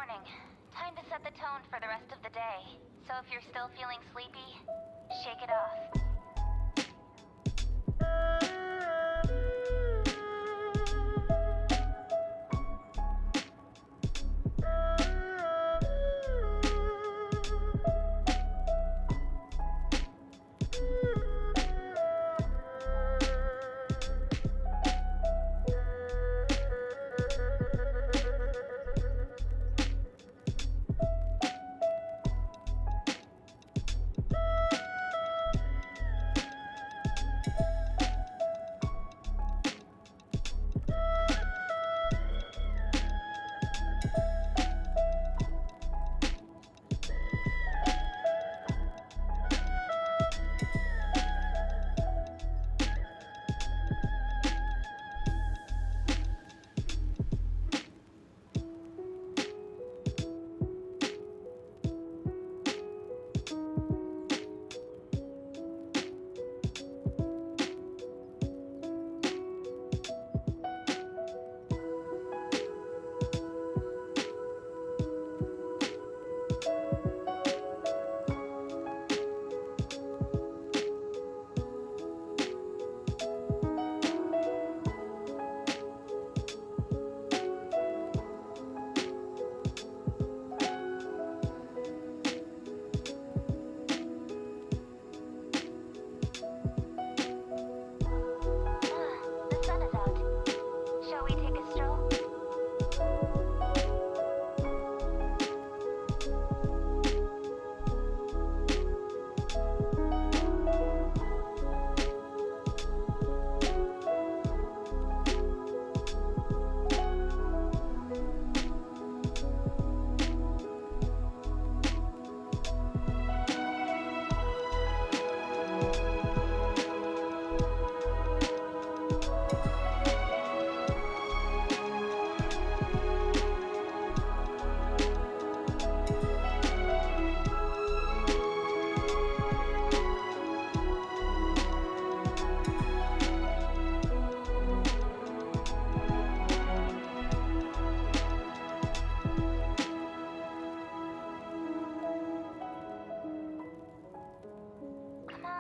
morning. Time to set the tone for the rest of the day. So if you're still feeling sleepy, shake it off.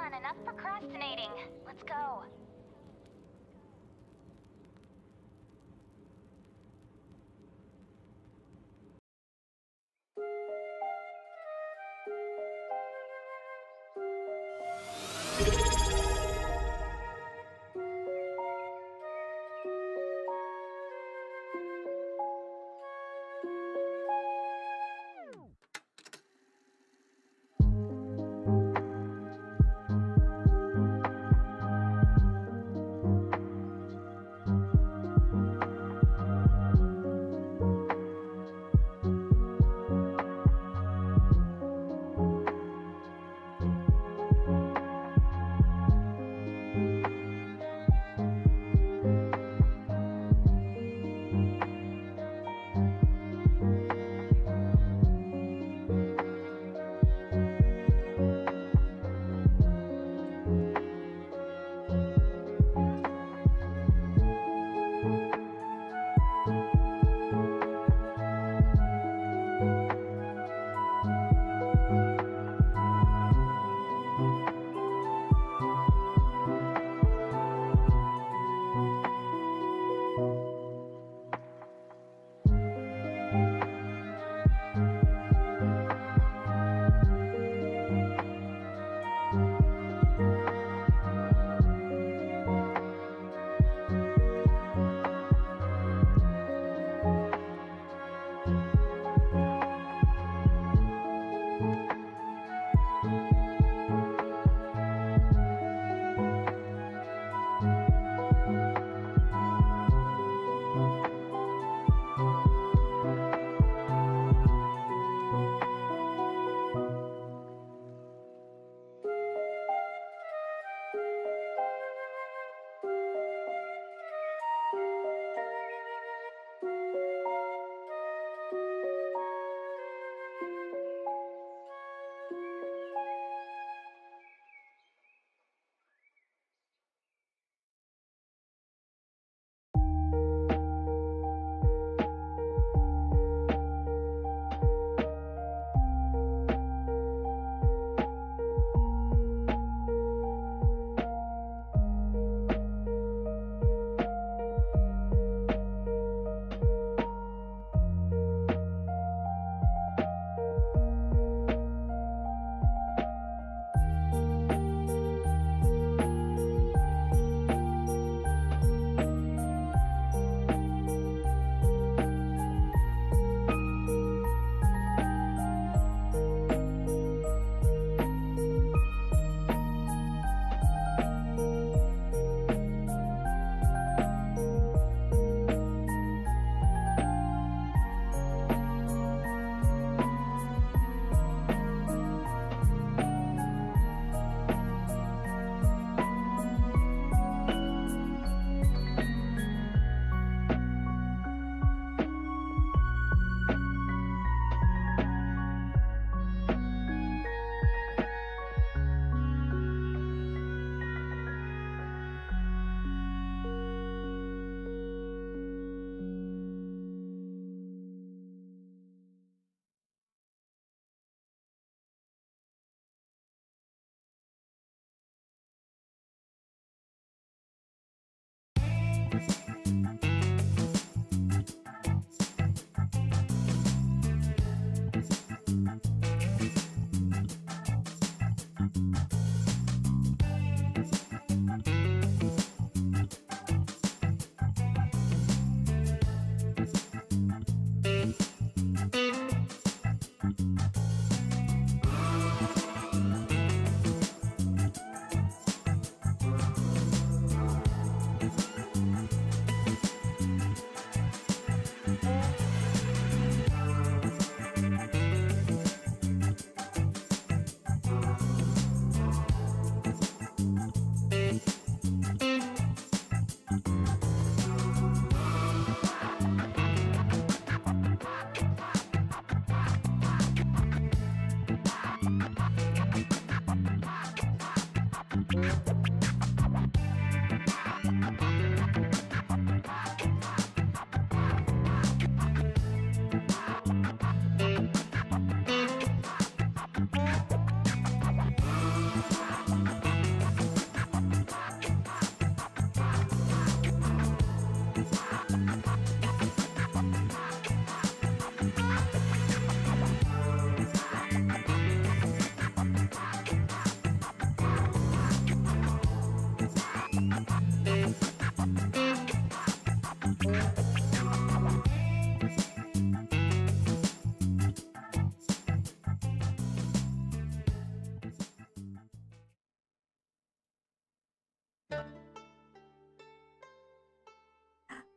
Enough procrastinating. Let's go.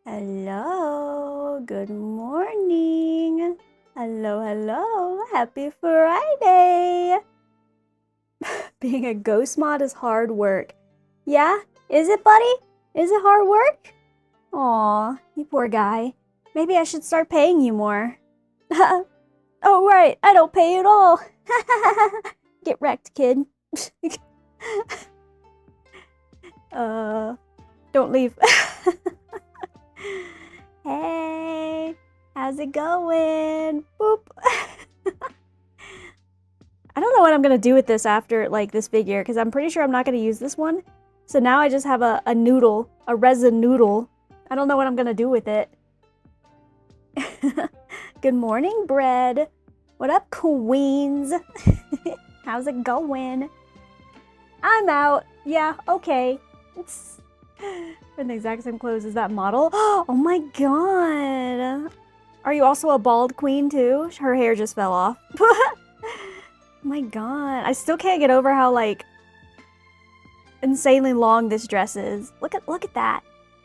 Hello, good morning. Hello, hello, happy Friday. Being a ghost mod is hard work. Yeah? Is it, buddy? Is it hard work? Aw, you poor guy. Maybe I should start paying you more. Oh, right, I don't pay at all. Get wrecked, kid. Don't leave. Hey, how's it going? Boop. I don't know what I'm gonna do with this after, like, this figure, because I'm pretty sure I'm not gonna use this one. So now I just have a noodle, a resin noodle. I don't know what I'm gonna do with it. Good morning, bread. What up, queens? How's it going? I'm out. Yeah, okay. It's in the exact same clothes as that model. Oh my god. Are you also a bald queen too? Her hair just fell off. Oh my god. I still can't get over how, like, insanely long this dress is. Look at that.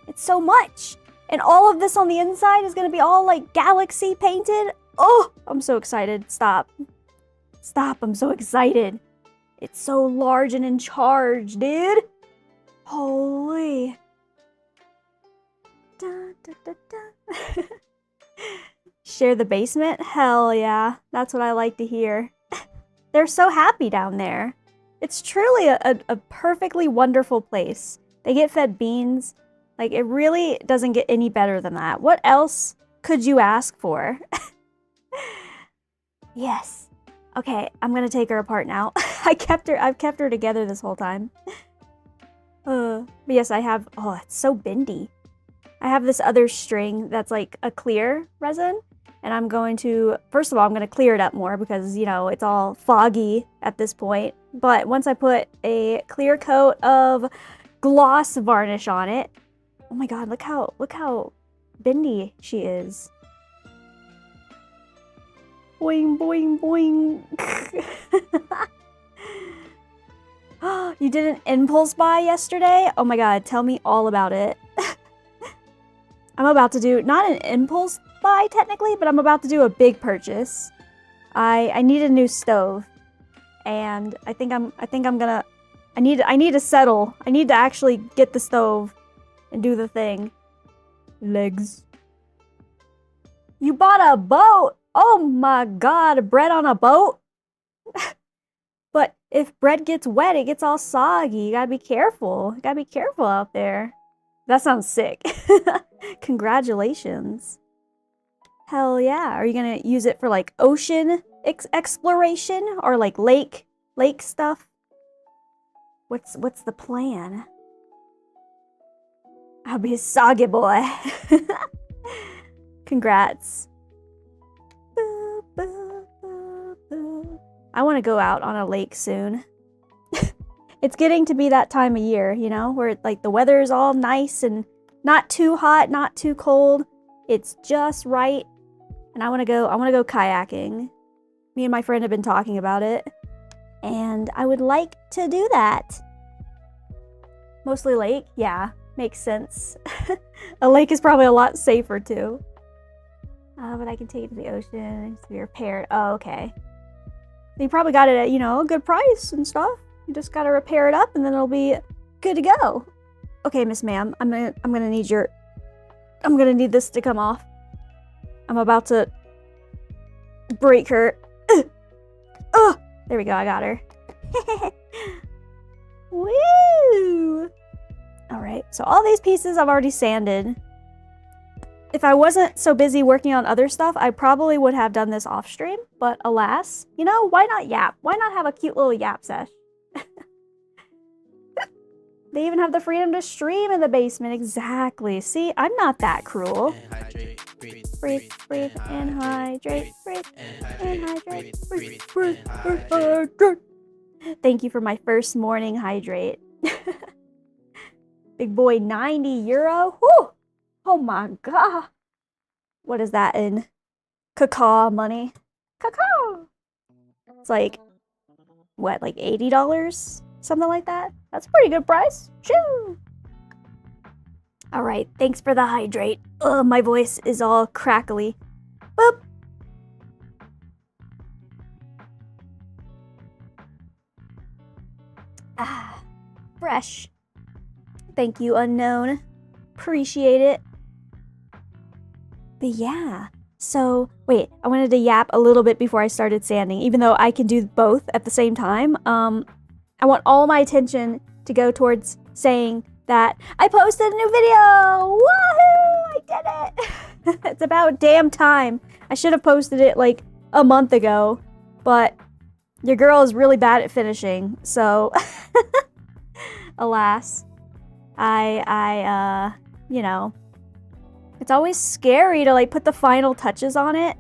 It's so much. And all of this on the inside is gonna be all, like, galaxy painted. Oh, I'm so excited. Stop. Stop, I'm so excited. It's so large and in charge, dude. Holy. Da, da, da, da. Share the basement? Hell yeah. That's what I like to hear. They're so happy down there. It's truly a perfectly wonderful place. They get fed beans. Like, it really doesn't get any better than that. What else could you ask for? Yes. Okay, I'm gonna take her apart now. I've kept her together this whole time. But yes, I have, oh, it's so bendy. I have this other string that's like a clear resin, and I'm going to, first of all, I'm going to clear it up more because, you know, it's all foggy at this point. But once I put a clear coat of gloss varnish on it, oh my god, look how bendy she is. Boing, boing, boing. You did an impulse buy yesterday? Oh my god, tell me all about it. I'm about to do, not an impulse buy technically, but I'm about to do a big purchase. I need a new stove. And I think I'm gonna, I need to settle. I need to actually get the stove and do the thing. Legs. You bought a boat! Oh my god, bread on a boat? But if bread gets wet, it gets all soggy. You gotta be careful. You gotta be careful out there. That sounds sick. Congratulations. Hell yeah. Are you gonna use it for, like, ocean exploration or, like, lake stuff? What's the plan? I'll be a soggy boy. Congrats. I want to go out on a lake soon. It's getting to be that time of year, you know, where, like, the weather is all nice and not too hot, not too cold. It's just right. And I want to go kayaking. Me and my friend have been talking about it. And I would like to do that. Mostly lake? Yeah, makes sense. A lake is probably a lot safer too. But I can take it to the ocean to be repaired. Oh, okay. You probably got it at, you know, a good price and stuff. You just gotta repair it up and then it'll be good to go. Okay, Miss Ma'am, I'm gonna need this to come off. I'm about to break her. Oh, there we go, I got her. Woo! Alright, so all these pieces I've already sanded. If I wasn't so busy working on other stuff, I probably would have done this off stream, but alas, you know, why not yap? Why not have a cute little yap sesh? They even have the freedom to stream in the basement. Exactly. See, I'm not that cruel. Breathe, breathe, and hydrate. Breathe, and hydrate. Breathe, breathe, and hydrate. Thank you for my first morning hydrate. Big boy, 90 euro. Whew! Oh my god. What is that in cacao money? Cacao! It's like, what, like $80? Something like that. That's a pretty good price. Shoo! Alright, thanks for the hydrate. Ugh, my voice is all crackly. Boop! Ah, fresh. Thank you, unknown. Appreciate it. But yeah, so wait, I wanted to yap a little bit before I started sanding, even though I can do both at the same time. I want all my attention to go towards saying that I posted a new video! Wahoo! I did it! It's about damn time. I should have posted it like a month ago, but your girl is really bad at finishing, so alas. You know, it's always scary to like put the final touches on it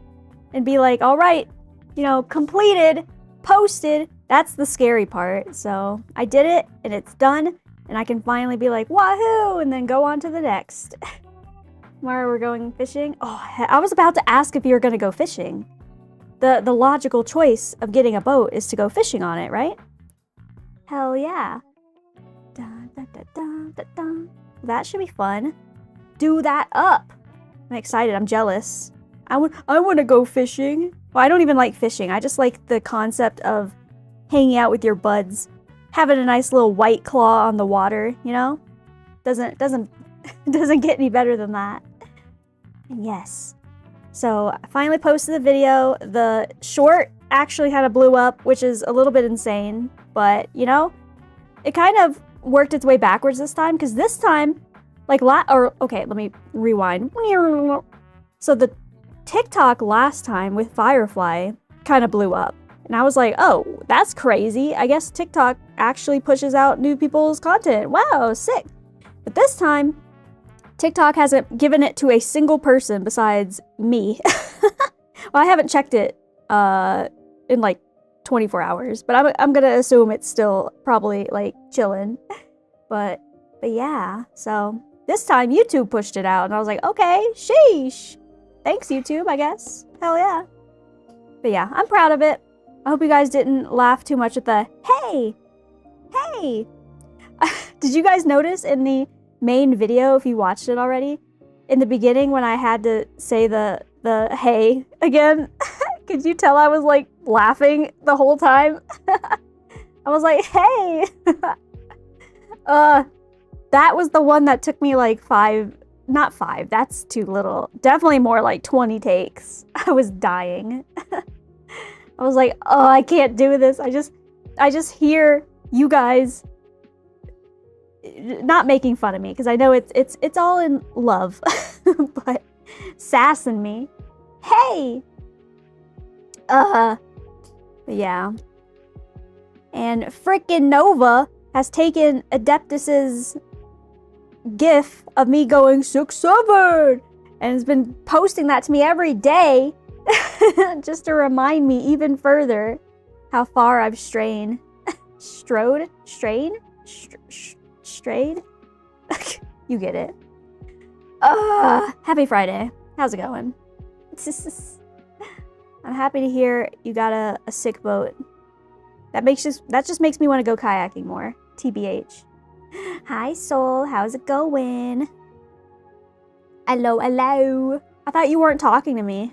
and be like, all right, you know, completed, posted. That's the scary part. So I did it and it's done and I can finally be like, wahoo, and then go on to the next. Where we're going fishing? Oh, I was about to ask if you were going to go fishing. The logical choice of getting a boat is to go fishing on it, right? Hell yeah. Dun, dun, dun, dun, dun, dun. That should be fun. Do that up. I'm excited. I'm jealous. I want to go fishing. Well, I don't even like fishing. I just like the concept of hanging out with your buds, having a nice little white claw on the water, you know? Doesn't get any better than that. And yes. So I finally posted the video. The short actually kind of blew up, which is a little bit insane, but you know, it kind of worked its way backwards this time, because this time, like okay, let me rewind. So the TikTok last time with Firefly kind of blew up. And I was like, oh, that's crazy. I guess TikTok actually pushes out new people's content. Wow, sick. But this time, TikTok hasn't given it to a single person besides me. Well, I haven't checked it in like 24 hours, but I'm gonna assume it's still probably like chilling. But yeah, so this time YouTube pushed it out and I was like, okay, sheesh. Thanks YouTube, I guess. Hell yeah. But yeah, I'm proud of it. I hope you guys didn't laugh too much at the hey. Did you guys notice in the main video, if you watched it already, in the beginning when I had to say the hey again? Could you tell I was like laughing the whole time? I was like, hey. That was the one that took me like not five, that's too little. Definitely more like 20 takes. I was dying. I was like, oh, I can't do this. I just hear you guys not making fun of me, because I know it's all in love, but sassing me. Hey! But yeah. And frickin' Nova has taken Adeptus's gif of me going 6-7 and has been posting that to me every day just to remind me even further how far I've strayed. Strayed? You get it. Happy Friday. How's it going? I'm happy to hear you got a sick boat. That just makes me want to go kayaking more. TBH. Hi, Soul. How's it going? Hello. I thought you weren't talking to me.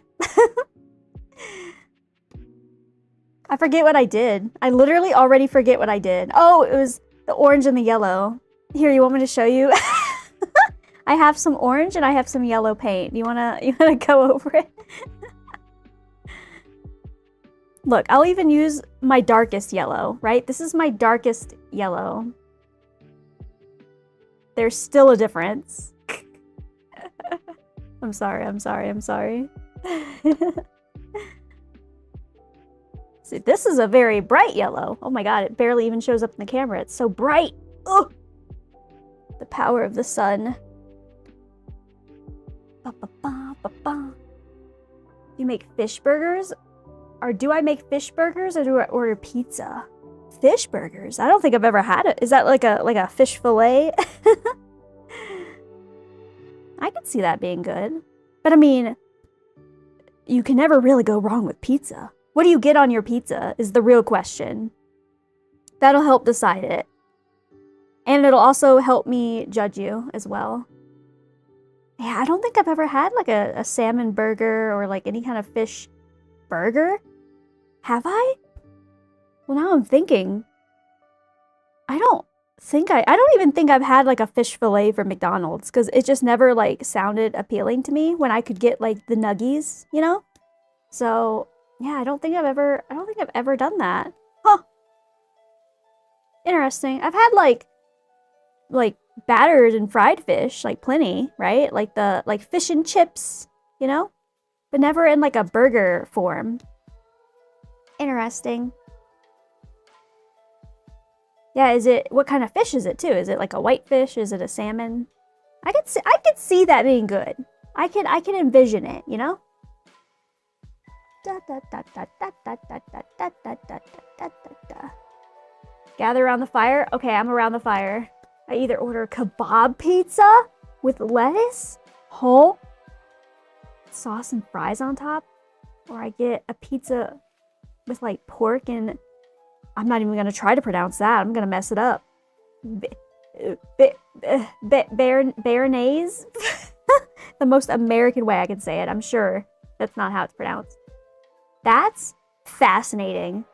I forget what I did. I literally already forget what I did. Oh, it was the orange and the yellow. Here, you want me to show you? I have some orange and I have some yellow paint. You wanna go over it? Look, I'll even use my darkest yellow, right? This is my darkest yellow. There's still a difference. I'm sorry. See, this is a very bright yellow. Oh my god, it barely even shows up in the camera. It's so bright. Ugh. The power of the sun. Ba, ba, ba, ba, ba. You make fish burgers? Or do I make fish burgers or do I order pizza? Fish burgers? I don't think I've ever had it. Is that like a fish fillet? I could see that being good. But I mean, you can never really go wrong with pizza. What do you get on your pizza is the real question. That'll help decide it. And it'll also help me judge you as well. Yeah, I don't think I've ever had like a salmon burger or like any kind of fish burger. Have I? Well, now I'm thinking. I don't even think I've had like a fish fillet from McDonald's because it just never like sounded appealing to me when I could get like the nuggies, you know? So yeah, I don't think I've ever done that. Huh. Interesting. I've had like battered and fried fish, like plenty, right? Like fish and chips, you know? But never in like a burger form. Interesting. Yeah, what kind of fish is it too? Is it like a white fish? Is it a salmon? I could see that being good. I can envision it, you know? Gather around the fire. Okay, I'm around the fire. I either order kebab pizza with lettuce, whole sauce and fries on top, or I get a pizza with like pork and I'm not even gonna try to pronounce that. I'm gonna mess it up. Béarnaise? The most American way I can say it. I'm sure that's not how it's pronounced. That's fascinating.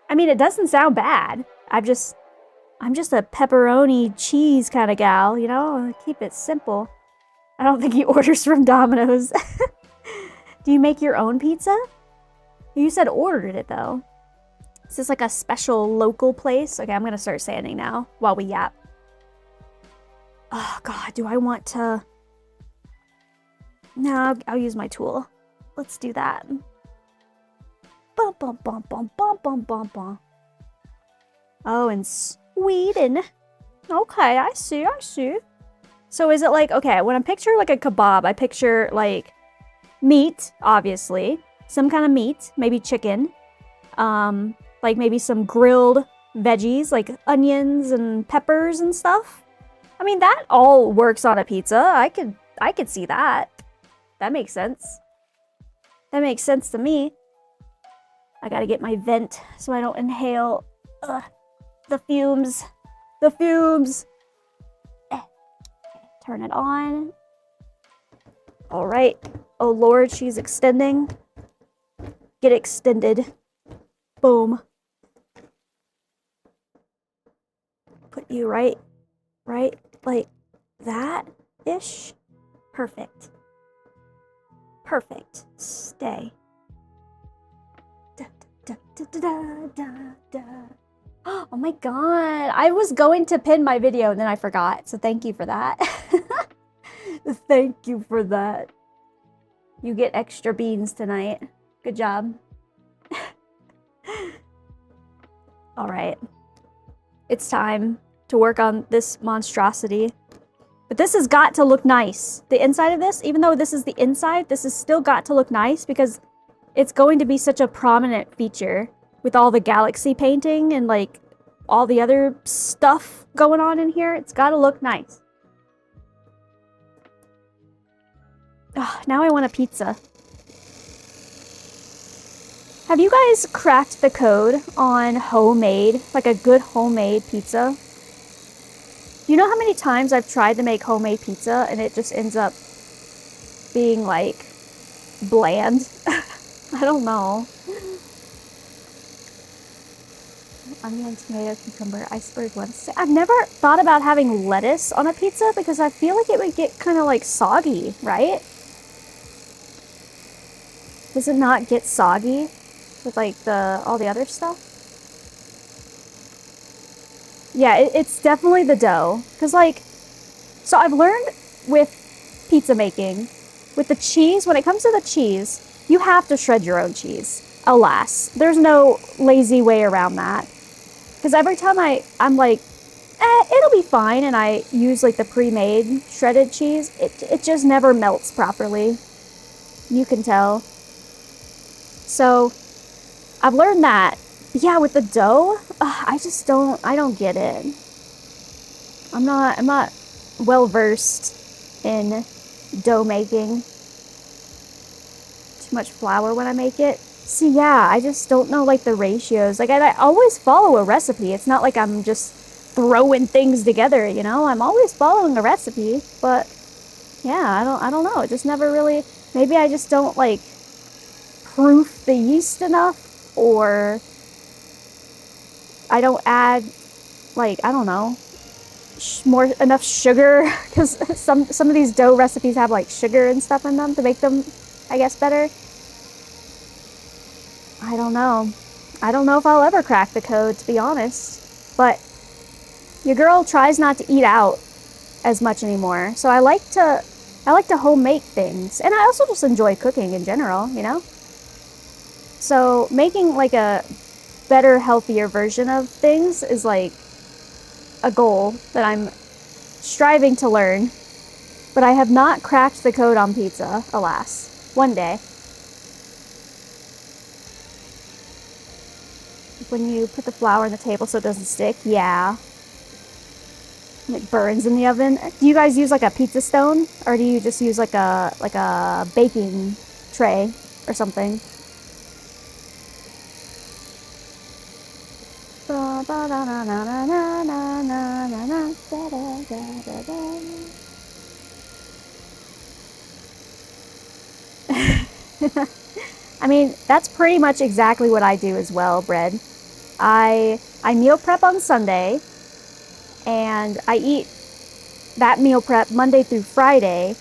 I mean, it doesn't sound bad. I'm just a pepperoni cheese kind of gal, you know? I keep it simple. I don't think he orders from Domino's. Do you make your own pizza? You said ordered it, though. Is this like a special local place? Okay, I'm gonna start sanding now while we yap. Oh, God, do I want to... No, I'll use my tool. Let's do that. Bum, bum, bum, bum, bum, bum, bum, bum. Oh, in Sweden. Okay, I see. So is it like, okay, when I picture like a kebab, I picture like meat, obviously. Some kind of meat, maybe chicken. Like maybe some grilled veggies, like onions and peppers and stuff. I mean, that all works on a pizza. I could see that. That makes sense. That makes sense to me. I gotta get my vent so I don't inhale the fumes. The fumes. Turn it on. All right. Oh, Lord, she's extending. Get extended. Boom. Put you right like that-ish. Perfect. Perfect. Stay. Da, da, da, da, da, da, da. Oh my God. I was going to pin my video and then I forgot. So thank you for that. Thank you for that. You get extra beans tonight. Good job. All right. It's time to work on this monstrosity. But this has got to look nice. The inside of this, even though this is the inside, this has still got to look nice because it's going to be such a prominent feature with all the galaxy painting and like all the other stuff going on in here. It's got to look nice. Oh, now I want a pizza. Have you guys cracked the code on homemade, like a good homemade pizza? You know how many times I've tried to make homemade pizza and it just ends up being like bland? I don't know. Onion, tomato, cucumber, iceberg, lettuce. I've never thought about having lettuce on a pizza because I feel like it would get kind of like soggy, right? Does it not get soggy with like all the other stuff? Yeah, it's definitely the dough. Because like, so I've learned with pizza making, with the cheese, when it comes to the cheese, you have to shred your own cheese. Alas, there's no lazy way around that. Because every time I'm like, it'll be fine, and I use like the pre-made shredded cheese, it just never melts properly. You can tell. So, I've learned that. But yeah, with the dough, I don't get it. I'm not well versed in dough making. Too much flour when I make it. See, yeah, I just don't know, like, the ratios. Like, I always follow a recipe. It's not like I'm just throwing things together, you know? I'm always following a recipe, but yeah, I don't know. It just never really, maybe I just don't, like, proof the yeast enough, or I don't add, like, I don't know, enough sugar, because some of these dough recipes have, like, sugar and stuff in them to make them, I guess, better. I don't know. I don't know if I'll ever crack the code, to be honest. But your girl tries not to eat out as much anymore. So I like to home make things. And I also just enjoy cooking in general, you know? So making like a better, healthier version of things is like a goal that I'm striving to learn. But I have not cracked the code on pizza, alas. One day. When you put the flour on the table so it doesn't stick, yeah. It burns in the oven. Do you guys use like a pizza stone, or do you just use like a baking tray or something? I mean, that's pretty much exactly what I do as well, bread. I meal prep on Sunday, and I eat that meal prep Monday through Friday,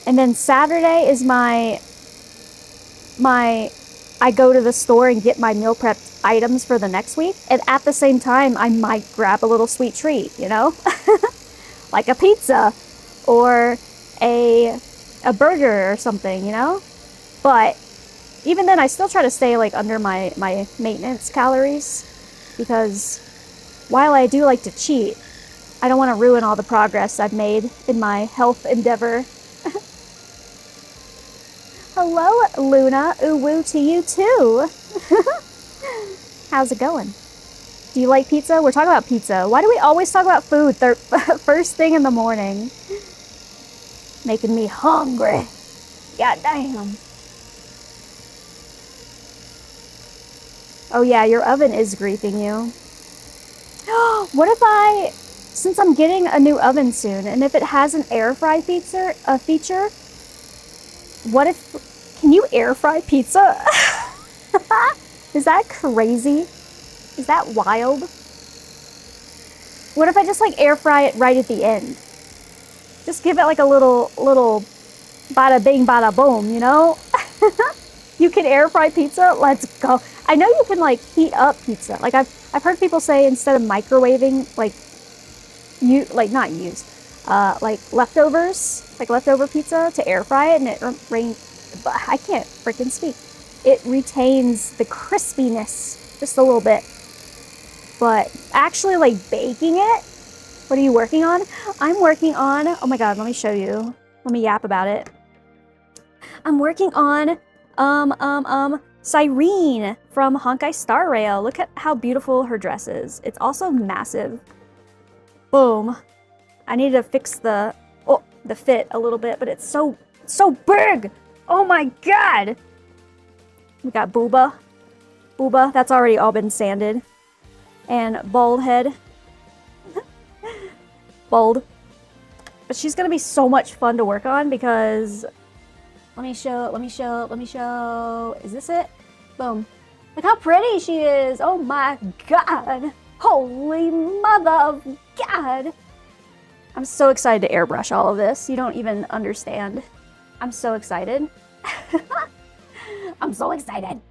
and then Saturday is my I go to the store and get my meal prep items for the next week, and at the same time I might grab a little sweet treat, you know? Like a pizza or a burger or something, you know? But even then, I still try to stay like under my maintenance calories, because while I do like to cheat, I don't want to ruin all the progress I've made in my health endeavor. Hello, Luna. Ooh woo to you too. How's it going? Do you like pizza? We're talking about pizza. Why do we always talk about food first thing in the morning? Making me hungry. God damn. Oh yeah, your oven is griefing you. What if since I'm getting a new oven soon, and if it has an air fry feature, what if, can you air fry pizza? Is that crazy? Is that wild? What if I just like air fry it right at the end? Just give it like a little bada bing bada boom, you know? You can air fry pizza? Let's go. I know you can like heat up pizza. Like I've heard people say instead of microwaving, like like leftovers, like leftover pizza, to air fry it, and I can't freaking speak. It retains the crispiness just a little bit. But actually like baking it, what are you working on? I'm working on, oh my god, let me show you. Let me yap about it. I'm working on Cyrene from Honkai Star Rail. Look at how beautiful her dress is. It's also massive. Boom. I need to fix the fit a little bit, but it's so big. Oh my god. We got Booba. That's already all been sanded. And Bald Head. Bald. But she's gonna be so much fun to work on, because let me show. Is this it? Boom. Look how pretty she is. Oh my god. Holy mother of god. I'm so excited to airbrush all of this. You don't even understand. I'm so excited. I'm so excited.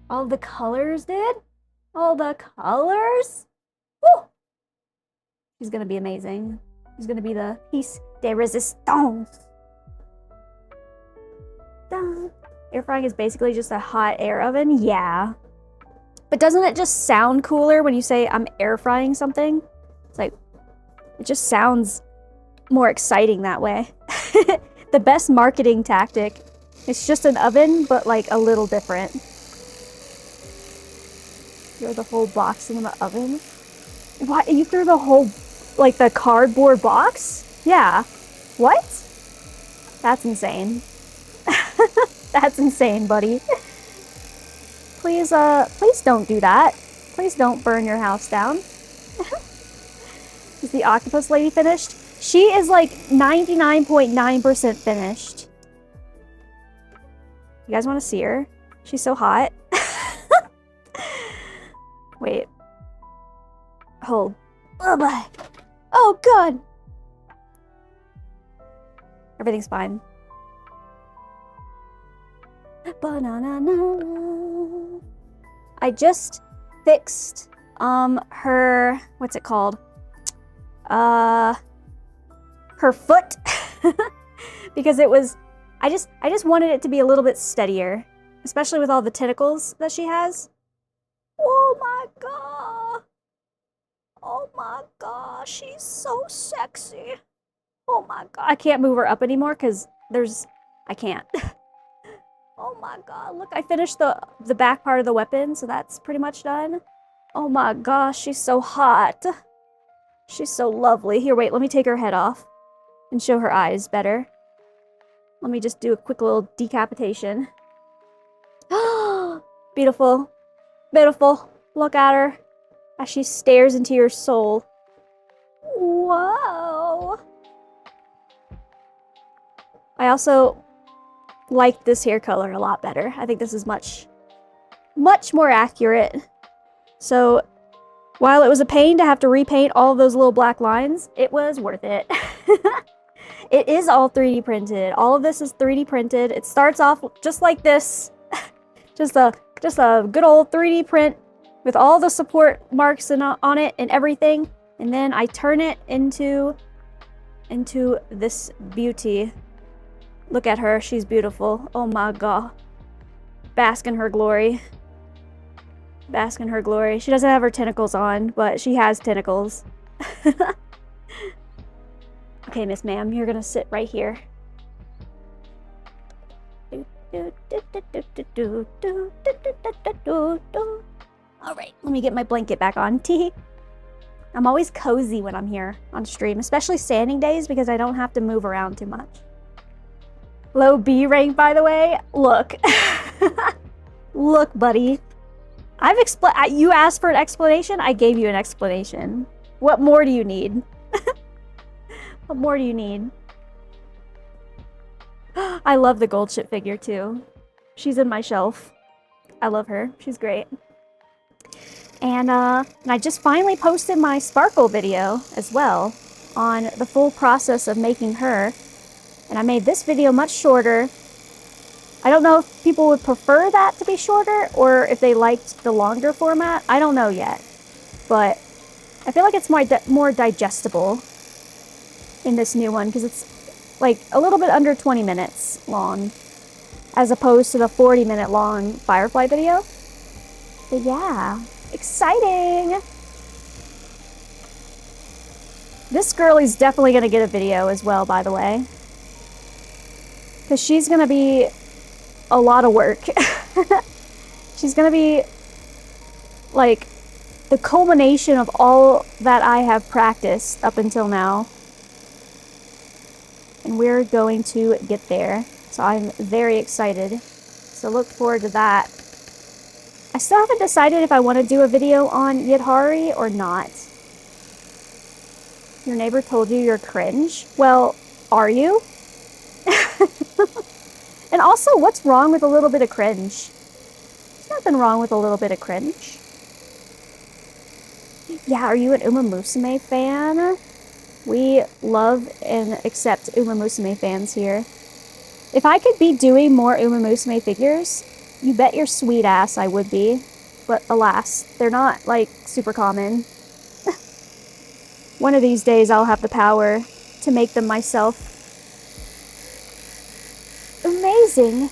All the colors, dude. All the colors. Woo! She's gonna be amazing. She's gonna be the piece de resistance. Dun. Air frying is basically just a hot air oven? Yeah. But doesn't it just sound cooler when you say I'm air frying something? It's like, it just sounds more exciting that way. The best marketing tactic. It's just an oven, but like a little different. Throw the whole box in the oven? What? You threw the whole, like the cardboard box? Yeah. What? That's insane. That's insane, buddy. Please, please don't do that. Please don't burn your house down. Is the octopus lady finished? She is like 99.9% finished. You guys want to see her? She's so hot. Wait. Hold. Oh my. Oh god. Everything's fine. Banana. I just fixed her, what's it called? Her foot. Because it was, I just wanted it to be a little bit steadier, especially with all the tentacles that she has. Oh my god. Oh my god, she's so sexy. Oh my god. I can't move her up anymore because I can't. Oh my god, look, I finished the back part of the weapon, so that's pretty much done. Oh my gosh, she's so hot. She's so lovely. Here, wait, let me take her head off and show her eyes better. Let me just do a quick little decapitation. Beautiful. Beautiful. Look at her as she stares into your soul. Whoa. I also like this hair color a lot better. I think this is much more accurate. So while it was a pain to have to repaint all of those little black lines, it was worth it. It is all 3D printed. All of this is 3D printed. It starts off just like this. just a good old 3D print with all the support marks on it and everything. And then I turn it into this beauty. Look at her. She's beautiful. Oh my god. Bask in her glory. Bask in her glory. She doesn't have her tentacles on, but she has tentacles. Okay, Miss Ma'am, you're gonna sit right here. Alright, let me get my blanket back on. I'm always cozy when I'm here on stream, especially standing days because I don't have to move around too much. Low B rank, by the way. Look. Look, buddy. You asked for an explanation, I gave you an explanation. What more do you need? What more do you need? I love the gold ship figure too. She's in my shelf. I love her. She's great. And I just finally posted my Sparkle video as well on the full process of making her. And I made this video much shorter. I don't know if people would prefer that to be shorter or if they liked the longer format. I don't know yet. But I feel like it's more digestible in this new one because it's like a little bit under 20 minutes long as opposed to the 40-minute long Firefly video. But yeah, exciting! This girlie's definitely going to get a video as well, by the way. Because she's going to be a lot of work. She's going to be like the culmination of all that I have practiced up until now. And we're going to get there. So I'm very excited. So look forward to that. I still haven't decided if I want to do a video on Yidhari or not. Your neighbor told you you're cringe? Well, are you? And also, what's wrong with a little bit of cringe? There's nothing wrong with a little bit of cringe. Yeah, are you an Uma Musume fan? We love and accept Uma Musume fans here. If I could be doing more Uma Musume figures, you bet your sweet ass I would be. But alas, they're not, like, super common. One of these days I'll have the power to make them myself. Amazing!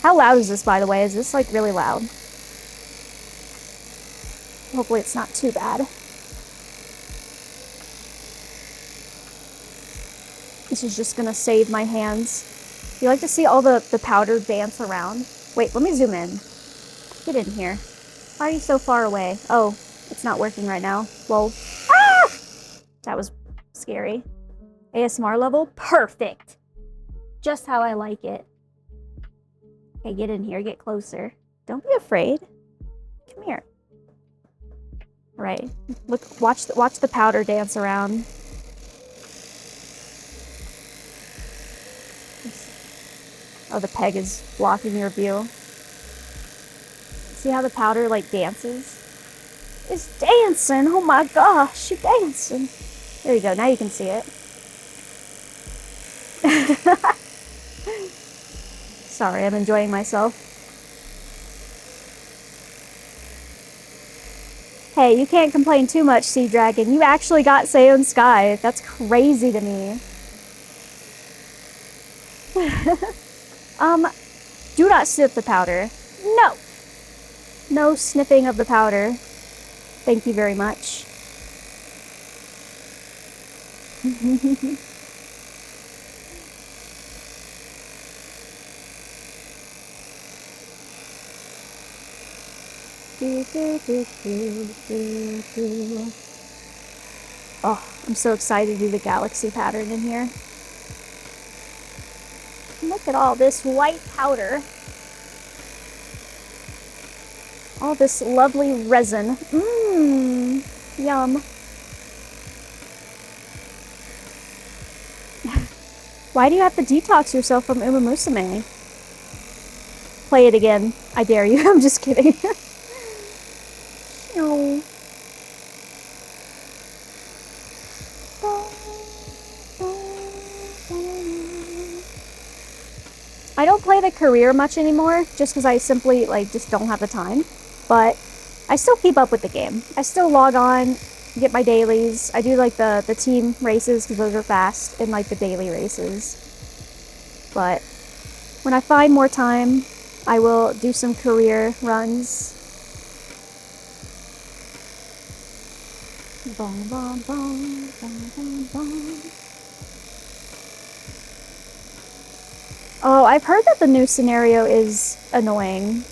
How loud is this, by the way? Is this, like, really loud? Hopefully it's not too bad. This is just gonna save my hands. You like to see all the powder dance around? Wait, let me zoom in. Get in here. Why are you so far away? Oh, it's not working right now. Whoa. Ah! That was scary. ASMR level? Perfect! Just how I like it. Okay, get in here. Get closer. Don't be afraid. Come here. Right. Look. Watch the powder dance around. Oh, the peg is blocking your view. See how the powder like dances? It's dancing! Oh my gosh, she's dancing! There you go, now you can see it. Sorry, I'm enjoying myself. Hey, you can't complain too much, Sea Dragon. You actually got Sayon Sky. That's crazy to me. Do not sniff the powder. No! No sniffing of the powder. Thank you very much. Oh, I'm so excited to do the galaxy pattern in here. Look at all this white powder. All this lovely resin. Mmm, yum. Why do you have to detox yourself from Uma Musume? Play it again. I dare you. I'm just kidding. No. I don't play the career much anymore, just because I simply, like, just don't have the time. But I still keep up with the game. I still log on, get my dailies. I do, like, the team races, because those are fast, and, like, the daily races. But when I find more time, I will do some career runs. Bong, bong, bong, bong, bong, bong. Oh, I've heard that the new scenario is annoying.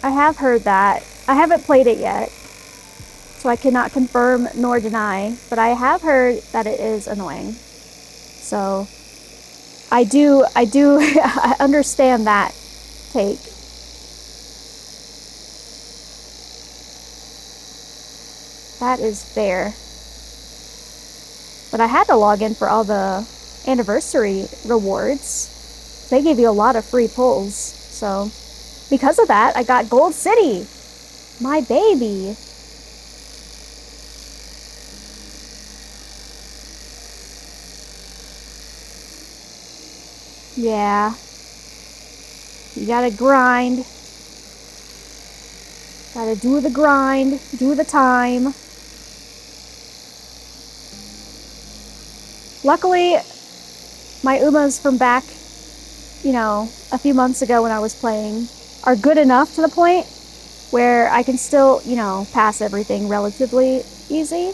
I have heard that. I haven't played it yet, so I cannot confirm nor deny, but I have heard that it is annoying. So, I I understand that take. That is fair. But I had to log in for all the anniversary rewards. They gave you a lot of free pulls, so because of that, I got Gold City! My baby! Yeah. You gotta grind. Gotta do the grind, do the time. Luckily, my Umas from back, you know, a few months ago when I was playing are good enough to the point where I can still, you know, pass everything relatively easy.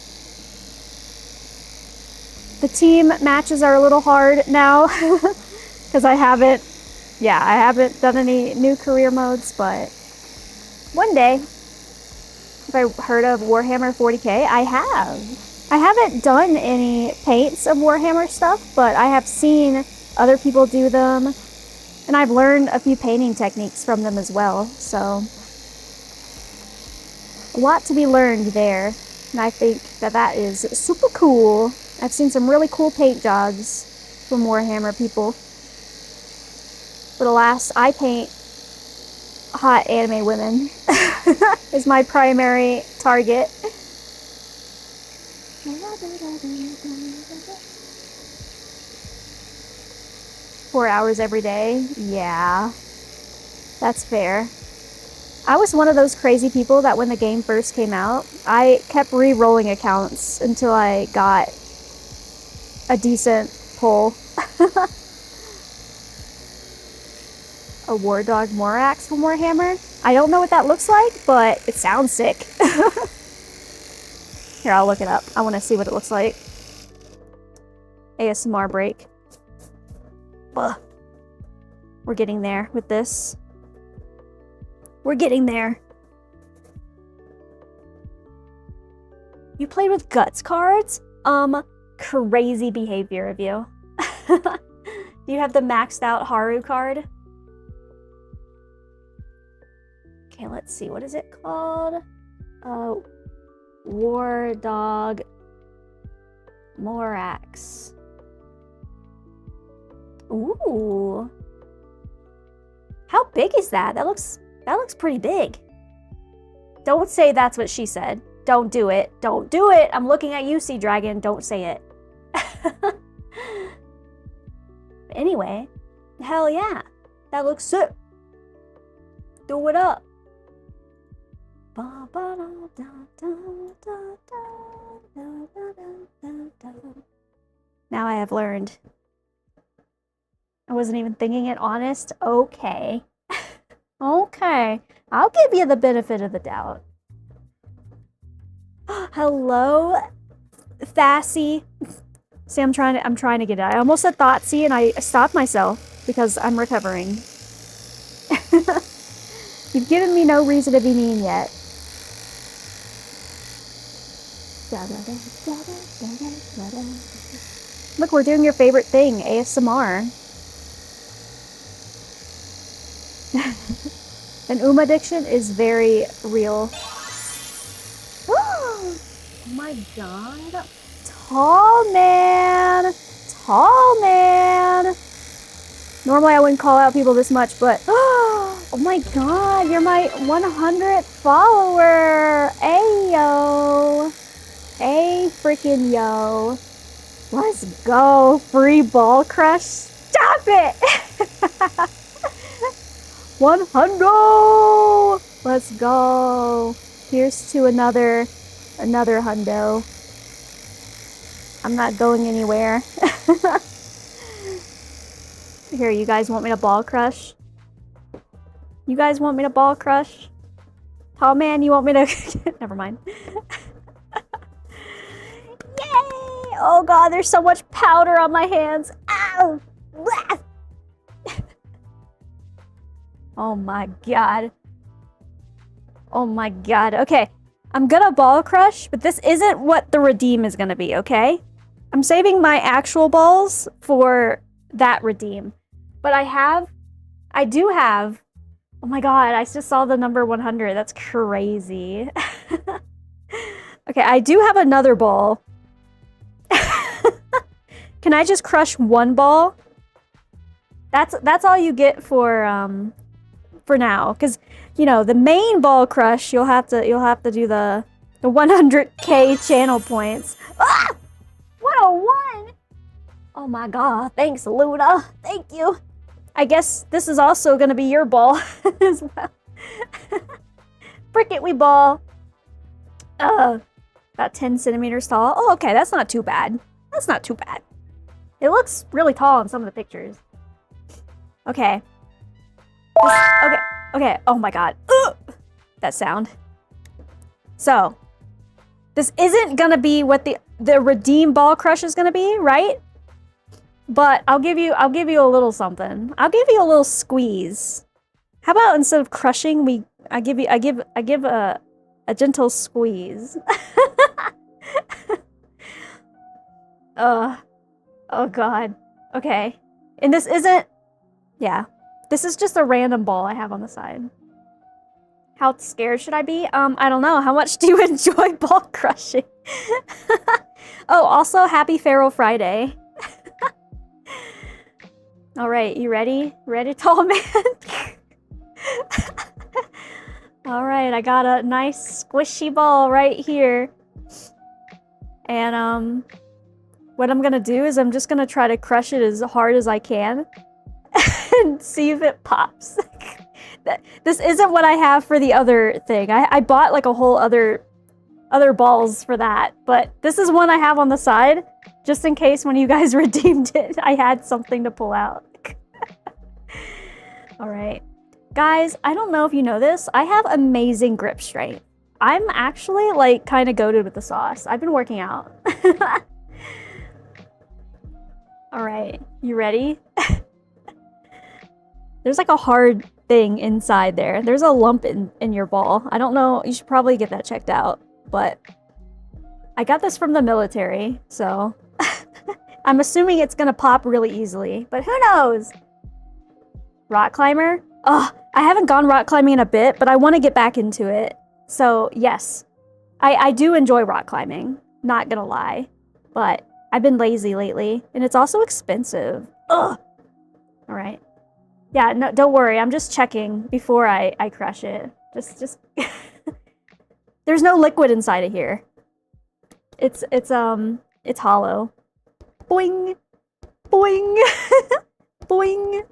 The team matches are a little hard now because I haven't done any new career modes, but one day, if I heard of Warhammer 40k, I have. I haven't done any paints of Warhammer stuff, but I have seen other people do them, and I've learned a few painting techniques from them as well, so a lot to be learned there, and I think that that is super cool. I've seen some really cool paint jobs from Warhammer people, but alas, I paint hot anime women is my primary target. 4 hours every day? Yeah, that's fair. I was one of those crazy people that when the game first came out, I kept re-rolling accounts until I got a decent pull. A War Dog Morax from Warhammer? I don't know what that looks like, but it sounds sick. Here, I'll look it up. I want to see what it looks like. ASMR break. Ugh. We're getting there with this. We're getting there. You played with Guts cards? Crazy behavior of you. Do you have the maxed out Haru card? Okay, let's see. What is it called? War Dog Morax. Ooh. How big is that? That looks pretty big. Don't say that's what she said. Don't do it. Don't do it. I'm looking at you, Sea Dragon. Don't say it. Anyway, hell yeah. That looks sick. Do it up. Now I have learned. I wasn't even thinking it honest. Okay. Okay. I'll give you the benefit of the doubt. Hello, Thassy. See, I'm trying to get it. I almost said Thoughtsy and I stopped myself because I'm recovering. You've given me no reason to be mean yet. Look, we're doing your favorite thing, ASMR. An addiction is very real. Oh my god. Tall man. Tall man. Normally I wouldn't call out people this much, but oh my god, you're my 100th follower. Ayo. Hey, freaking yo. Let's go. Free ball crush. Stop it. 100. Let's go. Here's to another hundo. I'm not going anywhere. Here, you guys want me to ball crush? You guys want me to ball crush? Tall man, you want me to... Never mind. Yay! Oh god, there's so much powder on my hands. Ow! Oh my god. Oh my god. Okay, I'm gonna ball crush, but this isn't what the redeem is gonna be, okay? I'm saving my actual balls for that redeem. But I do have, oh my god, I just saw the number 100. That's crazy. Okay, I do have another ball. Can I just crush one ball? That's all you get for now, because you know the main ball crush you'll have to do the 100k channel points. Ah! 101. Oh my god! Thanks, Luna. Thank you. I guess this is also gonna be your ball as well. Frick it, we ball. About 10 centimeters tall. Oh, okay, that's not too bad. That's not too bad. It looks really tall in some of the pictures. Okay. Okay. Oh my god. Ugh! That sound. So, this isn't gonna be what the redeem ball crush is gonna be, right? But I'll give you a little something. I'll give you a little squeeze. How about instead of crushing, I give a gentle squeeze. Oh god. Okay. And this isn't, yeah. This is just a random ball I have on the side. How scared should I be? I don't know. How much do you enjoy ball crushing? Oh, also happy Feral Friday. All right, you ready? Ready, tall man? All right, I got a nice squishy ball right here. And what I'm gonna do is I'm just gonna try to crush it as hard as I can and see if it pops. This isn't what I have for the other thing. I bought like a whole other balls for that, but this is one I have on the side just in case when you guys redeemed it, I had something to pull out. All right. Guys, I don't know if you know this. I have amazing grip strength. I'm actually like kind of goated with the sauce. I've been working out. All right, you ready? There's like a hard thing inside there. There's a lump in your ball. I don't know. You should probably get that checked out, but I got this from the military, so I'm assuming it's gonna pop really easily, but who knows? Rock climber? I haven't gone rock climbing in a bit, but I want to get back into it. So, yes. I do enjoy rock climbing. Not gonna lie. But I've been lazy lately. And it's also expensive. Ugh! Alright. Yeah, no, don't worry. I'm just checking before I crush it. Just... There's no liquid inside of here. It's hollow. Boing! Boing! Boing!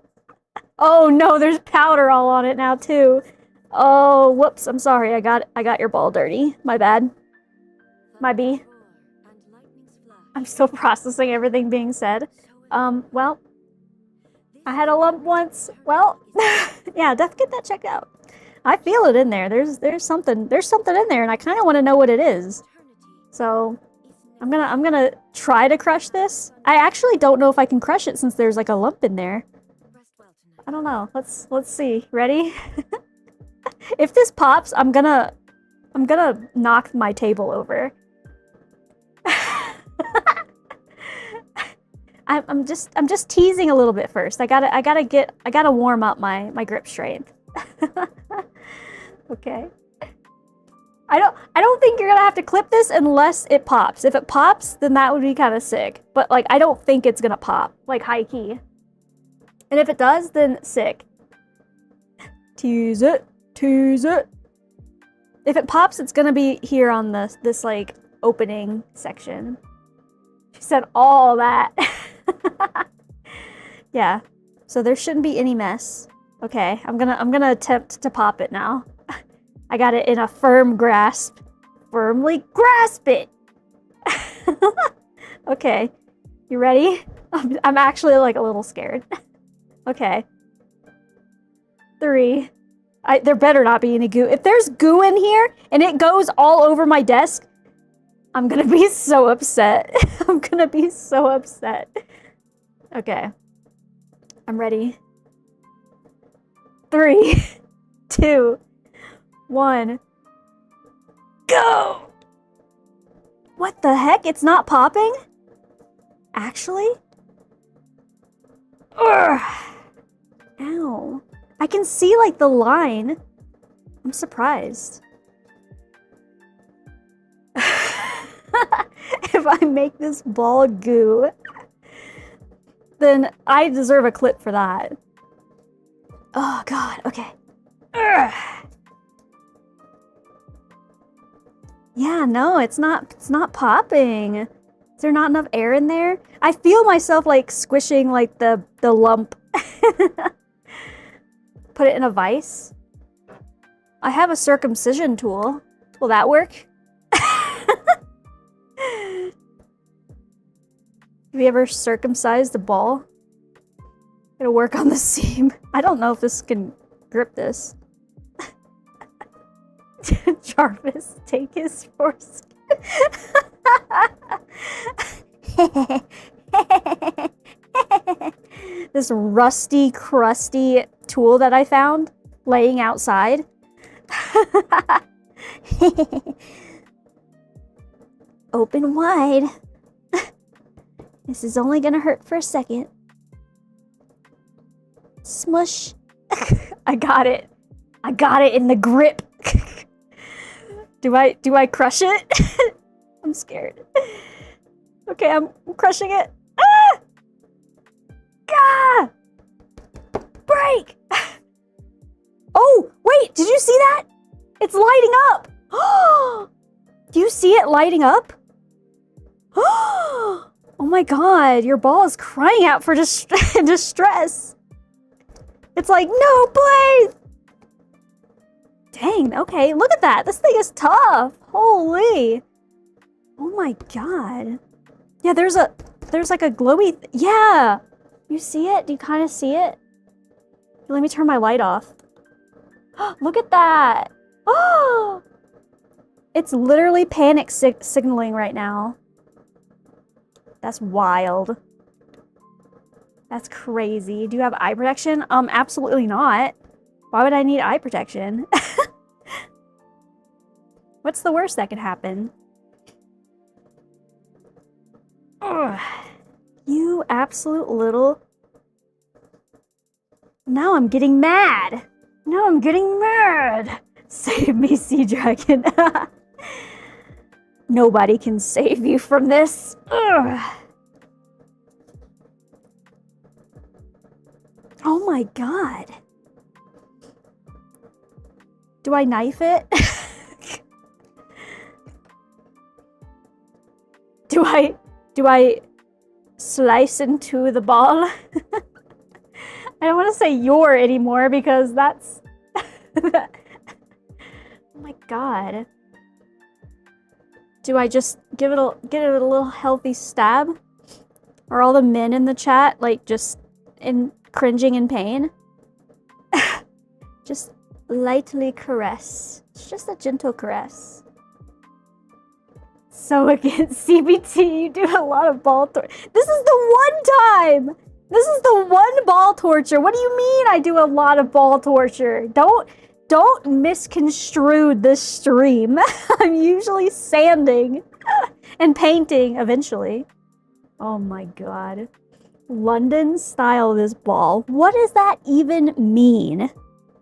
Oh no, there's powder all on it now too. Oh, whoops, I'm sorry. I got your ball dirty. My bad. My bee. I'm still processing everything being said. Well, I had a lump once. Well, yeah, definitely get that checked out. I feel it in there. There's something in there, and I kind of want to know what it is. So, I'm gonna try to crush this. I actually don't know if I can crush it since there's like a lump in there. I don't know. Let's see. Ready? If this pops, I'm gonna knock my table over. I'm just teasing a little bit first. I gotta warm up my grip strength. Okay. I don't think you're gonna have to clip this unless it pops. If it pops, then that would be kind of sick. But like, I don't think it's gonna pop, like high key. And if it does, then sick. Tease it, tease it. If it pops, it's gonna be here on this like opening section. She said all that. Yeah. So there shouldn't be any mess. Okay, I'm gonna attempt to pop it now. I got it in a firm grasp. Firmly grasp it! Okay. You ready? I'm actually like a little scared. Okay. 3. There better not be any goo. If there's goo in here and it goes all over my desk, I'm gonna be so upset. I'm gonna be so upset. Okay. I'm ready. 3, 2, 1. Go! What the heck? It's not popping? Actually? Ugh. Ow. I can see, like, the line. I'm surprised. If I make this ball goo, then I deserve a clip for that. Oh, God. Okay. Ugh. Yeah, no, it's not popping. Is there not enough air in there? I feel myself, like, squishing, like, the lump. Put it in a vise. I have a circumcision tool. Will that work? Have you ever circumcised a ball? It'll work on the seam. I don't know if this can grip this. Jarvis, take his foreskin. This rusty, crusty tool that I found laying outside. Open wide. This is only gonna hurt for a second. Smush. I got it. I got it in the grip. Do I crush it? I'm scared. Okay, I'm crushing it. Ah! Ah! Break! Oh, wait, did you see that? It's lighting up. Do you see it lighting up? Oh my God, your ball is crying out for distress. It's like, no, please! Dang, okay, look at that. This thing is tough. Holy. Oh my God. Yeah, there's like a glowy, yeah. You see it? Do you kind of see it? Let me turn my light off. Look at that. Oh! It's literally panic signaling right now. That's wild. That's crazy. Do you have eye protection? Absolutely not. Why would I need eye protection? What's the worst that could happen? Ugh. You absolute little... Now I'm getting mad. Now I'm getting mad. Save me, Sea Dragon. Nobody can save you from this. Ugh. Oh my god. Do I knife it? Do I slice into the ball? I don't want to say your anymore because that's oh my god. Do I just give it a little healthy stab? Are all the men in the chat like just cringing in pain? Just lightly caress. It's just a gentle caress. So against CBT, you do a lot of ball torture. This is the one time! This is the one ball torture. What do you mean I do a lot of ball torture? Don't misconstrue this stream. I'm usually sanding and painting eventually. Oh my god. London style this ball. What does that even mean?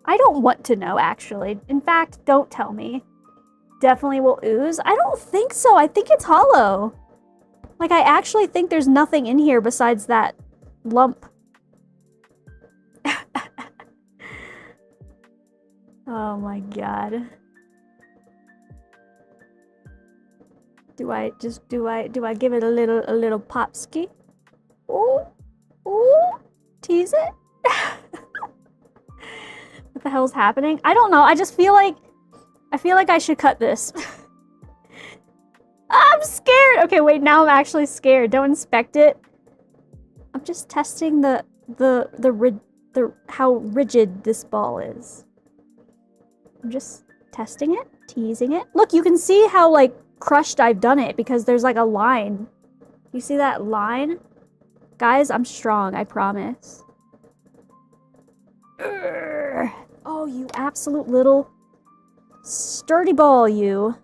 I don't want to know, actually. In fact, don't tell me. Definitely will ooze? I don't think so. I think it's hollow. Like, I actually think there's nothing in here besides that lump. Oh my god. Do I give it a little popski? Ooh. Ooh. Tease it? What the hell's happening? I don't know. I feel like I should cut this. I'm scared. Okay, wait, now I'm actually scared. Don't inspect it. I'm just testing how rigid this ball is. I'm just testing it, teasing it. Look, you can see how like crushed I've done it because there's like a line. You see that line? Guys, I'm strong, I promise. Urgh. Oh, you absolute little sturdy ball, you.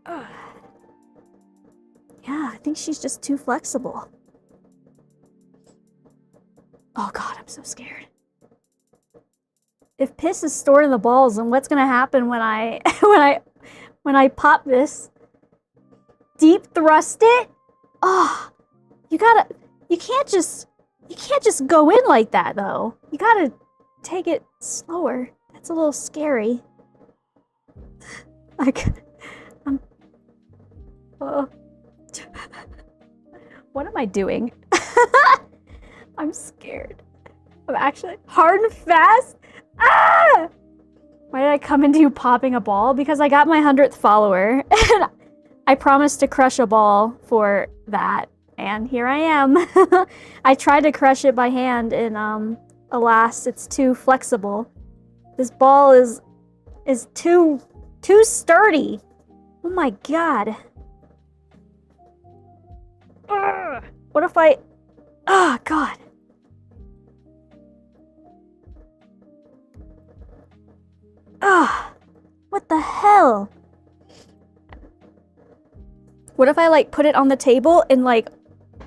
Ugh. Yeah, I think she's just too flexible. Oh god, I'm so scared. If piss is stored in the balls, then what's gonna happen when I when I pop this? Deep thrust it? Oh, you can't just go in like that though. You gotta take it slower. That's a little scary. Like, what am I doing? I'm scared. I'm actually hard and fast. Ah! Why did I come into you popping a ball? Because I got my 100th follower and I promised to crush a ball for that. And here I am. I tried to crush it by hand and alas, it's too flexible. This ball is too sturdy. Oh my god. Ugh. What if I... Oh god. Ugh. What the hell? What if I like put it on the table and like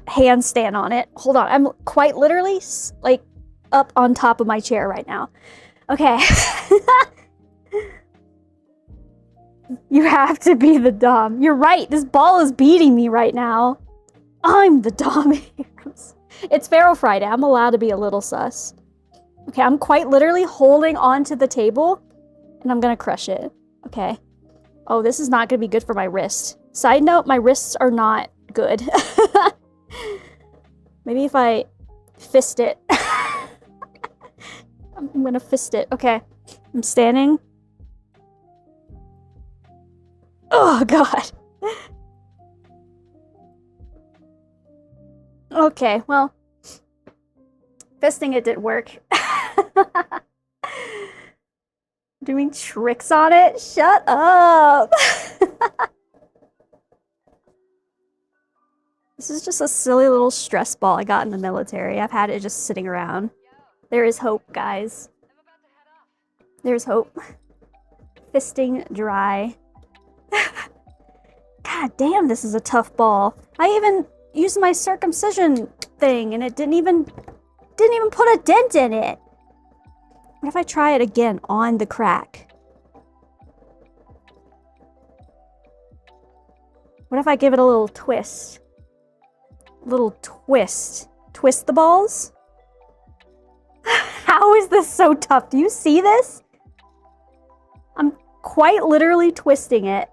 handstand on it? Hold on, I'm quite literally like up on top of my chair right now. Okay. You have to be the dom. You're right, this ball is beating me right now. I'm the dom here. It's Pharaoh Friday, I'm allowed to be a little sus. Okay, I'm quite literally holding onto the table and I'm gonna crush it. Okay. Oh, this is not gonna be good for my wrist. Side note, my wrists are not good. Maybe if I fist it. I'm gonna fist it. Okay. I'm standing. Oh, God. Okay, well. Fisting it didn't work. Doing tricks on it? Shut up! This is just a silly little stress ball I got in the military. I've had it just sitting around. There is hope, guys. There's hope. Fisting dry. God damn, this is a tough ball. I even used my circumcision thing and it didn't even put a dent in it. What if I try it again on the crack? What if I give it a little twist? Little twist. Twist the balls? How is this so tough? Do you see this? I'm quite literally twisting it.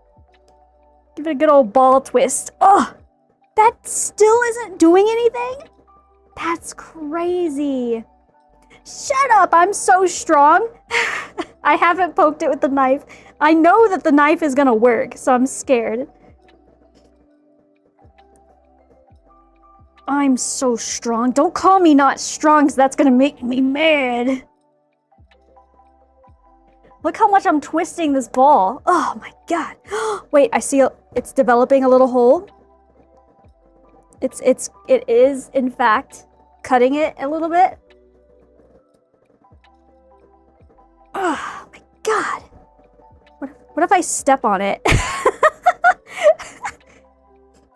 Give it a good old ball twist. Oh, that still isn't doing anything? That's crazy. Shut up, I'm so strong. I haven't poked it with the knife. I know that the knife is gonna work, so I'm scared. I'm so strong. Don't call me not strong, because that's gonna make me mad. Look how much I'm twisting this ball. Oh my god. Wait, I see it's developing a little hole. It is, in fact, cutting it a little bit. Oh my god. What if I step on it?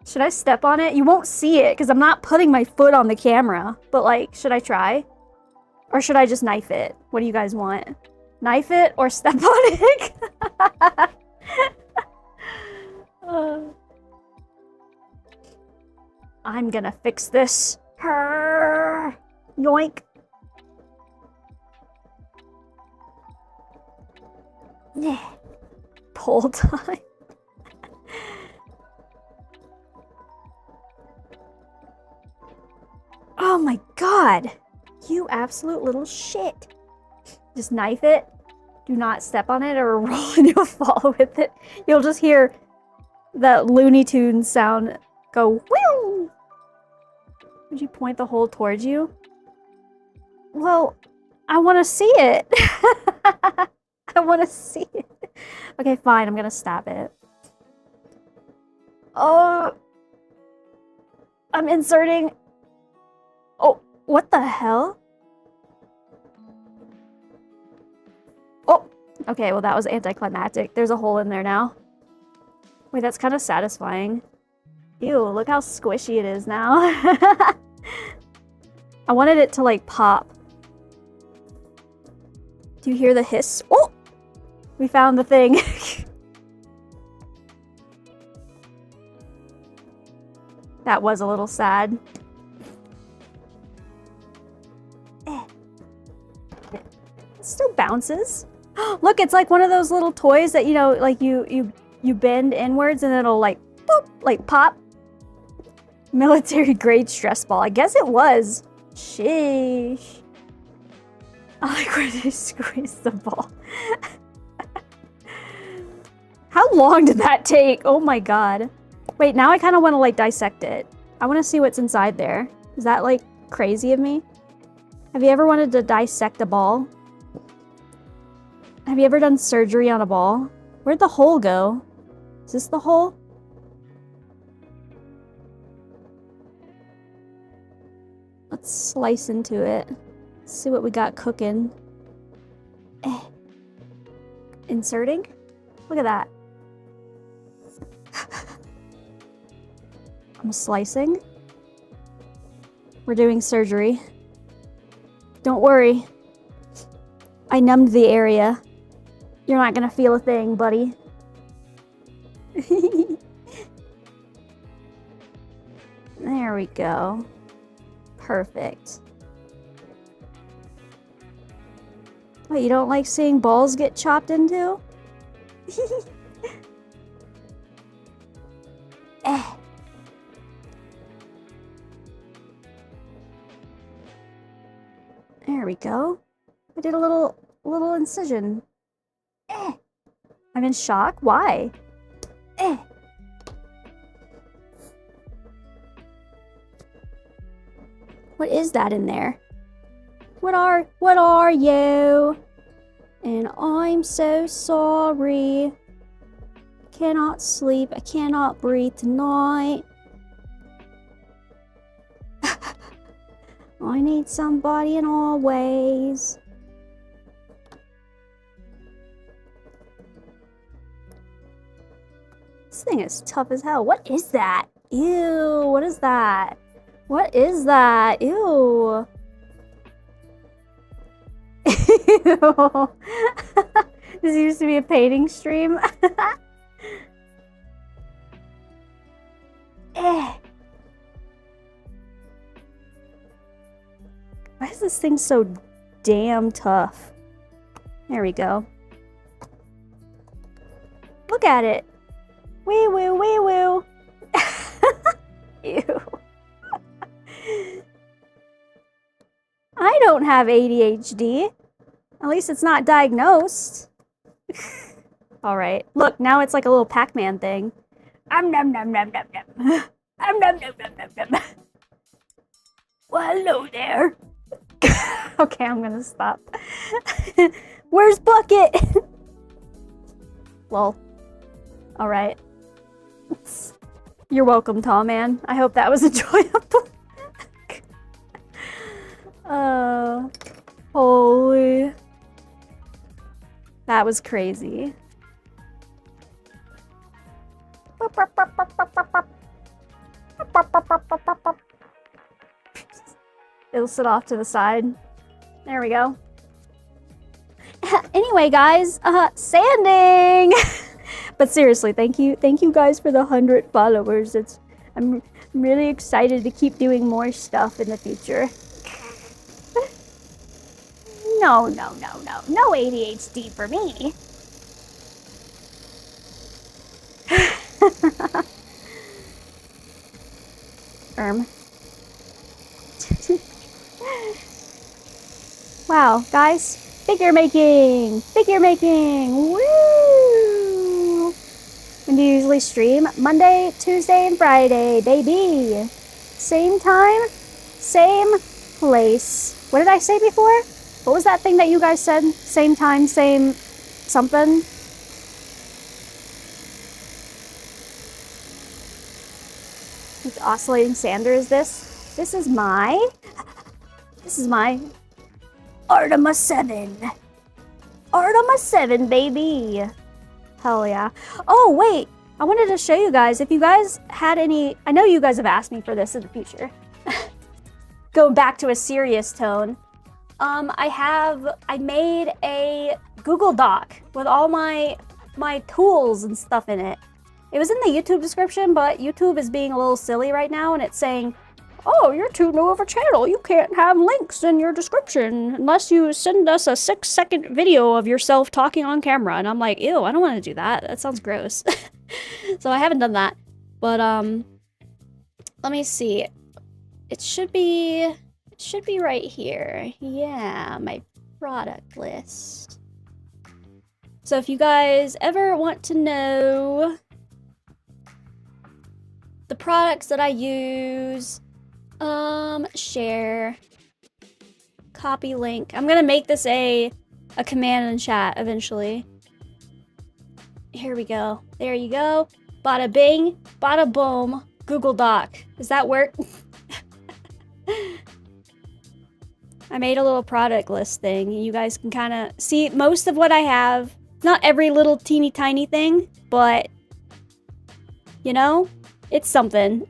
Should I step on it? You won't see it because I'm not putting my foot on the camera. But like, should I try? Or should I just knife it? What do you guys want? Knife it or step on it? I'm gonna fix this. Yoink. Yeah. Pull time. Oh my god. You absolute little shit. Just knife it. Do not step on it or roll and you'll fall with it. You'll just hear that Looney Tunes sound go whew. Would you point the hole towards you? Well, I want to see it. I want to see it. Okay, fine. I'm going to stab it. Oh. I'm inserting. Oh, what the hell? Oh, okay, well that was anticlimactic. There's a hole in there now. Wait, that's kind of satisfying. Ew, look how squishy it is now. I wanted it to like pop. Do you hear the hiss? Oh! We found the thing. That was a little sad. It still bounces. Look, it's like one of those little toys that, you know, like you bend inwards and it'll like boop, like pop. Military grade stress ball. I guess it was. Sheesh. I like where they squeeze the ball. How long did that take? Oh my god. Wait, now I kind of want to like dissect it. I want to see what's inside there. Is that like crazy of me? Have you ever wanted to dissect a ball? Have you ever done surgery on a ball? Where'd the hole go? Is this the hole? Let's slice into it. Let's see what we got cooking. Inserting? Look at that. I'm slicing. We're doing surgery. Don't worry. I numbed the area. You're not gonna feel a thing, buddy. There we go. Perfect. What, you don't like seeing balls get chopped into? There we go. I did a little incision. I'm in shock. Why? What is that in there? What are you? And I'm so sorry. I cannot sleep. I cannot breathe tonight. I need somebody in all ways. This thing is tough as hell. What is that? Ew, what is that? What is that? Ew. Ew. This used to be a painting stream. Eh. Why is this thing so damn tough? There we go. Look at it. Wee woo, wee woo. Ew. I don't have ADHD. At least it's not diagnosed. Alright. Look, now it's like a little Pac-Man thing. Nom nom nom nom nom nom. Nom nom nom nom nom nom. Well, hello there. Okay, I'm gonna stop. Where's Bucket? Lol. Alright. You're welcome, tall man. I hope that was enjoyable. Holy. That was crazy. It'll sit off to the side. There we go. Anyway, guys, sanding! But seriously, thank you guys for the 100 followers. I'm really excited to keep doing more stuff in the future. No ADHD for me. Wow, guys, figure making! Woo! When do you usually stream? Monday, Tuesday, and Friday, baby. Same time, same place. What did I say before? What was that thing that you guys said? Same time, same something? Which oscillating sander is this? This is my Artemis 7. Artemis 7, baby. Hell yeah. Oh, wait. I wanted to show you guys, if you guys had any, I know you guys have asked me for this in the future. Going back to a serious tone. I made a Google Doc with all my tools and stuff in it. It was in the YouTube description, but YouTube is being a little silly right now, and it's saying, oh, you're too new of a channel. You can't have links in your description unless you send us a 6-second video of yourself talking on camera. And I'm like, ew, I don't want to do that. That sounds gross. So I haven't done that. But, let me see. It should be right here. Yeah, my product list. So if you guys ever want to know the products that I use, share, copy link. I'm gonna make this a command in chat eventually. Here we go. There you go. Bada bing, bada boom. Google Doc. Does that work? I made a little product list thing. You guys can kind of see most of what I have. Not every little teeny tiny thing, but you know, it's something.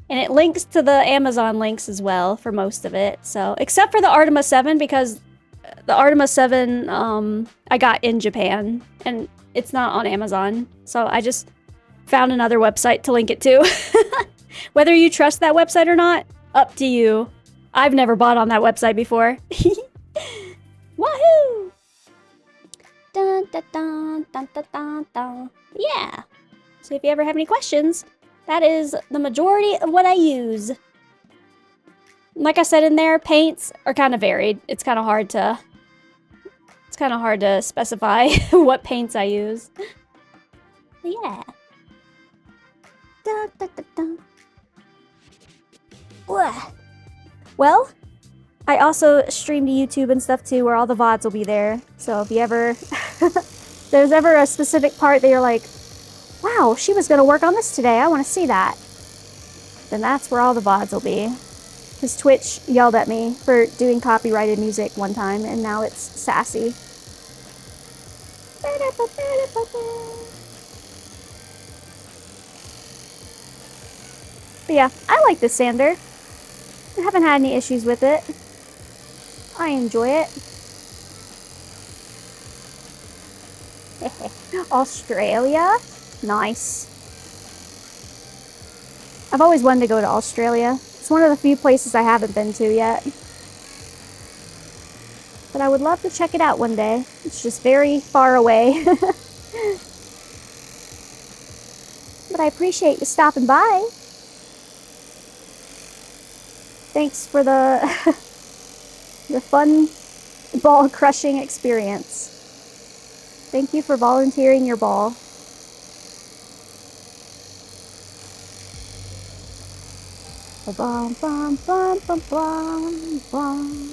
And it links to the Amazon links as well for most of it. So, except for the Artemis 7, because the Artemis 7 I got in Japan and it's not on Amazon. So I just found another website to link it to. Whether you trust that website or not, up to you. I've never bought on that website before. Wahoo! Dun, dun, dun, dun, dun, dun, dun. Yeah. So if you ever have any questions, that is the majority of what I use. Like I said in there, paints are kind of varied. It's kind of hard to specify what paints I use. But yeah. Dun, dun, dun, dun. Well, I also stream to YouTube and stuff too, where all the VODs will be there. So if you ever, there's ever a specific part that you're like, wow, she was gonna work on this today, I wanna see that. Then that's where all the VODs will be. Because Twitch yelled at me for doing copyrighted music one time, and now it's sassy. But yeah, I like this sander. I haven't had any issues with it. I enjoy it. Australia? Nice. I've always wanted to go to Australia. It's one of the few places I haven't been to yet. But I would love to check it out one day. It's just very far away. But I appreciate you stopping by. Thanks for the the fun ball crushing experience. Thank you for volunteering your ball. Bum, bum, bum, bum, bum, bum.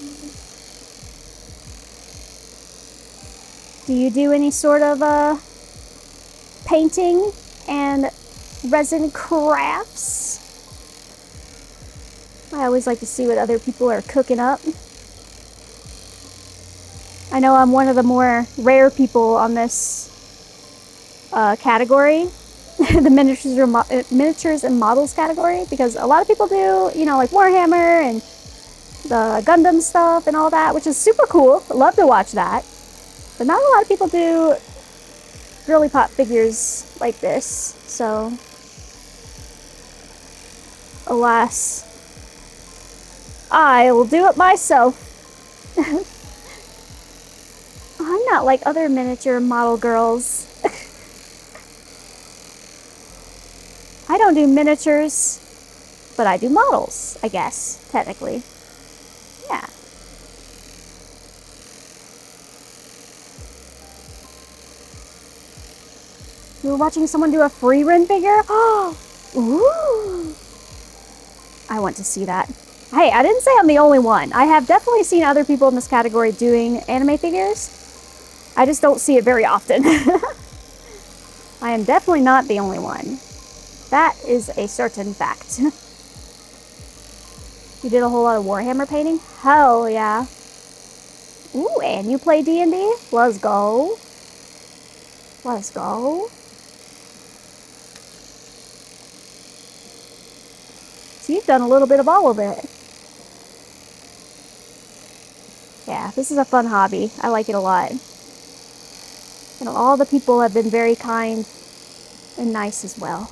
Do you do any sort of painting and resin crafts? I always like to see what other people are cooking up. I know I'm one of the more rare people on this category, the miniatures and models category, because a lot of people do, you know, like Warhammer and the Gundam stuff and all that, which is super cool. I love to watch that. But not a lot of people do girly pop figures like this, so alas, I will do it myself. I'm not like other miniature model girls. I don't do miniatures, but I do models, I guess, technically. Yeah. You were watching someone do a free run figure? Oh, ooh. I want to see that. Hey, I didn't say I'm the only one. I have definitely seen other people in this category doing anime figures. I just don't see it very often. I am definitely not the only one. That is a certain fact. You did a whole lot of Warhammer painting? Hell yeah. Ooh, and you play D&D? Let's go. Let's go. So you've done a little bit of all of it. Yeah, this is a fun hobby. I like it a lot. And all the people have been very kind and nice as well.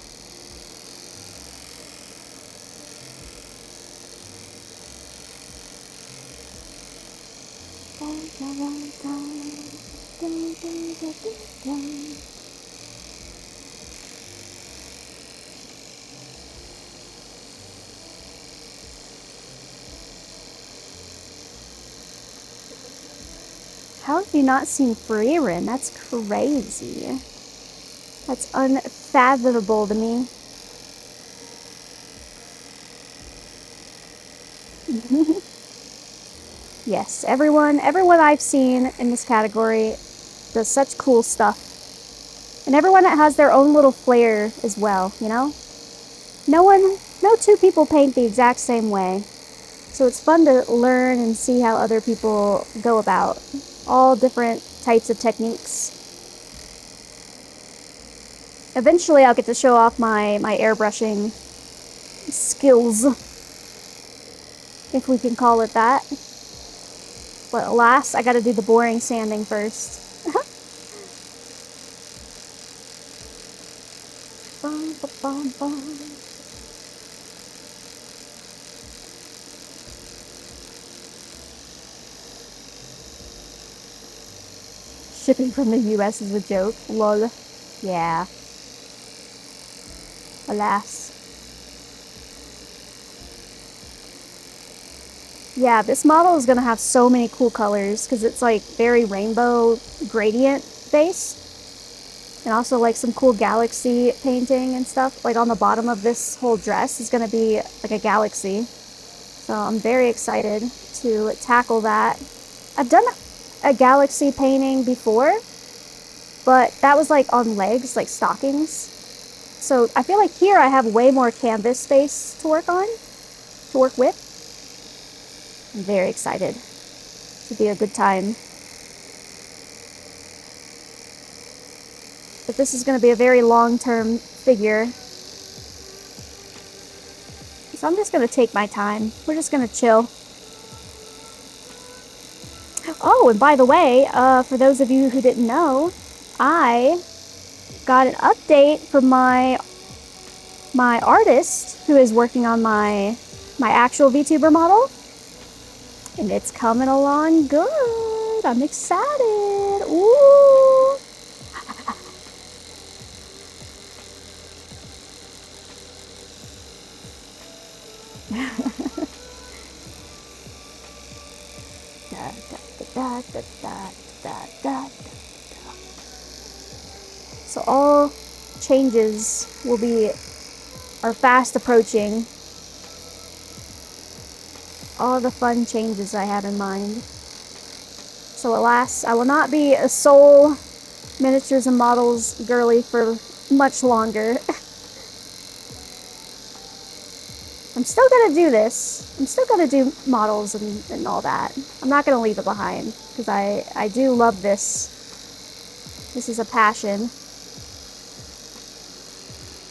How have you not seen Cyrene? That's crazy. That's unfathomable to me. Yes, everyone I've seen in this category does such cool stuff. And everyone that has their own little flair as well, you know? No two people paint the exact same way. So it's fun to learn and see how other people go about all different types of techniques. Eventually I'll get to show off my airbrushing skills, if we can call it that. But alas, I gotta do the boring sanding first. Bum, ba, bum, bum. Shipping from the US is a joke. Lol. Yeah. Alas. Yeah, this model is gonna have so many cool colors because it's like very rainbow gradient based. And also like some cool galaxy painting and stuff. Like on the bottom of this whole dress is gonna be like a galaxy. So I'm very excited to tackle that. I've done a galaxy painting before, but that was like on legs, like stockings. So I feel like here I have way more canvas space to work with. I'm very excited. It'll be a good time. But this is going to be a very long-term figure. So I'm just going to take my time. We're just going to chill. Oh, and by the way, for those of you who didn't know, I got an update from my artist who is working on my actual VTuber model, and it's coming along good. I'm excited. Ooh. So all changes are fast approaching. All the fun changes I have in mind. So alas, I will not be a sole miniatures and models girly for much longer. I'm still gonna do this. I'm still gonna do models and all that. I'm not gonna leave it behind, because I do love this. This is a passion.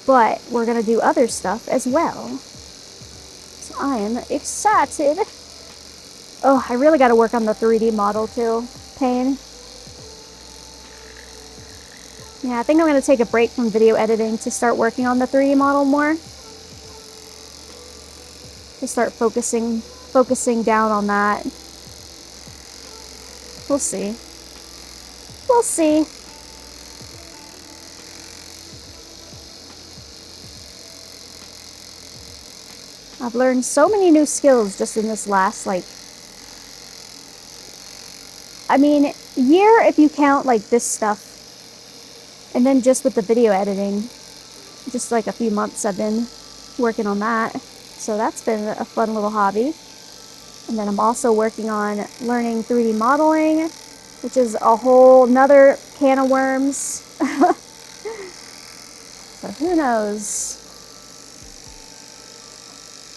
But we're gonna do other stuff as well. So I am excited. Oh, I really gotta work on the 3D model too. Pain. Yeah, I think I'm gonna take a break from video editing to start working on the 3D model more. To start focusing down on that. We'll see. We'll see. I've learned so many new skills just in this last, like, I mean, year if you count, like, this stuff. And then just with the video editing, just like a few months I've been working on that. So that's been a fun little hobby. And then I'm also working on learning 3D modeling, which is a whole nother can of worms. So who knows?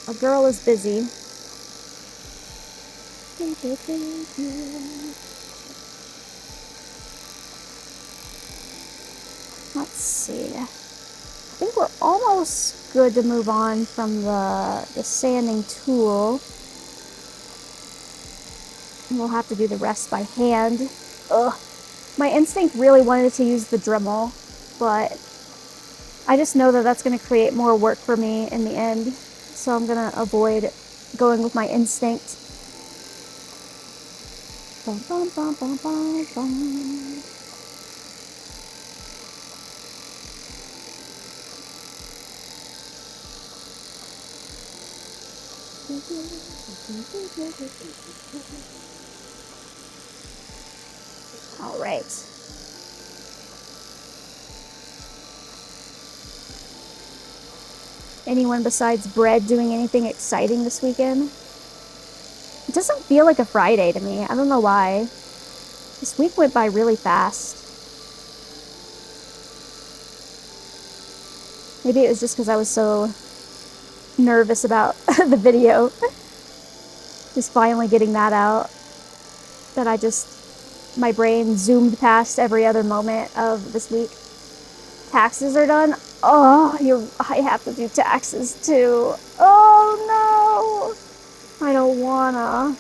A girl is busy. Let's see. I think we're almost good to move on from the sanding tool. And we'll have to do the rest by hand. Ugh. My instinct really wanted to use the Dremel, but I just know that that's going to create more work for me in the end. So I'm going to avoid going with my instinct. Bum, bum, bum, bum, bum, bum. All right. Anyone besides Bread doing anything exciting this weekend? It doesn't feel like a Friday to me. I don't know why. This week went by really fast. Maybe it was just because I was so nervous about the video. Just finally getting that out. That my brain zoomed past every other moment of this week. Taxes are done. Oh, I have to do taxes too. Oh no! I don't wanna.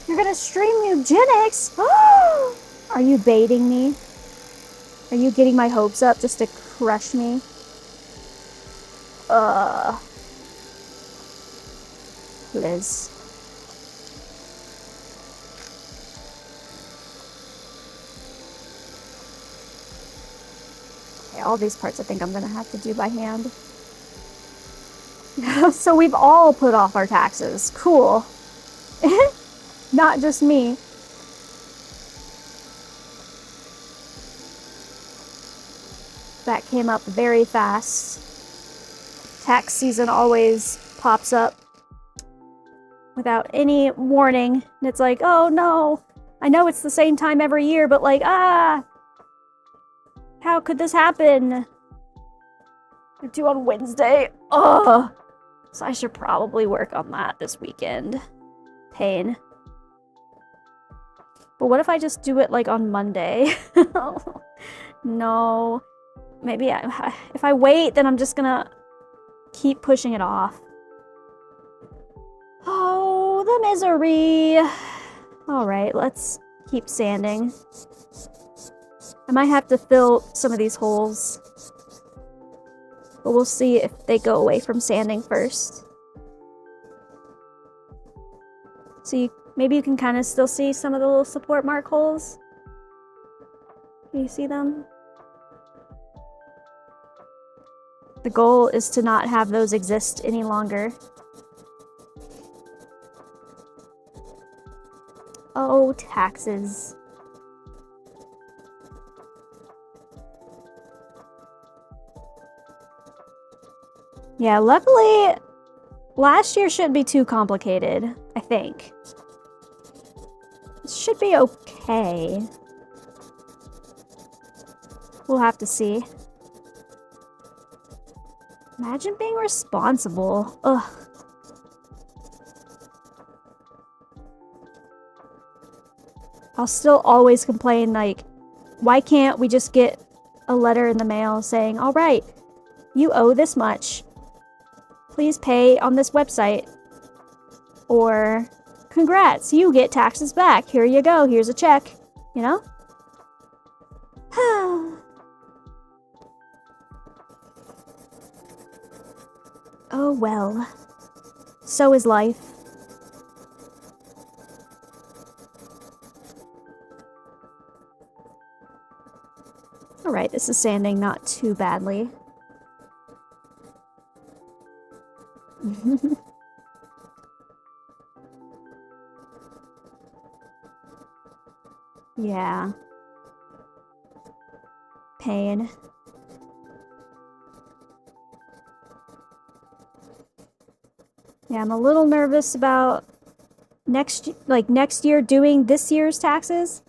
You're gonna stream eugenics? Are you baiting me? Are you getting my hopes up just to crush me? Liz. Okay, all these parts I think I'm gonna have to do by hand. So we've all put off our taxes. Cool. Not just me. That came up very fast. Tax season always pops up without any warning. And it's like, oh no, I know it's the same time every year, but like, how could this happen? I'm due on Wednesday. Ugh. So I should probably work on that this weekend. Pain. But what if I just do it like on Monday? No. Maybe if I wait, then I'm just gonna keep pushing it off. Oh, the misery. Alright, let's keep sanding. I might have to fill some of these holes. But we'll see if they go away from sanding first. So maybe you can kind of still see some of the little support mark holes. Can you see them? The goal is to not have those exist any longer. Oh, taxes. Yeah, luckily, last year shouldn't be too complicated, I think. It should be okay. We'll have to see. Imagine being responsible. Ugh. I'll still always complain, like, why can't we just get a letter in the mail saying, all right, you owe this much. Please pay on this website. Or, congrats, you get taxes back. Here you go, here's a check. You know? Oh well. So is life. Alright, this is sanding not too badly. Yeah. Pain. Yeah, I'm a little nervous about next year doing this year's taxes,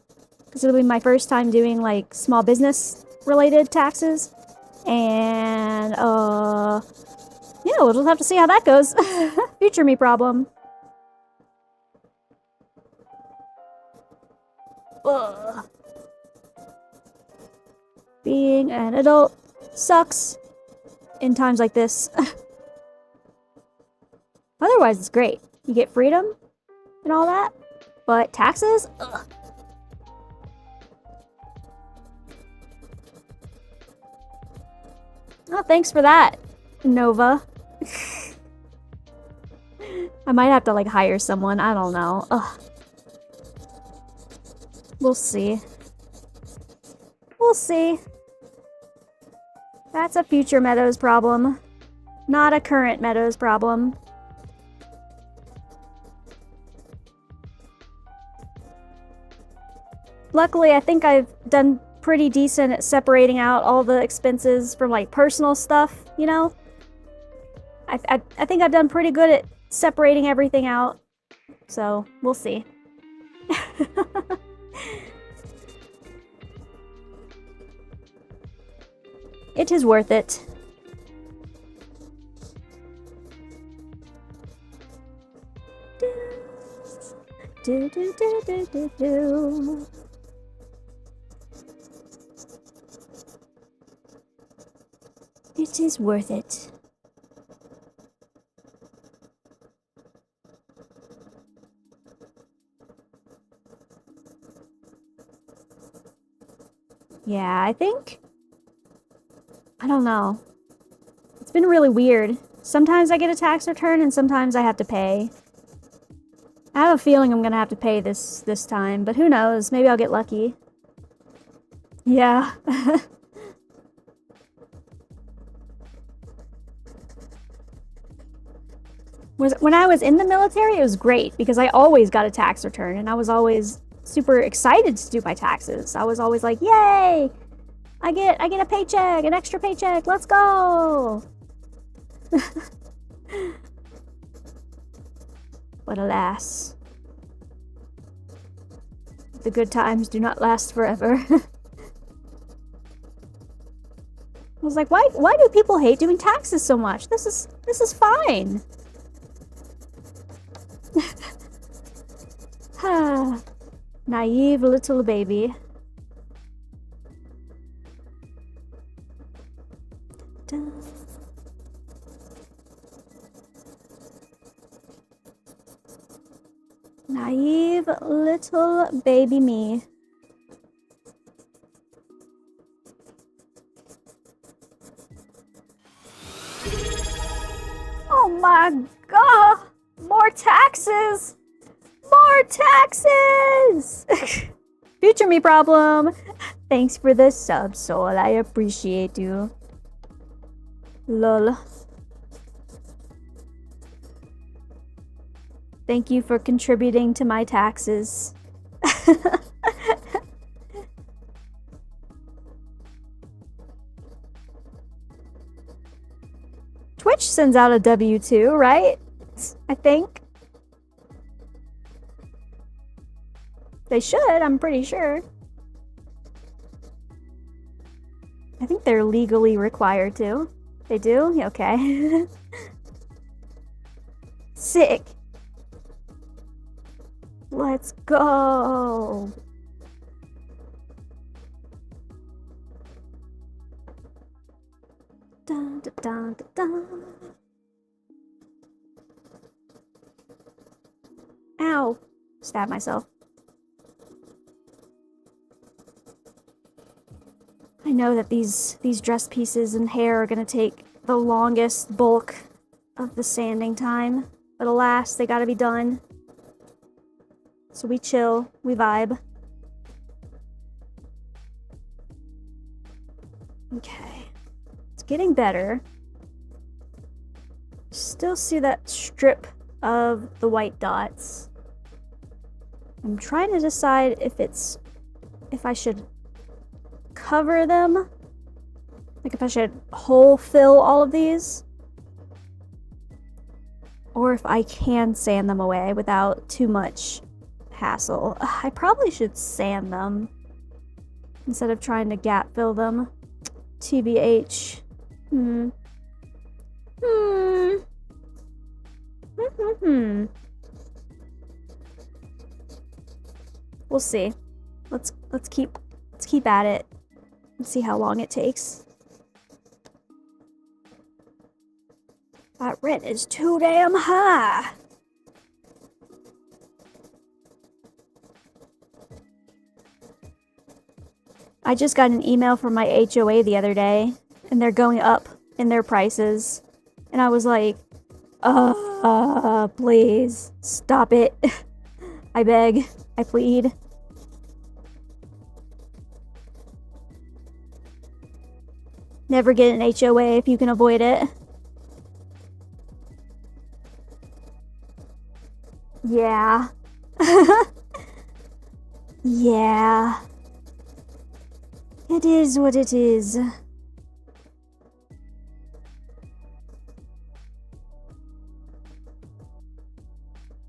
because it'll be my first time doing like small business related taxes, and yeah, we'll just have to see how that goes. Future me problem. Ugh. Being an adult sucks in times like this. Otherwise, it's great. You get freedom and all that, but taxes? Ugh. Oh, thanks for that, Nova. I might have to, like, hire someone. I don't know. Ugh. We'll see. We'll see. That's a future Meadows problem, not a current Meadows problem. Luckily, I think I've done pretty decent at separating out all the expenses from, like, personal stuff, you know? I think I've done pretty good at separating everything out, so we'll see. It is worth it. Do, do, do, do, do, do. It is worth it. Yeah, I think... I don't know. It's been really weird. Sometimes I get a tax return and sometimes I have to pay. I have a feeling I'm gonna have to pay this time, but who knows? Maybe I'll get lucky. Yeah. When I was in the military, it was great because I always got a tax return and I was always super excited to do my taxes. I was always like, yay! I get a paycheck, an extra paycheck, let's go! But alas, the good times do not last forever. I was like, why do people hate doing taxes so much? This is fine. Naive little baby. Naive Save little baby me. Oh my god! More taxes! More taxes! Future me problem. Thanks for the sub, Soul. I appreciate you. Lol. Thank you for contributing to my taxes. Twitch sends out a W-2, right? I think. They should, I'm pretty sure. I think they're legally required to. They do? Okay. Sick. Let's go. Dun, dun, dun, dun, dun. Ow. Stab myself. I know that these dress pieces and hair are gonna take the longest bulk of the sanding time, but alas, they gotta be done. So we chill, we vibe. Okay. It's getting better. Still see that strip of the white dots. I'm trying to decide if I should cover them, like if I should hole fill all of these, or if I can sand them away without too much hassle. I probably should sand them instead of trying to gap fill them. TBH. We'll see. Let's keep at it. Let's see how long it takes. That rent is too damn high. I just got an email from my HOA the other day, and they're going up in their prices. And I was like, please, stop it. I beg, I plead. Never get an HOA if you can avoid it. Yeah. Yeah. It is what it is.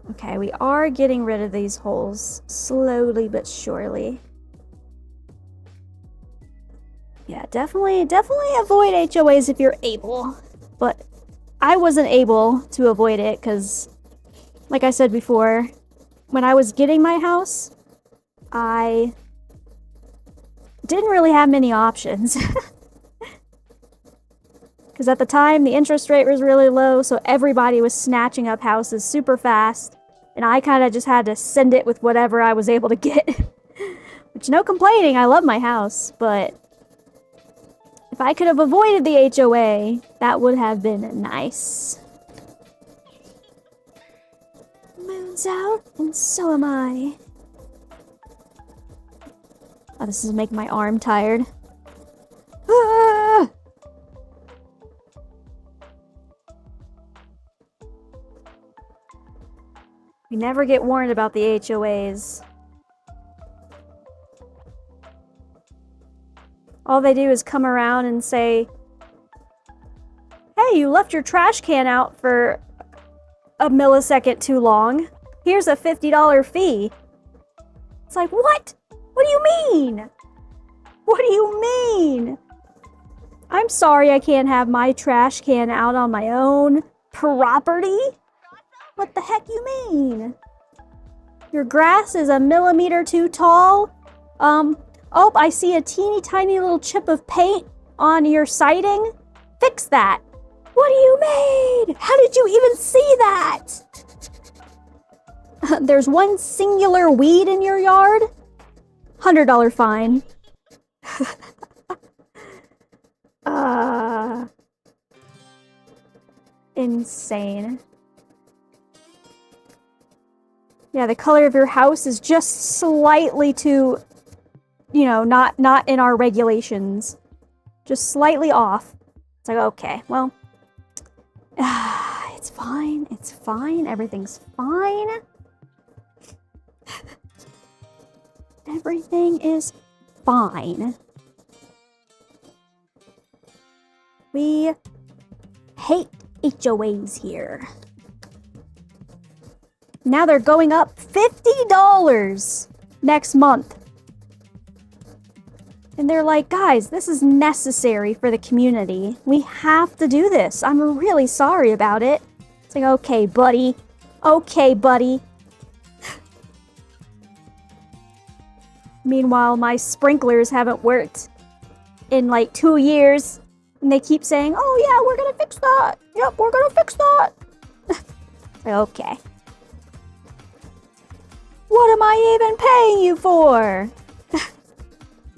Okay, we are getting rid of these holes slowly but surely. Yeah, definitely avoid HOAs if you're able. But I wasn't able to avoid it because, like I said before, when I was getting my house, I didn't really have many options. Because at the time, the interest rate was really low, so everybody was snatching up houses super fast. And I kind of just had to send it with whatever I was able to get. Which, no complaining, I love my house, but if I could have avoided the HOA, that would have been nice. Moon's out, and so am I. Oh, this is making my arm tired. Ah! We never get warned about the HOAs. All they do is come around and say, hey, you left your trash can out for a millisecond too long. Here's a $50 fee. It's like, what? What do you mean? What do you mean? I'm sorry I can't have my trash can out on my own property? What the heck you mean? Your grass is a millimeter too tall? Oh, I see a teeny tiny little chip of paint on your siding. Fix that. What do you mean? How did you even see that? There's one singular weed in your yard? $100 fine. Insane. Yeah, the color of your house is just slightly too, you know, not in our regulations. Just slightly off. It's like, okay, well, it's fine. It's fine. Everything's fine. Everything is fine. We hate HOAs here. Now they're going up $50 next month. And they're like, guys, this is necessary for the community. We have to do this. I'm really sorry about it. It's like, okay, buddy. Okay, buddy. Meanwhile, my sprinklers haven't worked in like 2 years. And they keep saying, oh yeah, we're gonna fix that. Yep, we're gonna fix that. Okay. What am I even paying you for?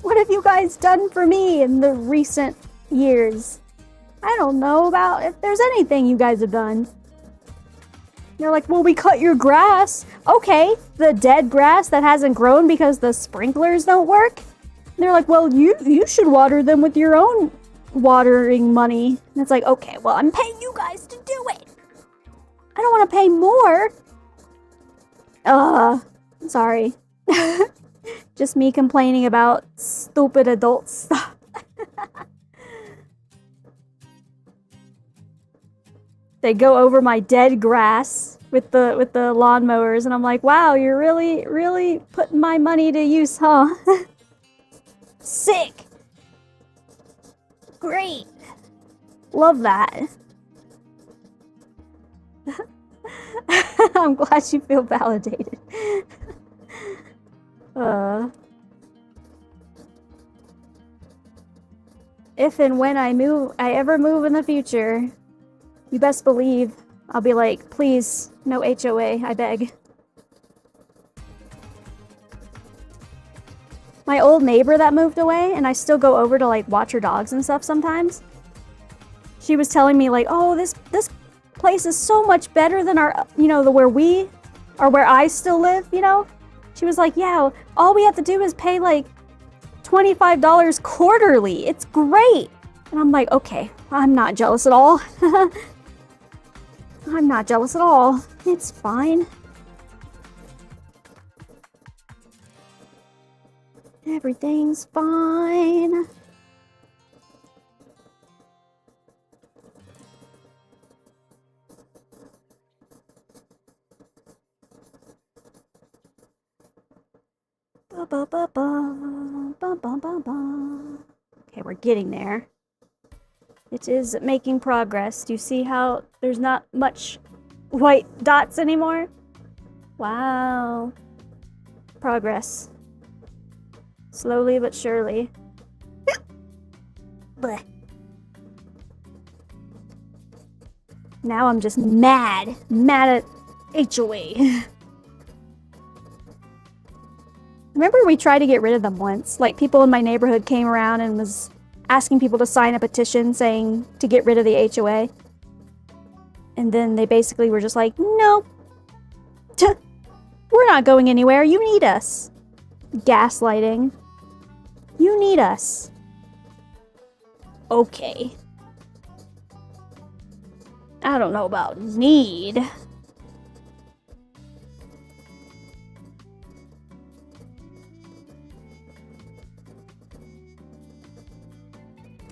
What have you guys done for me in the recent years? I don't know about if there's anything you guys have done. They're like, well, we cut your grass. Okay, the dead grass that hasn't grown because the sprinklers don't work. And they're like, well, you should water them with your own watering money. And it's like, okay, well, I'm paying you guys to do it. I don't want to pay more. Sorry. Just me complaining about stupid adult stuff. They go over my dead grass with the lawnmowers, and I'm like, wow, you're really putting my money to use, huh? Sick. Great. Love that. I'm glad you feel validated. If and when I ever move in the future, you best believe I'll be like, please, no HOA, I beg. My old neighbor that moved away, and I still go over to like watch her dogs and stuff sometimes. She was telling me like, oh, this place is so much better than our, you know, where I still live, you know? She was like, yeah, all we have to do is pay like $25 quarterly. It's great. And I'm like, okay, I'm not jealous at all. I'm not jealous at all. It's fine. Everything's fine. Okay, we're getting there. It is making progress. Do you see how there's not much white dots anymore? Wow. Progress. Slowly but surely. Blech. Now I'm just mad. Mad at HOA. Remember we tried to get rid of them once? Like, people in my neighborhood came around and was asking people to sign a petition saying to get rid of the HOA. And then they basically were just like, no. We're not going anywhere. You need us. Gaslighting. You need us. Okay. I don't know about need.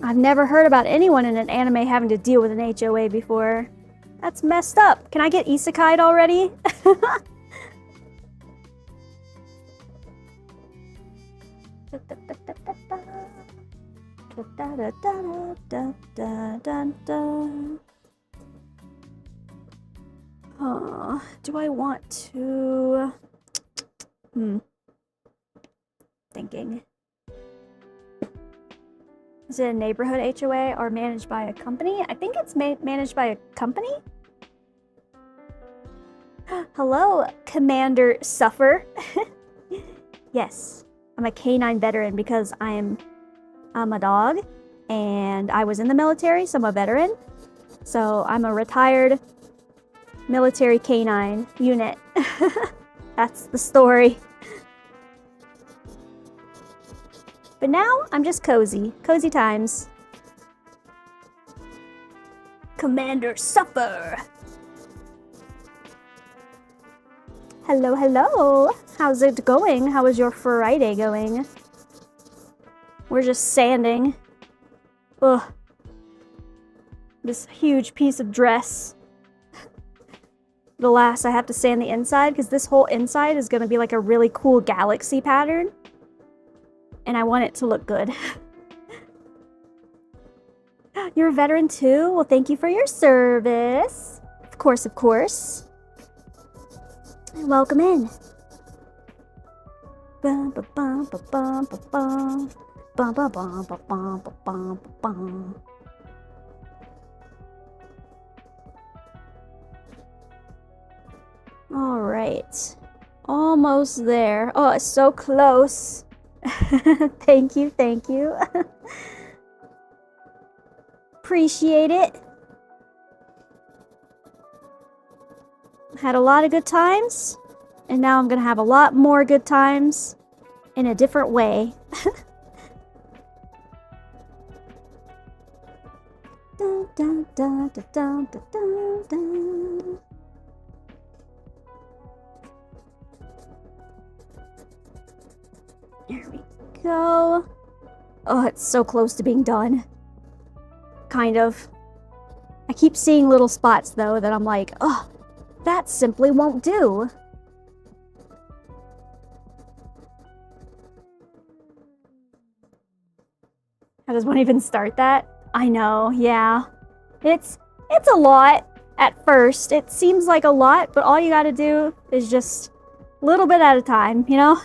I've never heard about anyone in an anime having to deal with an HOA before. That's messed up. Can I get isekai'd already? Do I want to... Thinking. Is it a neighborhood HOA or managed by a company? I think it's managed by a company? Hello, Commander Suffer. Yes, I'm a canine veteran because I'm a dog, and I was in the military, so I'm a veteran. So I'm a retired military canine unit. That's the story. But now I'm just cozy. Cozy times. Commander Suffer. Hello, hello. How's it going? How is your Friday going? We're just sanding. Ugh. This huge piece of dress. But alas, I have to sand the inside because this whole inside is going to be like a really cool galaxy pattern. And I want it to look good. You're a veteran too? Well, thank you for your service. Of course, of course. Welcome in. Bum, ba, bum, ba, bum, ba, bum. Bum, ba, bum, ba, bum, ba, bum, ba, bum. All right. Almost there. Oh, it's so close. Thank you, thank you. Appreciate it. Had a lot of good times, and now I'm gonna have a lot more good times in a different way. Dun, dun, dun, dun, dun, dun, dun. There we go. Oh, it's so close to being done. Kind of. I keep seeing little spots, though, that I'm like, oh, that simply won't do. How does one even start that? I know, yeah. It's a lot at first. It seems like a lot, but all you gotta do is just a little bit at a time, you know?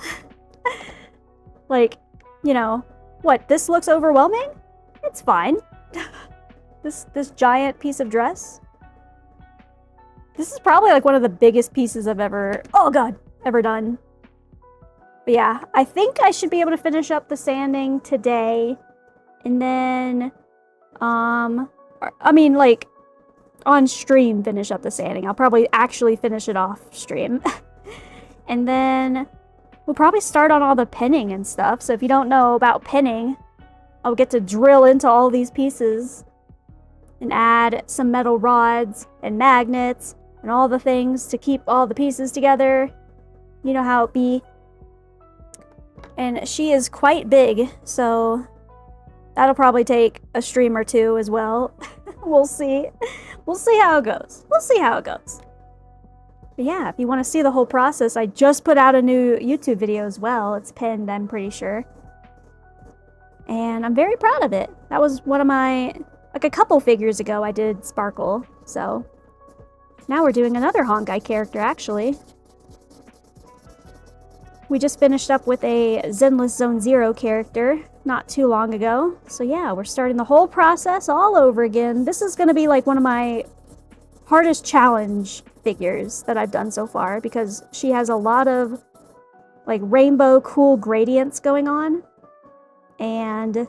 Like, you know, what, this looks overwhelming? It's fine. This giant piece of dress. This is probably like one of the biggest pieces I've ever, oh god, ever done. But yeah, I think I should be able to finish up the sanding today. And then, I mean, like, on stream finish up the sanding. I'll probably actually finish it off stream. And then we'll probably start on all the pinning and stuff. So if you don't know about pinning, I'll get to drill into all these pieces and add some metal rods and magnets and all the things to keep all the pieces together. You know how it be. And she is quite big, so that'll probably take a stream or two as well. We'll see. We'll see how it goes. We'll see how it goes. But yeah, if you want to see the whole process, I just put out a new YouTube video as well. It's pinned, I'm pretty sure. And I'm very proud of it. That was one of my, like a couple figures ago I did Sparkle. So now we're doing another Honkai character, actually. We just finished up with a Zenless Zone Zero character not too long ago. So yeah, we're starting the whole process all over again. This is going to be like one of my hardest challenge figures that I've done so far because she has a lot of like rainbow cool gradients going on. And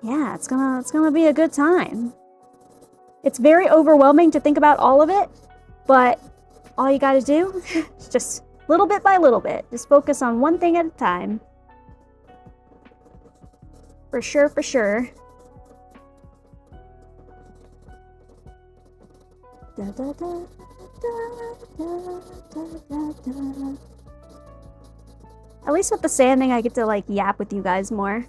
yeah, it's gonna be a good time. It's very overwhelming to think about all of it, but all you gotta do is just little bit by little bit. Just focus on one thing at a time. For sure, for sure. Da, da, da, da, da, da, da. At least with the sanding, I get to like yap with you guys more.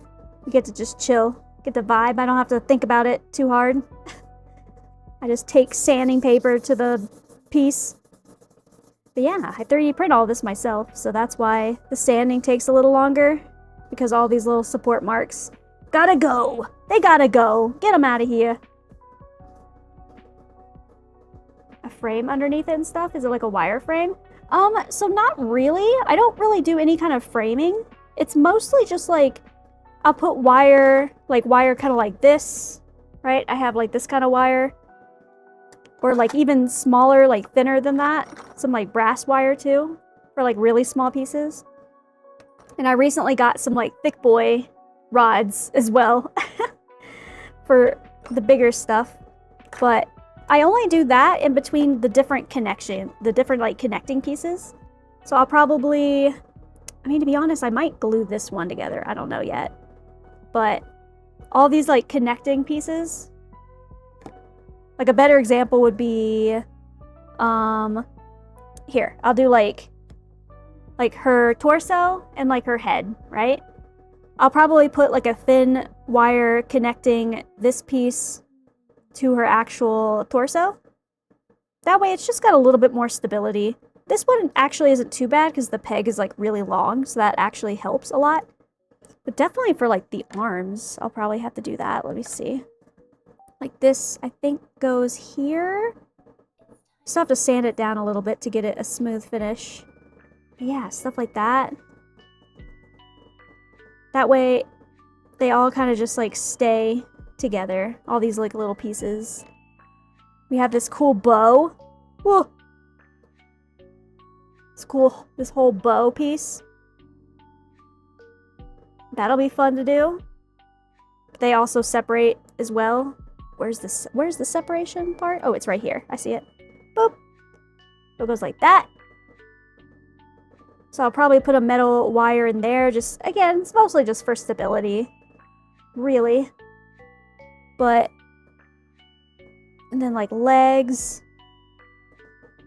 You get to just chill, get the vibe. I don't have to think about it too hard. I just take sanding paper to the piece. But yeah, I 3D print all this myself, so that's why the sanding takes a little longer, because all these little support marks gotta go. They gotta go. Get them out of here. A frame underneath it and stuff? Is it like a wire frame? So not really. I don't really do any kind of framing. It's mostly just like, I'll put wire kind of like this, right? I have like this kind of wire. Or like even smaller, like thinner than that. Some like brass wire too, for like really small pieces. And I recently got some like thick boy rods as well for the bigger stuff. But I only do that in between the different like connecting pieces. So I'll probably, I mean, to be honest, I might glue this one together. I don't know yet. But all these like connecting pieces, like a better example would be, here, I'll do like her torso and like her head, right? I'll probably put like a thin wire connecting this piece to her actual torso. That way it's just got a little bit more stability. This one actually isn't too bad because the peg is like really long, so that actually helps a lot. But definitely for like the arms, I'll probably have to do that. Let me see. Like this, I think, goes here. Still have to sand it down a little bit to get it a smooth finish. But yeah, stuff like that. That way, they all kind of just like stay together. All these like little pieces. We have this cool bow. Whoa! It's cool, this whole bow piece. That'll be fun to do. They also separate as well. Where's the separation part? Oh, it's right here. I see it. Boop. So it goes like that. So I'll probably put a metal wire in there. Just, again, it's mostly just for stability. Really. But, and then like legs.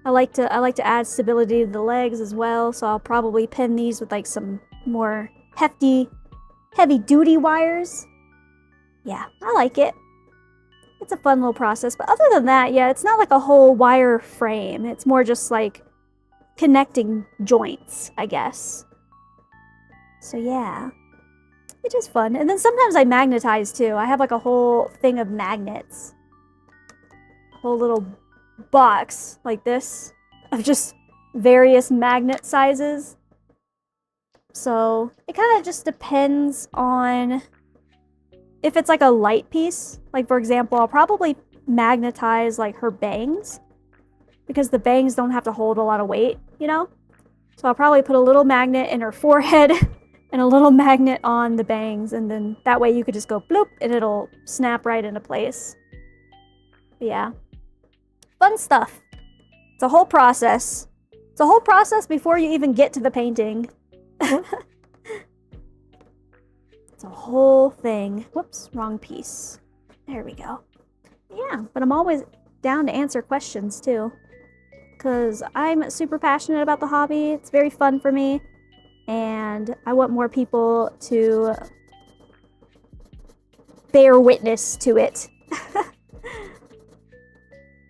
I like to add stability to the legs as well. So I'll probably pin these with like some more heavy duty wires. Yeah, I like it. It's a fun little process, but other than that, yeah, it's not like a whole wire frame. It's more just like connecting joints, I guess. So yeah, it is fun. And then sometimes I magnetize too. I have like a whole thing of magnets. A whole little box like this of just various magnet sizes. So it kind of just depends on if it's like a light piece. Like for example, I'll probably magnetize like her bangs because the bangs don't have to hold a lot of weight, you know? So I'll probably put a little magnet in her forehead and a little magnet on the bangs, and then that way you could just go bloop and it'll snap right into place. But yeah. Fun stuff. It's a whole process. It's a whole process before you even get to the painting. It's a whole thing. Whoops, wrong piece. There we go. Yeah, but I'm always down to answer questions too, because I'm super passionate about the hobby. It's very fun for me, and I want more people to bear witness to it.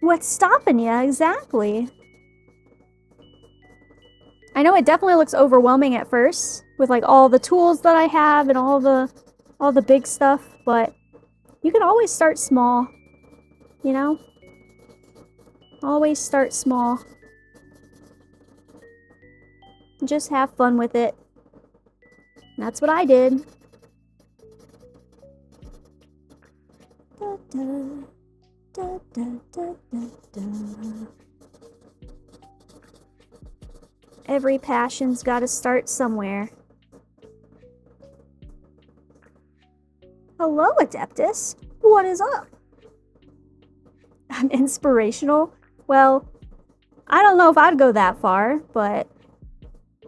What's stopping you? Exactly. I know it definitely looks overwhelming at first with like all the tools that I have and all the big stuff, but you can always start small, you know? Always start small. Just have fun with it. That's what I did. Da, da, da, da, da, da, da. Every passion's gotta start somewhere. Hello, Adeptus. What is up? I'm inspirational? Well, I don't know if I'd go that far, but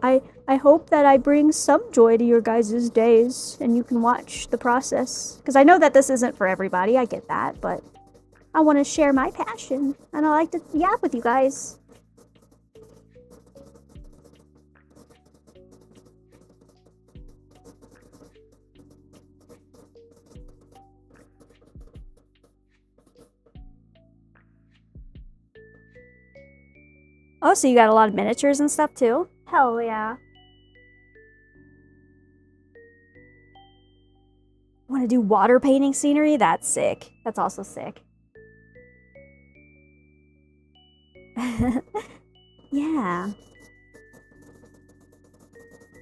I hope that I bring some joy to your guys' days and you can watch the process. Because I know that this isn't for everybody, I get that, but I want to share my passion and I like to yap with you guys. Oh, so you got a lot of miniatures and stuff too? Hell yeah. Want to do water painting scenery? That's sick. That's also sick. Yeah.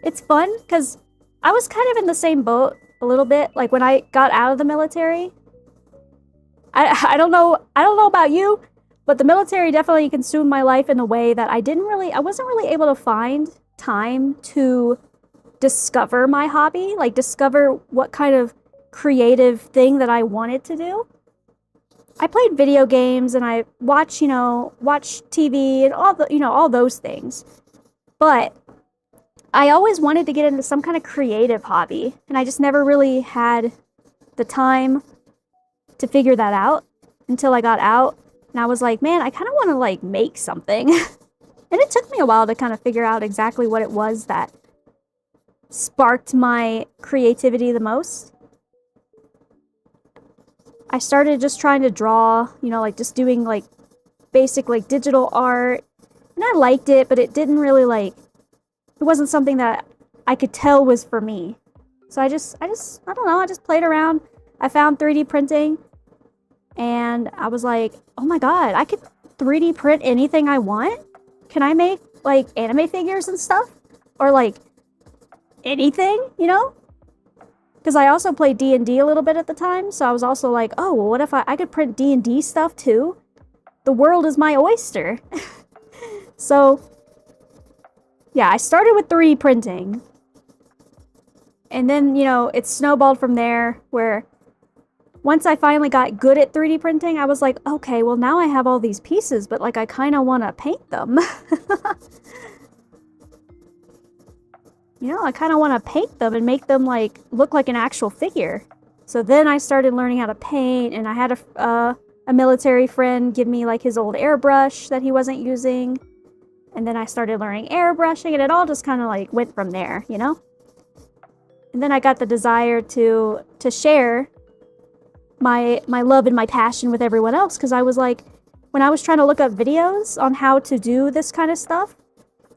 It's fun because I was kind of in the same boat a little bit. Like when I got out of the military. I don't know about you, But the military definitely consumed my life in a way that I wasn't really able to find time to discover my hobby, like discover what kind of creative thing that I wanted to do. I played video games and I watch TV and all those things. But I always wanted to get into some kind of creative hobby, and I just never really had the time to figure that out until I got out. And I was like, man, I kind of want to like make something. And it took me a while to kind of figure out exactly what it was that sparked my creativity the most. I started just trying to draw, like just doing like basic like digital art. And I liked it, but it didn't really it wasn't something that I could tell was for me. So I don't know, I just played around. I found 3D printing and I was like, oh my god, I could 3D print anything I want? Can I make like anime figures and stuff? Or like anything, Because I also played D&D a little bit at the time, so I was also like, oh, well, what if I could print D&D stuff too? The world is my oyster. So, yeah, I started with 3D printing. And then, it snowballed from there, where once I finally got good at 3D printing, I was like, okay, well, now I have all these pieces, but like I kind of want to paint them. I kind of want to paint them and make them like look like an actual figure. So then I started learning how to paint, and I had a military friend give me like his old airbrush that he wasn't using. And then I started learning airbrushing, and it all just kind of like went from there, And then I got the desire to share my love and my passion with everyone else, because I was like, when I was trying to look up videos on how to do this kind of stuff,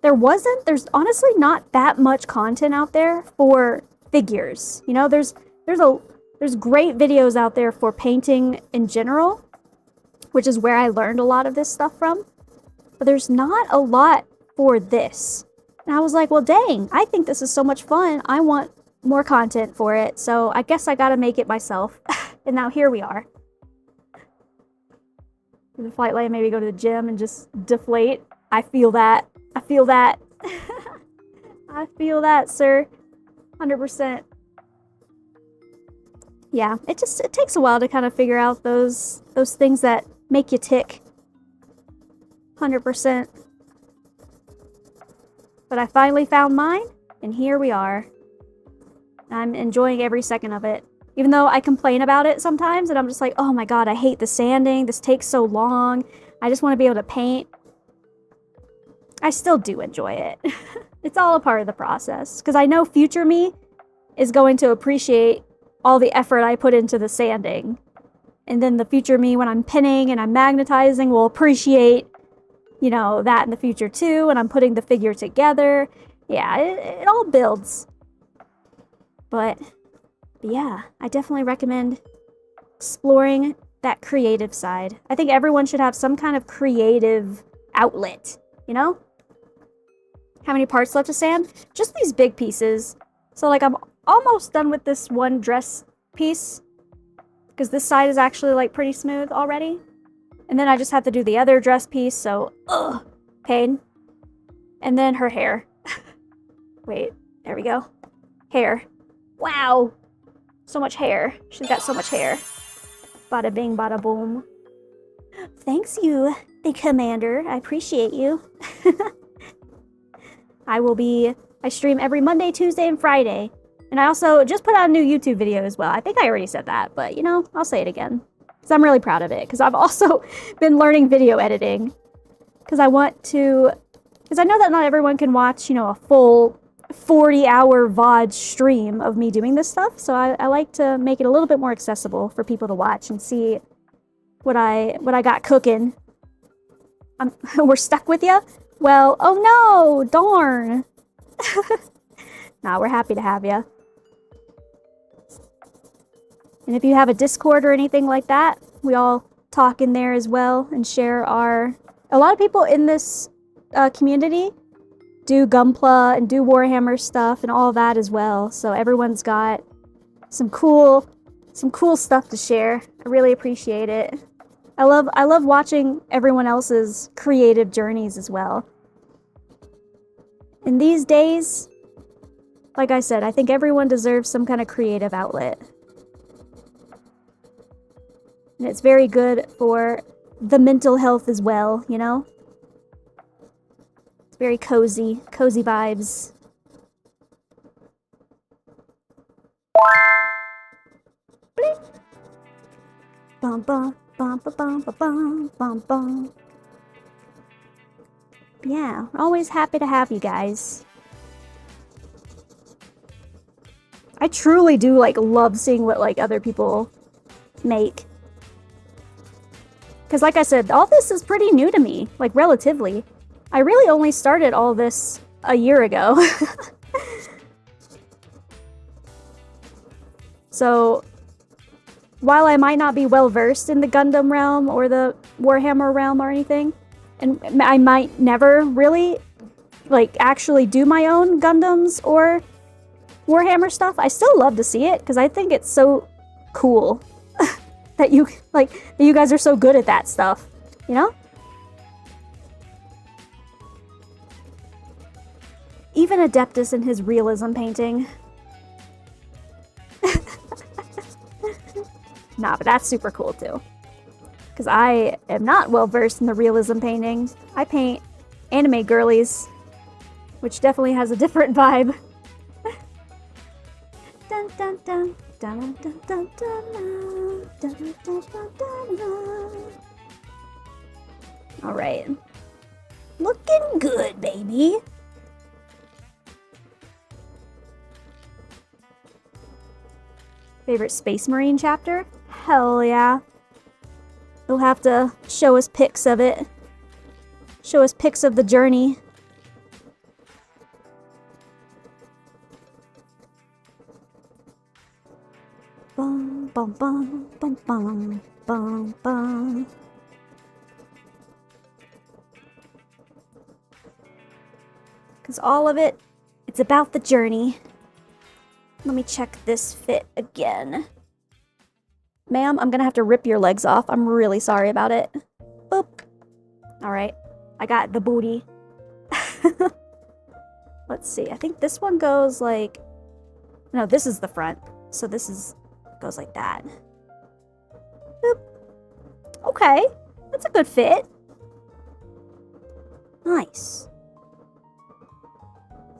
there's honestly not that much content out there for figures. There's great videos out there for painting in general, which is where I learned a lot of this stuff from. But there's not a lot for this. And I was like, well, dang, I think this is so much fun. I want more content for it. So I guess I gotta make it myself. And now here we are. The flight lane, maybe go to the gym and just deflate. I feel that. I feel that. I feel that, sir. 100%. Yeah, it takes a while to kind of figure out those things that make you tick. 100%. But I finally found mine, and here we are. I'm enjoying every second of it. Even though I complain about it sometimes, and I'm just like, oh my god, I hate the sanding. This takes so long. I just want to be able to paint. I still do enjoy it. It's all a part of the process. Because I know future me is going to appreciate all the effort I put into the sanding. And then the future me, when I'm pinning and I'm magnetizing, will appreciate, that in the future too. And I'm putting the figure together. Yeah, it all builds. But yeah, I definitely recommend exploring that creative side. I think everyone should have some kind of creative outlet, How many parts left to sand? Just these big pieces. So like I'm almost done with this one dress piece, because this side is actually like pretty smooth already. And then I just have to do the other dress piece, so pain. And then her hair. Wait, there we go. Hair. Wow. So much hair. She's got so much hair. Bada bing, bada boom. Thanks you, the commander. I appreciate you. I stream every Monday, Tuesday, and Friday. And I also just put out a new YouTube video as well. I think I already said that, but I'll say it again. Because I'm really proud of it. Because I've also been learning video editing. Because I know that not everyone can watch, a full 40-hour VOD stream of me doing this stuff. So I like to make it a little bit more accessible for people to watch and see what I got cooking. We're stuck with you? Well, oh no, darn. Nah, we're happy to have you. And if you have a Discord or anything like that, we all talk in there as well and share a lot of people in this community do Gunpla and do Warhammer stuff and all that as well. So everyone's got some cool stuff to share. I really appreciate it. I love watching everyone else's creative journeys as well. In these days, like I said, I think everyone deserves some kind of creative outlet. And it's very good for the mental health as well, you know? It's very cozy vibes. Bleep. Bum bum bum bum bum bum bum bum. Yeah, always happy to have you guys. I truly do like love seeing what like other people make. Because like I said, all this is pretty new to me, like relatively. I really only started all this a year ago. So, while I might not be well versed in the Gundam realm or the Warhammer realm or anything, and I might never really like actually do my own Gundams or Warhammer stuff, I still love to see it because I think it's so cool that you guys are so good at that stuff, you know? Even Adeptus in his realism painting. Nah, but that's super cool too. Because I am not well versed in the realism paintings. I paint anime girlies, which definitely has a different vibe. Dun, dun, dun, dun, dun, dun, dun, dun, dun, dun, dun. All right. Looking good, baby. Favorite Space Marine chapter? Hell yeah. You'll have to show us pics of it. Show us pics of the journey. Bum, bum, bum, bum, bum, bum, bum. Because all of it, it's about the journey. Let me check this fit again. Ma'am, I'm gonna have to rip your legs off. I'm really sorry about it. Boop. Alright. I got the booty. Let's see. I think this one goes like... No, this is the front. So this is goes like that. Boop. Okay. That's a good fit. Nice.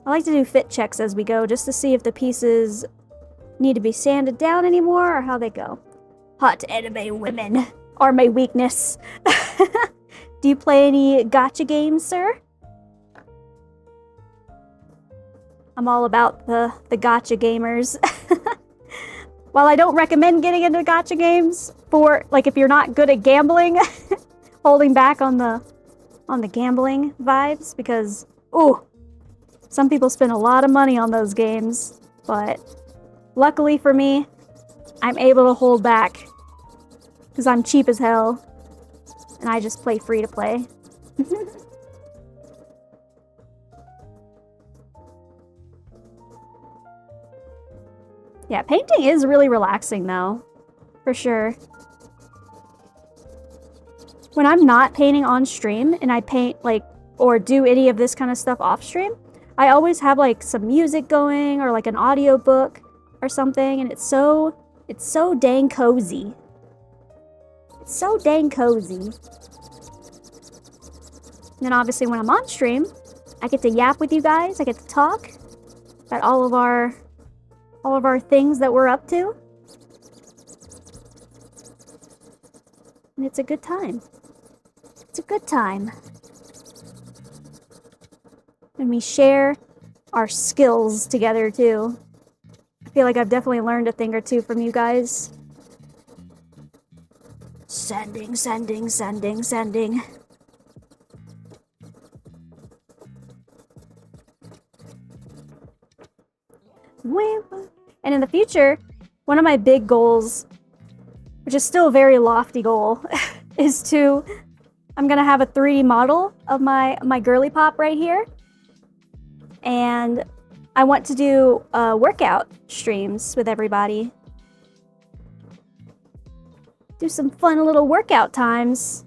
I like to do fit checks as we go just to see if the pieces need to be sanded down anymore or how they go. Hot anime women are my weakness. Do you play any gacha games, sir? I'm all about the gacha gamers. While I don't recommend getting into gacha games for, like, if you're not good at gambling, holding back on the gambling vibes, because, ooh, some people spend a lot of money on those games, but luckily for me, I'm able to hold back because I'm cheap as hell and I just play free to play. Yeah, painting is really relaxing though, for sure. When I'm not painting on stream and I paint like, or do any of this kind of stuff off stream, I always have like some music going or like an audiobook or something, and it's so dang cozy. It's so dang cozy. And then obviously when I'm on stream, I get to yap with you guys, I get to talk about all of our things that we're up to. And it's a good time. It's a good time. And we share our skills together too. I feel like I've definitely learned a thing or two from you guys. Sending, sending, sending, sending. And in the future, one of my big goals, which is still a very lofty goal, is to... I'm gonna have a 3D model of my girly pop right here. And I want to do workout streams with everybody. Do some fun little workout times.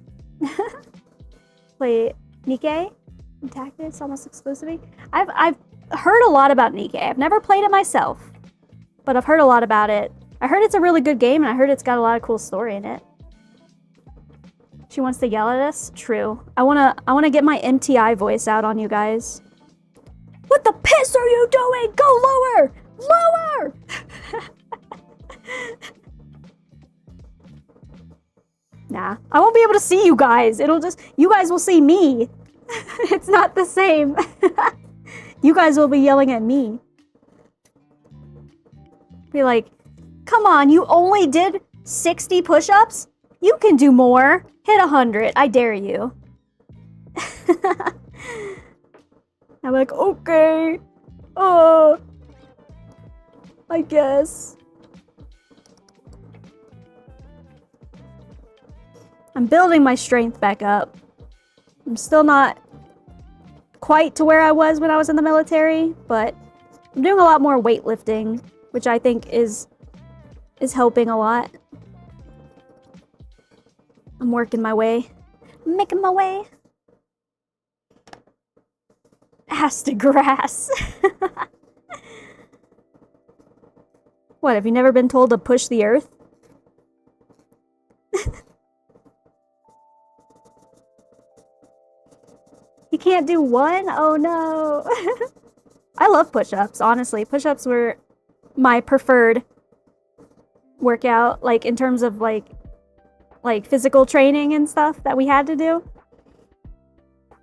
Play Nikkei and Tactics almost exclusively. I've heard a lot about Nikkei. I've never played it myself, but I've heard a lot about it. I heard it's a really good game, and I heard it's got a lot of cool story in it. She wants to yell at us? True. I wanna get my MTI voice out on you guys. What the piss are you doing? Go lower! Lower! Nah, I won't be able to see you guys. You guys will see me. It's not the same. You guys will be yelling at me. Be like, come on, you only did 60 push-ups? You can do more. Hit 100. I dare you. I'm like, okay. I guess. I'm building my strength back up. I'm still not quite to where I was when I was in the military, but I'm doing a lot more weightlifting, which I think is helping a lot. I'm working my way. I'm making my way. Ass to grass. What, have you never been told to push the earth? You can't do one? Oh no. I love push-ups, honestly. Push-ups were my preferred workout, like in terms of like physical training and stuff that we had to do.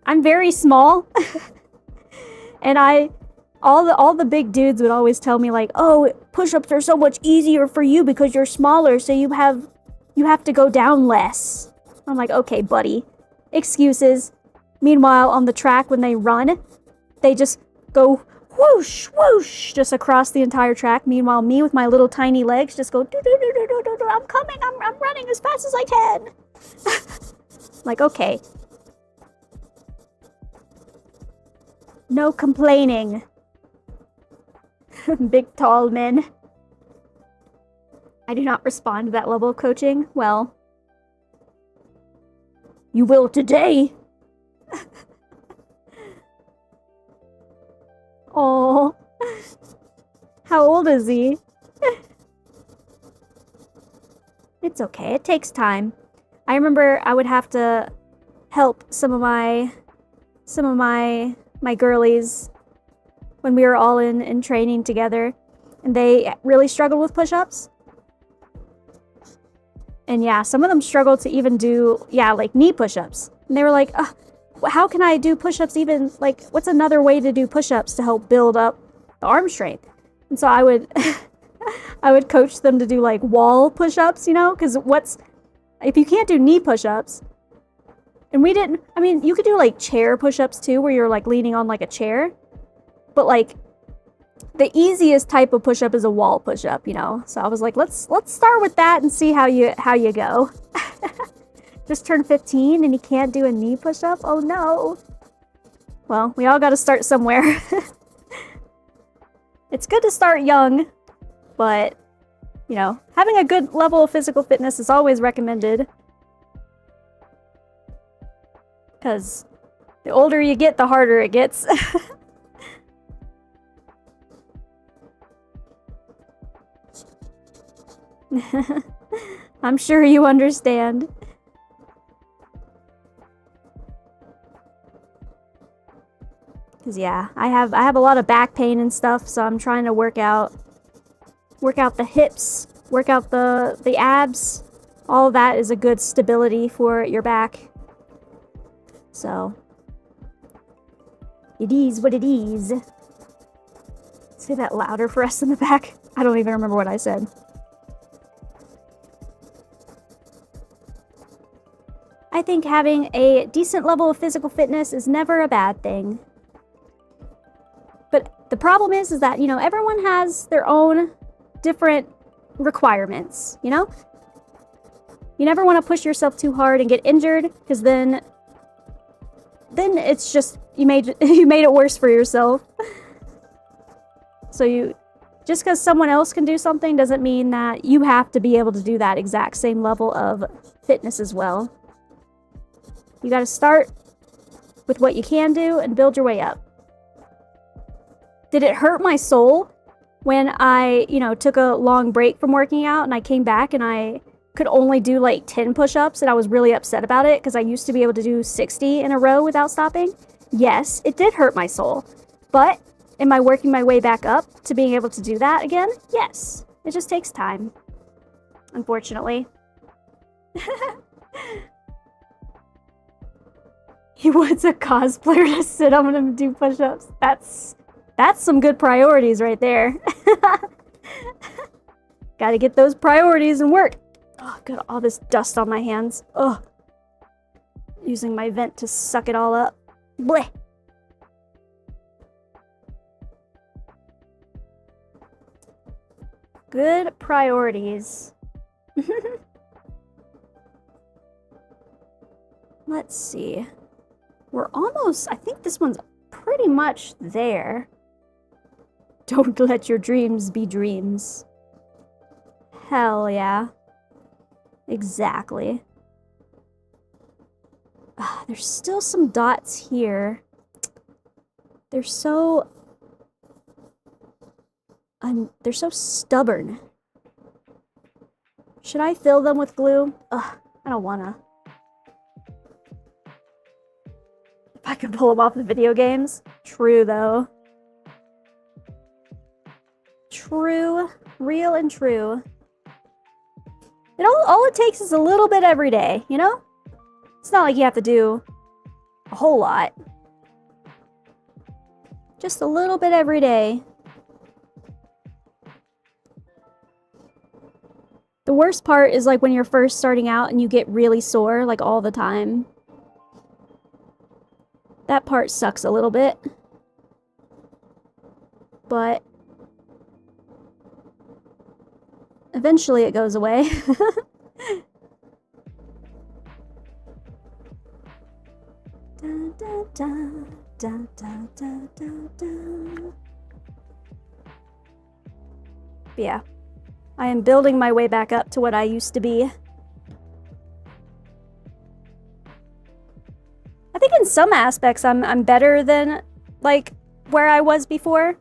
I'm very small. And all the big dudes would always tell me like, "Oh, push-ups are so much easier for you because you're smaller, so you have to go down less." I'm like, "Okay, buddy. Excuses." Meanwhile, on the track when they run, they just go whoosh, whoosh, just across the entire track. Meanwhile, me with my little tiny legs just go, do, I'm coming, I'm running as fast as I can. Like, okay. No complaining. Big, tall men. I do not respond to that level of coaching. Well, you will today. Oh, how old is he? It's okay. It takes time. I remember I would have to help some of my girlies when we were all in training together, and they really struggled with push-ups. And yeah, some of them struggled to even do like knee push-ups. And they were like, how can I do push-ups even, like, what's another way to do push-ups to help build up the arm strength? And so I would I would coach them to do like wall push-ups, you know, because if you can't do knee push-ups, and I mean, you could do like chair push-ups too, where you're like leaning on like a chair, but like the easiest type of push-up is a wall push-up, you know. So I was like, let's start with that and see how you go. Just turned 15 and he can't do a knee push-up? Oh no. Well, we all gotta start somewhere. It's good to start young, but, you know, having a good level of physical fitness is always recommended. Because the older you get, the harder it gets. I'm sure you understand. Cause yeah, I have a lot of back pain and stuff, so I'm trying to work out the hips, work out the abs. All of that is a good stability for your back. So it is what it is. Say that louder for us in the back. I don't even remember what I said. I think having a decent level of physical fitness is never a bad thing. But the problem is that, you know, everyone has their own different requirements, you know? You never want to push yourself too hard and get injured, because then it's just, you made it worse for yourself. So you Just because someone else can do something doesn't mean that you have to be able to do that exact same level of fitness as well. You gotta start with what you can do and build your way up. Did it hurt my soul when I, you know, took a long break from working out and I came back and I could only do like 10 push-ups and I was really upset about it because I used to be able to do 60 in a row without stopping? Yes, it did hurt my soul. But am I working my way back up to being able to do that again? Yes. It just takes time. Unfortunately. He wants a cosplayer to sit on him and do push-ups. That's some good priorities right there. Gotta get those priorities and work. Oh, got all this dust on my hands. Ugh. Using my vent to suck it all up. Blech. Good priorities. Let's see. We're almost, I think this one's pretty much there. Don't let your dreams be dreams. Hell yeah. Exactly. There's still some dots here. They're so stubborn. Should I fill them with glue? Ugh, I don't wanna. If I could pull them off the video games. True, though. True. Real and true. All it takes is a little bit every day, you know? It's not like you have to do a whole lot. Just a little bit every day. The worst part is like when you're first starting out and you get really sore, like all the time. That part sucks a little bit. But eventually it goes away. Da, da, da, da, da, da, da. But yeah, I am building my way back up to what I used to be. I think in some aspects I'm better than like where I was before.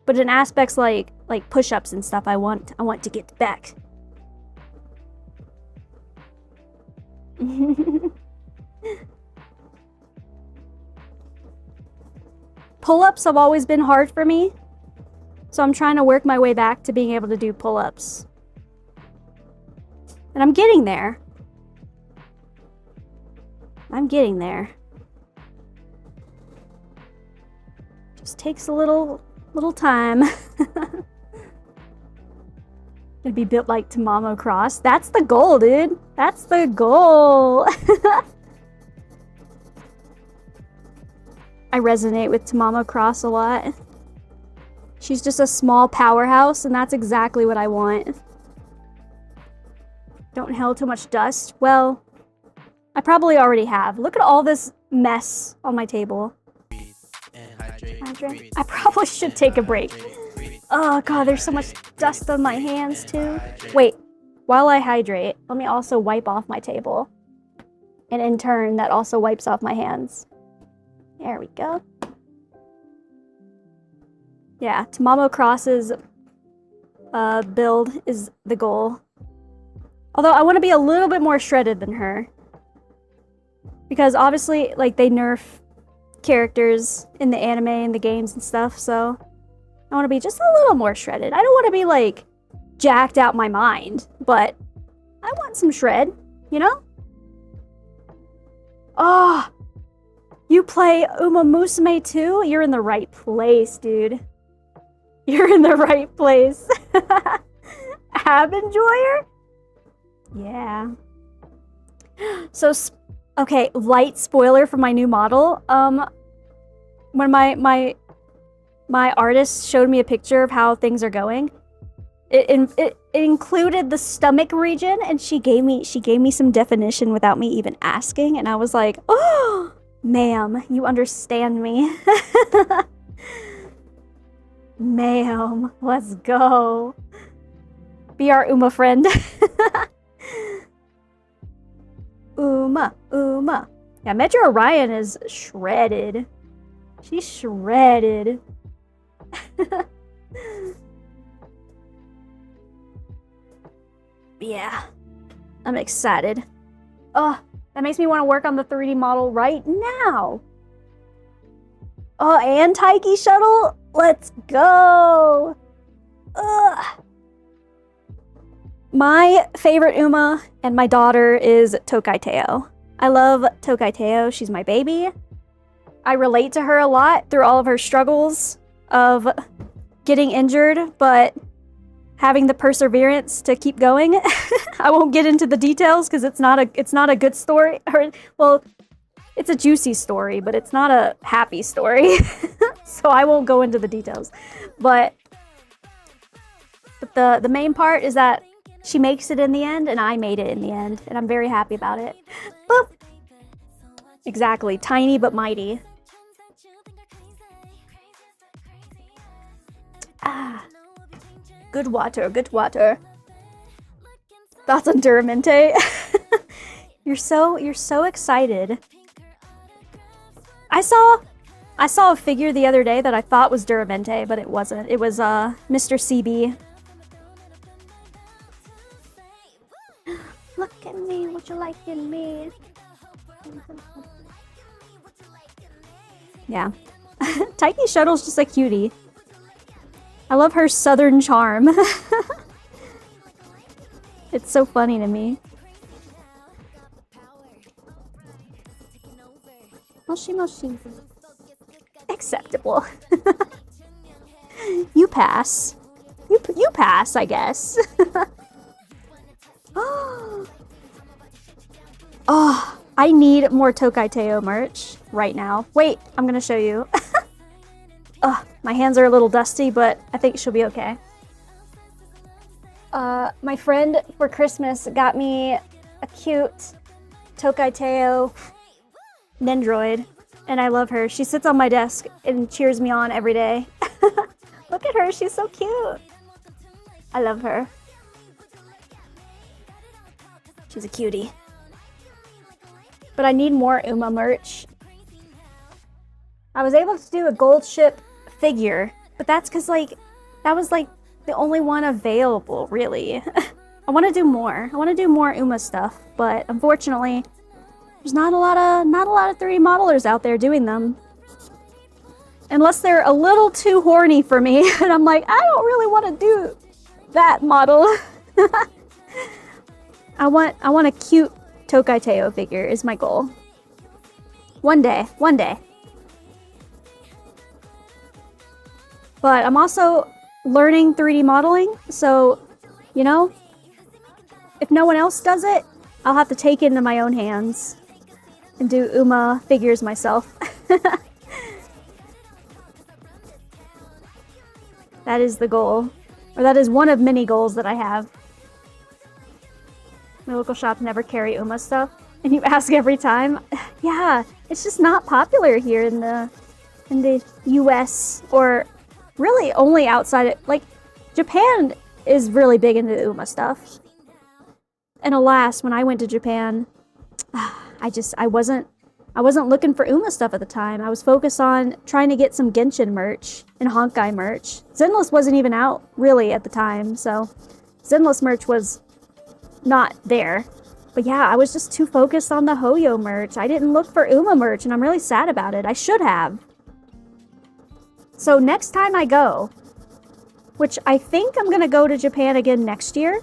But in aspects like push-ups and stuff, I want to get back. Pull-ups have always been hard for me. So I'm trying to work my way back to being able to do pull-ups. And I'm getting there. I'm getting there. Just takes a little time. It'd be built like Tamamo Cross. That's the goal, dude. That's the goal. I resonate with Tamamo Cross a lot. She's just a small powerhouse, and that's exactly what I want. Don't inhale too much dust. Well, I probably already have. Look at all this mess on my table. Hydrate. I probably should take a break. Oh god, there's so much dust on my hands too. Wait, while I hydrate, let me also wipe off my table. And in turn, that also wipes off my hands. There we go. Yeah, Tamamo Cross's build is the goal. Although I want to be a little bit more shredded than her. Because obviously, like, they nerf characters in the anime and the games and stuff, so I want to be just a little more shredded. I don't want to be, like, jacked out my mind, but I want some shred, you know? Oh, you play Uma Musume too? You're in the right place, dude. You're in the right place. Ab Enjoyer? Yeah. So, okay, light spoiler for my new model. When my artist showed me a picture of how things are going, it included the stomach region, and she gave me some definition without me even asking, and I was like, oh, ma'am, you understand me. Ma'am, let's go. Be our Uma friend. Uma, Uma. Yeah, Metro Orion is shredded. She's shredded. Yeah, I'm excited. Oh, that makes me want to work on the 3D model right now. Oh, and Taiki Shuttle? Let's go! Ugh. My favorite Uma and my daughter is Tokai Teo. I love Tokai Teo. She's my baby. I relate to her a lot through all of her struggles of getting injured, but having the perseverance to keep going. I won't get into the details because it's not a good story. Or, well, it's a juicy story, but it's not a happy story. So I won't go into the details. But the main part is that she makes it in the end, and I made it in the end, and I'm very happy about it. Boop! Exactly. Tiny but mighty. Ah. Good water, good water. Thoughts on Duramente? You're so excited. I saw a figure the other day that I thought was Duramente, but it wasn't. It was Mr. CB. Look at me, what you like in me? Yeah. Taiki Shuttle's just a cutie. I love her southern charm. It's so funny to me. Moshi moshi. Acceptable. You pass. You pass, I guess. Oh, I need more Tokai Teo merch right now. Wait, I'm gonna show you. Ugh, my hands are a little dusty, but I think she'll be okay. My friend for Christmas got me a cute Tokai Teo Nendroid, and I love her. She sits on my desk and cheers me on every day. Look at her, she's so cute. I love her. She's a cutie. But I need more Uma merch. I was able to do a gold ship figure, but that's because, like, that was, like, the only one available, really. I want to do more. I want to do more Uma stuff, but unfortunately, there's not a lot of 3D modelers out there doing them. Unless they're a little too horny for me, and I'm like, I don't really want to do that model. I want a cute Tokai Teo figure is my goal. One day. But I'm also learning 3D modeling, so, you know, if no one else does it, I'll have to take it into my own hands and do Uma figures myself. That is the goal. Or that is one of many goals that I have. My local shops never carry Uma stuff. And you ask every time. Yeah, it's just not popular here in the US, or really only outside of, like, Japan is really big into Uma stuff. And alas, when I went to Japan, I wasn't looking for Uma stuff at the time. I was focused on trying to get some Genshin merch and Honkai merch. Zenless wasn't even out really at the time, so Zenless merch was not there. But yeah, I was just too focused on the Hoyo merch. I didn't look for Uma merch, and I'm really sad about it. I should have. So next time I go, which I think I'm gonna go to Japan again next year,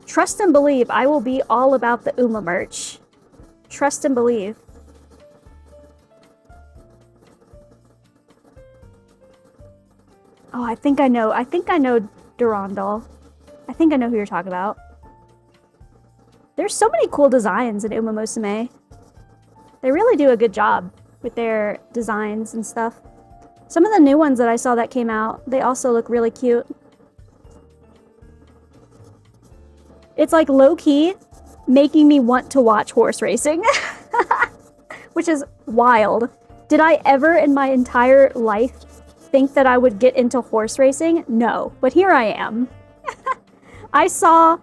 trust and believe I will be all about the Uma merch. Trust and believe. Oh, I think I know Durandal. I think I know who you're talking about. There's so many cool designs in Uma Musume. They really do a good job with their designs and stuff. Some of the new ones that I saw that came out, they also look really cute. It's like low-key making me want to watch horse racing. Which is wild. Did I ever in my entire life think that I would get into horse racing? No, but here I am. I saw,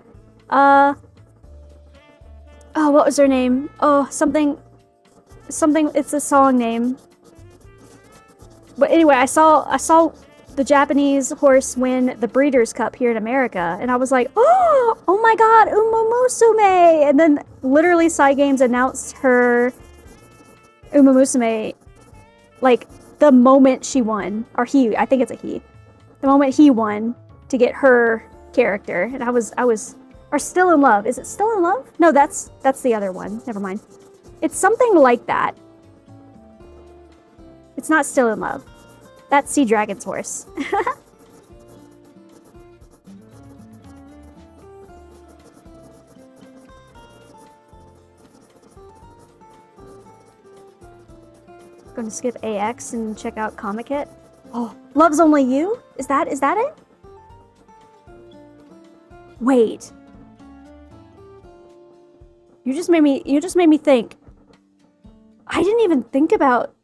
oh, what was her name? Oh, something, it's a song name. But anyway, I saw the Japanese horse win the Breeders' Cup here in America, and I was like, oh my god, Musume! And then literally Cygames announced her Musume, like, the moment she won, or he, I think it's a he, the moment he won to get her character, and I was, or Still in Love. Is it Still in Love? No, that's the other one. Never mind. It's something like that. It's not Still in Love. That's Sea Dragon's horse. Gonna skip AX and check out Comic Kit. Oh, Love's Only You? Is that it? Wait. You just made me think. I didn't even think about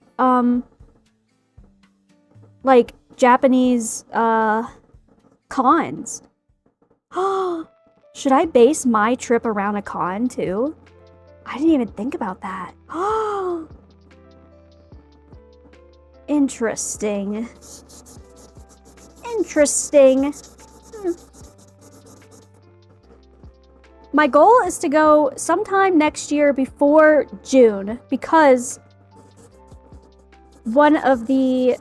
like Japanese cons. Should I base my trip around a con too? I didn't even think about that. Interesting. Interesting. My goal is to go sometime next year before June, because one of the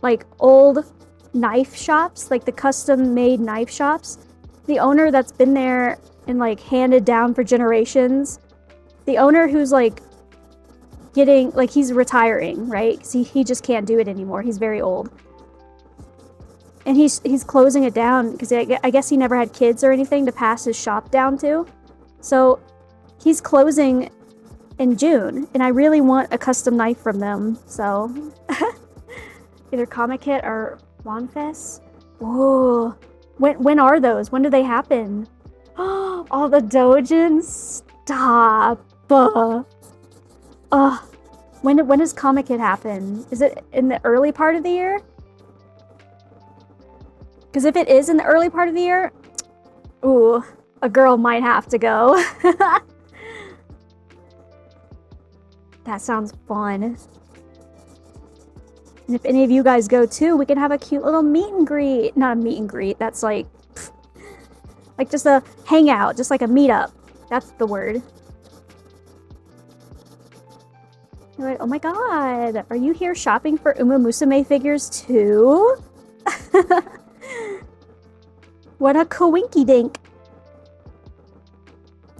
like old knife shops, like the custom made knife shops, the owner that's been there and like handed down for generations, the owner who's like getting, like, he's retiring, right? 'Cause he just can't do it anymore. He's very old. And he's closing it down because I guess he never had kids or anything to pass his shop down to. So he's closing in June, and I really want a custom knife from them. So either Comic Kit or Wanfest. Whoa. When are those? When do they happen? All the dojins? Stop. When does Comic Kit happen? Is it in the early part of the year? Because if it is in the early part of the year, ooh, a girl might have to go. That sounds fun. And if any of you guys go too, we can have a cute little meet and greet. Not a meet and greet, that's like just a hangout, just like a meetup. That's the word. You're like, oh my god, are you here shopping for Uma Musume figures too? What a coinky dink.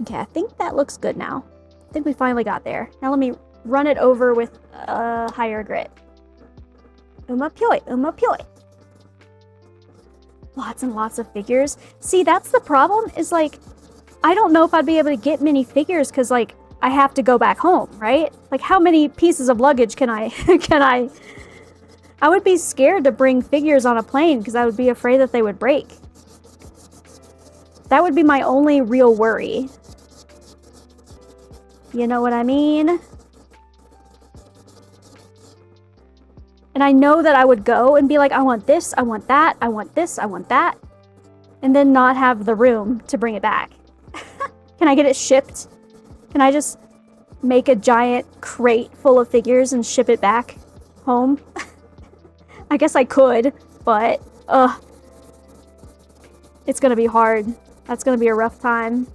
Okay, I think that looks good now. I think we finally got there. Now let me run it over with higher grit. Uma Pyoi, Uma Pyoi. Lots and lots of figures. See, that's the problem, is like, I don't know if I'd be able to get many figures because like, I have to go back home, right? Like, how many pieces of luggage can I, I would be scared to bring figures on a plane because I would be afraid that they would break. That would be my only real worry. You know what I mean? And I know that I would go and be like, I want this, I want that, I want this, I want that. And then not have the room to bring it back. Can I get it shipped? Can I just make a giant crate full of figures and ship it back home? I guess I could, but it's gonna be hard. That's gonna be a rough time.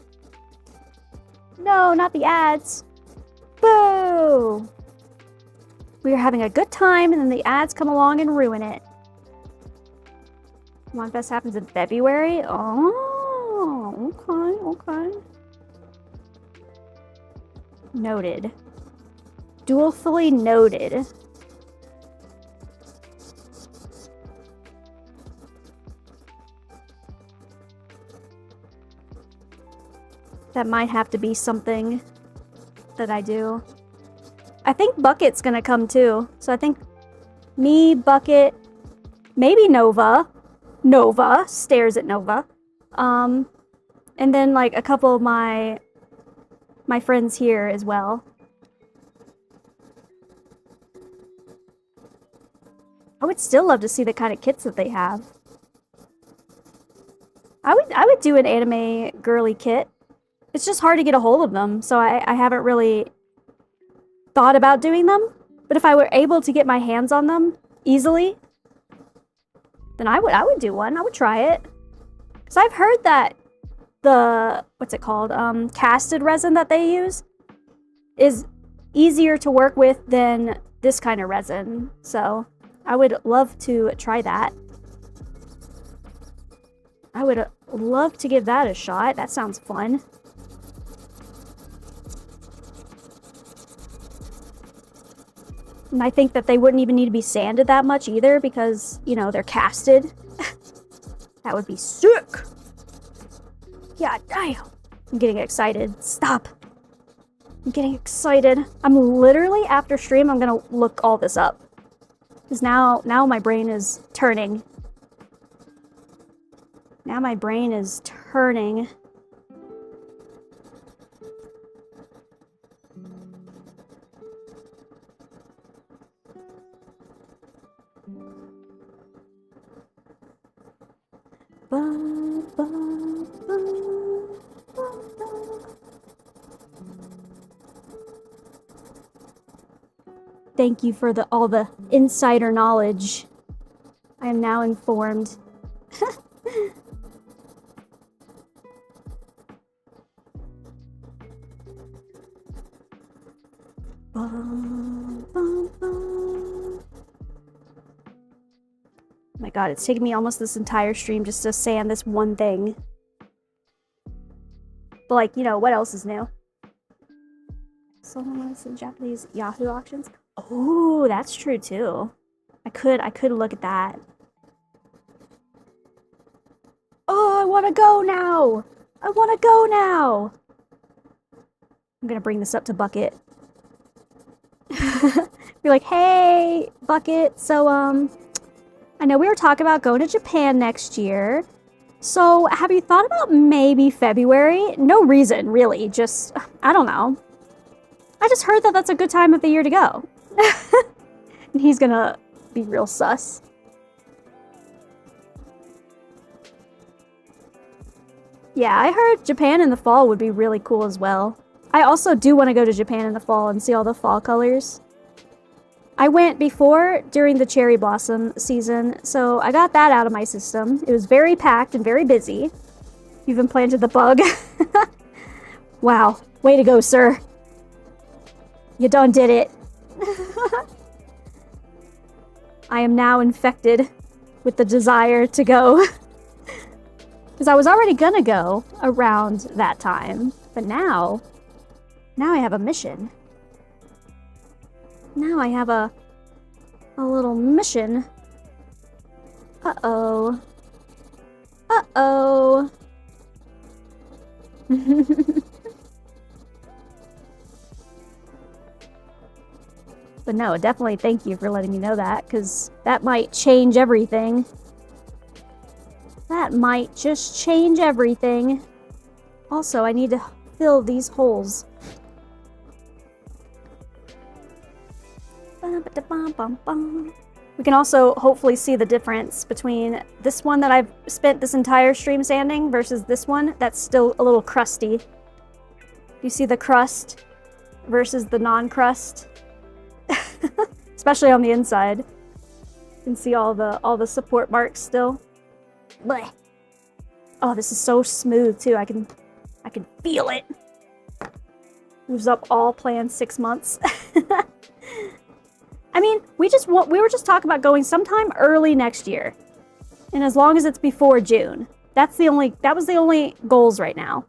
No, not the ads. Boo! We are having a good time, and then the ads come along and ruin it. Monfest happens in February? Oh, okay. Noted. Dutifully noted. That might have to be something that I do. I think Bucket's gonna come too. So I think me, Bucket, maybe Nova. Nova stares at Nova. And then like a couple of my friends here as well. would still love to see the kind of kits that they have. I would do an anime girly kit. It's just hard to get a hold of them, so I haven't really thought about doing them. But if I were able to get my hands on them easily, then I would do one. I would try it. Because I've heard that the, what's it called, casted resin that they use is easier to work with than this kind of resin. So I would love to try that. I would love to give that a shot. That sounds fun. And I think that they wouldn't even need to be sanded that much either because, you know, they're casted. That would be sick. Yeah, damn. I'm getting excited. Stop. I'm getting excited. I'm literally, after stream, I'm gonna look all this up. Because now my brain is turning. Now my brain is turning. Thank you for all the insider knowledge. I am now informed. Oh my god, it's taken me almost this entire stream just to sand this one thing. But like, you know, what else is new? Someone wants some Japanese Yahoo auctions. Oh, that's true too. I could look at that. Oh, I want to go now. I want to go now. I'm gonna bring this up to Bucket. Be like, hey, Bucket. So, I know we were talking about going to Japan next year. So, have you thought about maybe February? No reason, really. Just, I don't know. I just heard that that's a good time of the year to go. And he's gonna be real sus. Yeah, I heard Japan in the fall would be really cool as well. I also do want to go to Japan in the fall and see all the fall colors. I went before during the cherry blossom season, so I got that out of my system. It was very packed and very busy. You've implanted the bug. Wow, way to go, sir. You done did it. I am now infected with the desire to go. Because I was already gonna go around that time, but now I have a mission. Now I have a little mission. Uh-oh. Uh-oh. But no, definitely thank you for letting me know that, because that might change everything. That might just change everything. Also, I need to fill these holes. We can also hopefully see the difference between this one that I've spent this entire stream sanding versus this one that's still a little crusty. You see the crust versus the non-crust? Especially on the inside. You can see all the support marks still. Blech. Oh, this is so smooth too. I can feel it. Moves up all planned 6 months. I mean, we were just talking about going sometime early next year. And as long as it's before June. That was the only goals right now.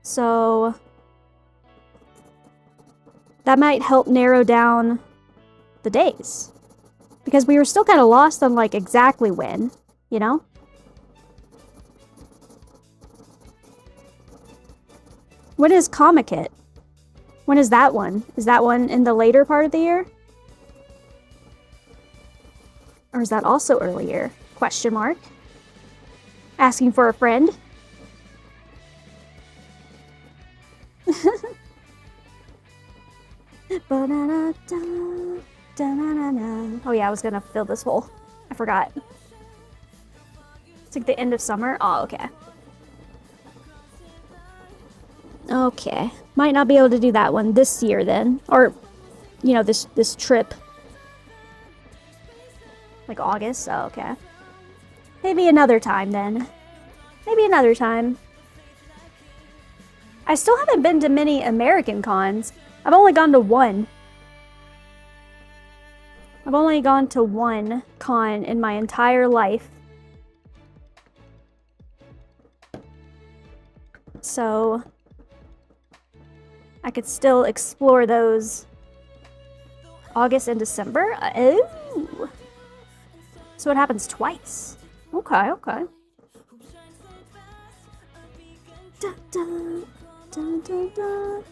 So that might help narrow down the days. Because we were still kind of lost on, like, exactly when, you know? When is Comic It? When is that one? Is that one in the later part of the year? Or is that also earlier? Question mark. Asking for a friend. Ba-da-da-da, da-na-na-na. Oh yeah, I was gonna fill this hole. I forgot. It's like the end of summer. Oh, okay. Okay. Might not be able to do that one this year then. Or, you know, this trip. Like August? Oh, okay. Maybe another time then. Maybe another time. I still haven't been to many American cons. I've only gone to one. I've only gone to one con in my entire life. So I could still explore those August and December. Oh. So it happens twice. Okay, okay. Da, da, da, da, da.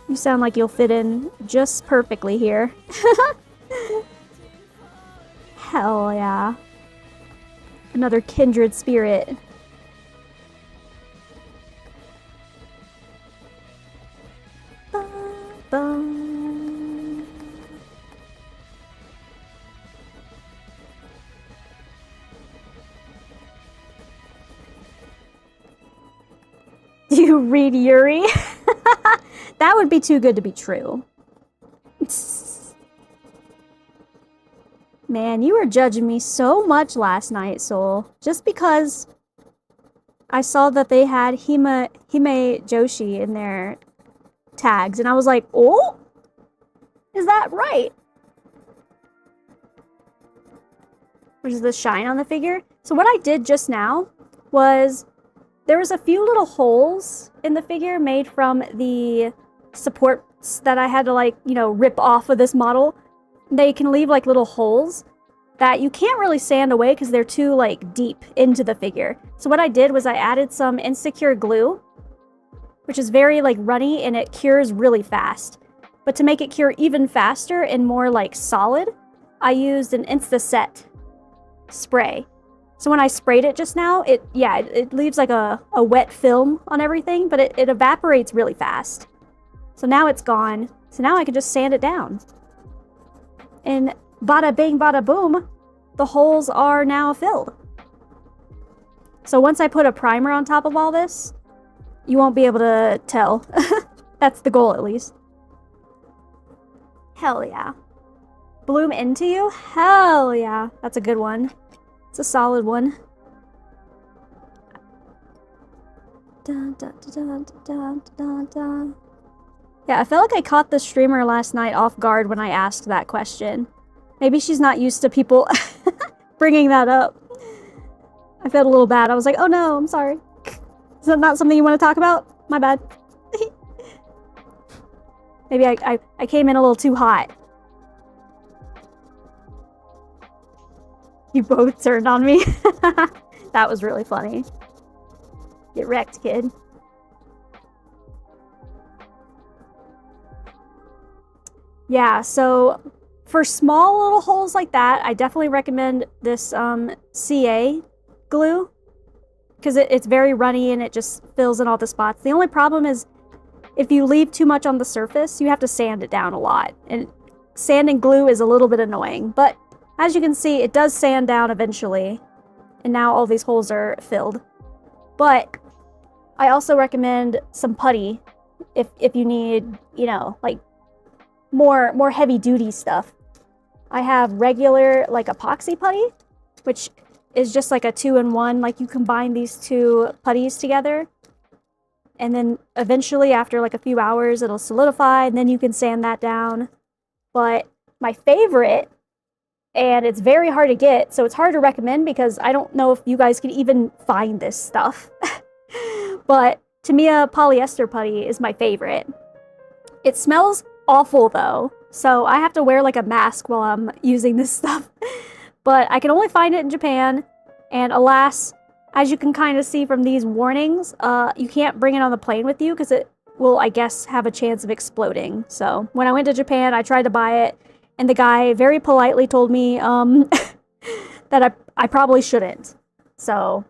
You sound like you'll fit in just perfectly here. Hell yeah. Another kindred spirit. Ba, ba. Do you read Yuri? That would be too good to be true. Man, you were judging me so much last night, Soul. Just because I saw that they had Hime Joshi in their tags, and I was like, oh? Is that right? Which is the shine on the figure. So what I did just now was there was a few little holes in the figure made from the supports that I had to, like, you know, rip off of this model. They can leave like little holes that you can't really sand away because they're too like deep into the figure. So what I did was I added some Insecure glue, which is very like runny and it cures really fast. But to make it cure even faster and more like solid, I used an Insta-Set spray. So when I sprayed it just now, it leaves like a wet film on everything, but it evaporates really fast. So now it's gone. So now I can just sand it down. And bada bing, bada boom, the holes are now filled. So once I put a primer on top of all this, you won't be able to tell. That's the goal, at least. Hell yeah. Bloom into you? Hell yeah. That's a good one. It's a solid one. Dun, dun, dun, dun, dun, dun. Yeah, I felt like I caught the streamer last night off guard when I asked that question. Maybe she's not used to people bringing that up. I felt a little bad. I was like, oh no, I'm sorry. Is that not something you want to talk about? My bad. Maybe I came in a little too hot. You both turned on me. That was really funny. Get wrecked, kid. Yeah, so for small little holes like that, I definitely recommend this CA glue because it's very runny and it just fills in all the spots. The only problem is if you leave too much on the surface, you have to sand it down a lot. And sanding glue is a little bit annoying, but as you can see, it does sand down eventually. And now all these holes are filled. But I also recommend some putty if you need, you know, like more heavy duty stuff. I have regular like epoxy putty, which is just like a 2-in-1. Like you combine these two putties together. And then eventually after like a few hours, it'll solidify and then you can sand that down. But my favorite, and it's very hard to get, so it's hard to recommend because I don't know if you guys can even find this stuff. But Tamiya polyester putty is my favorite. It smells awful though, so I have to wear like a mask while I'm using this stuff. But I can only find it in Japan, and alas, as you can kind of see from these warnings, you can't bring it on the plane with you because it will, I guess, have a chance of exploding. So when I went to Japan, I tried to buy it, and the guy very politely told me that I probably shouldn't. So,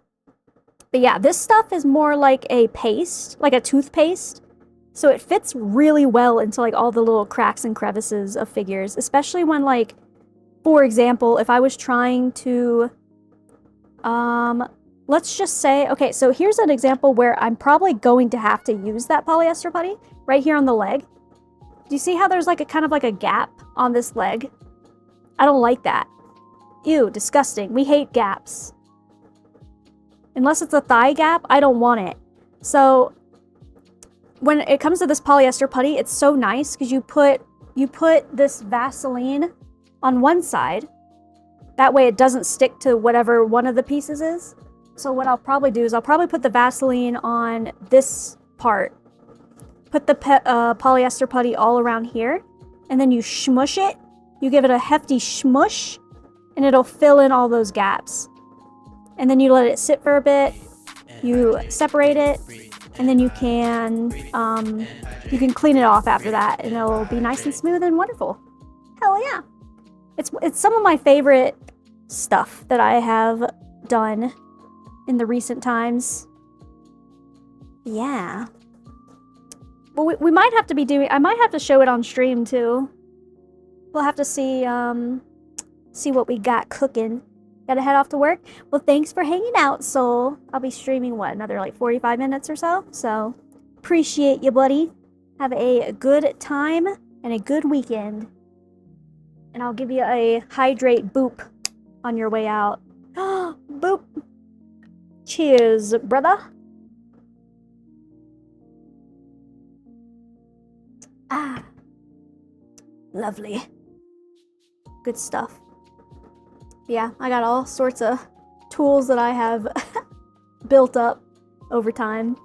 but yeah, this stuff is more like a paste, like a toothpaste. So it fits really well into like all the little cracks and crevices of figures, especially when like, for example, if I was trying to, let's just say, okay, so here's an example where I'm probably going to have to use that polyester putty right here on the leg. Do you see how there's like a kind of like a gap on this leg? I don't like that. Ew, disgusting. We hate gaps. Unless it's a thigh gap, I don't want it. So when it comes to this polyester putty, it's so nice because you put this Vaseline on one side. That way it doesn't stick to whatever one of the pieces is. So what I'll probably do is I'll probably put the Vaseline on this part. Put the polyester putty all around here. And then you smush it. You give it a hefty smush. And it'll fill in all those gaps. And then you let it sit for a bit. You separate it. And then you can clean it off after that. And it'll be nice and smooth and wonderful. Hell yeah. It's some of my favorite stuff that I have done in the recent times. Yeah. Well, we might have to be doing... I might have to show it on stream, too. We'll have to see what we got cooking. Gotta head off to work? Well, thanks for hanging out, Soul. I'll be streaming, what, another, like, 45 minutes or so? So, appreciate you, buddy. Have a good time and a good weekend. And I'll give you a hydrate boop on your way out. Boop. Cheers, brother. Ah. Lovely. Good stuff. Yeah, I got all sorts of tools that I have built up over time.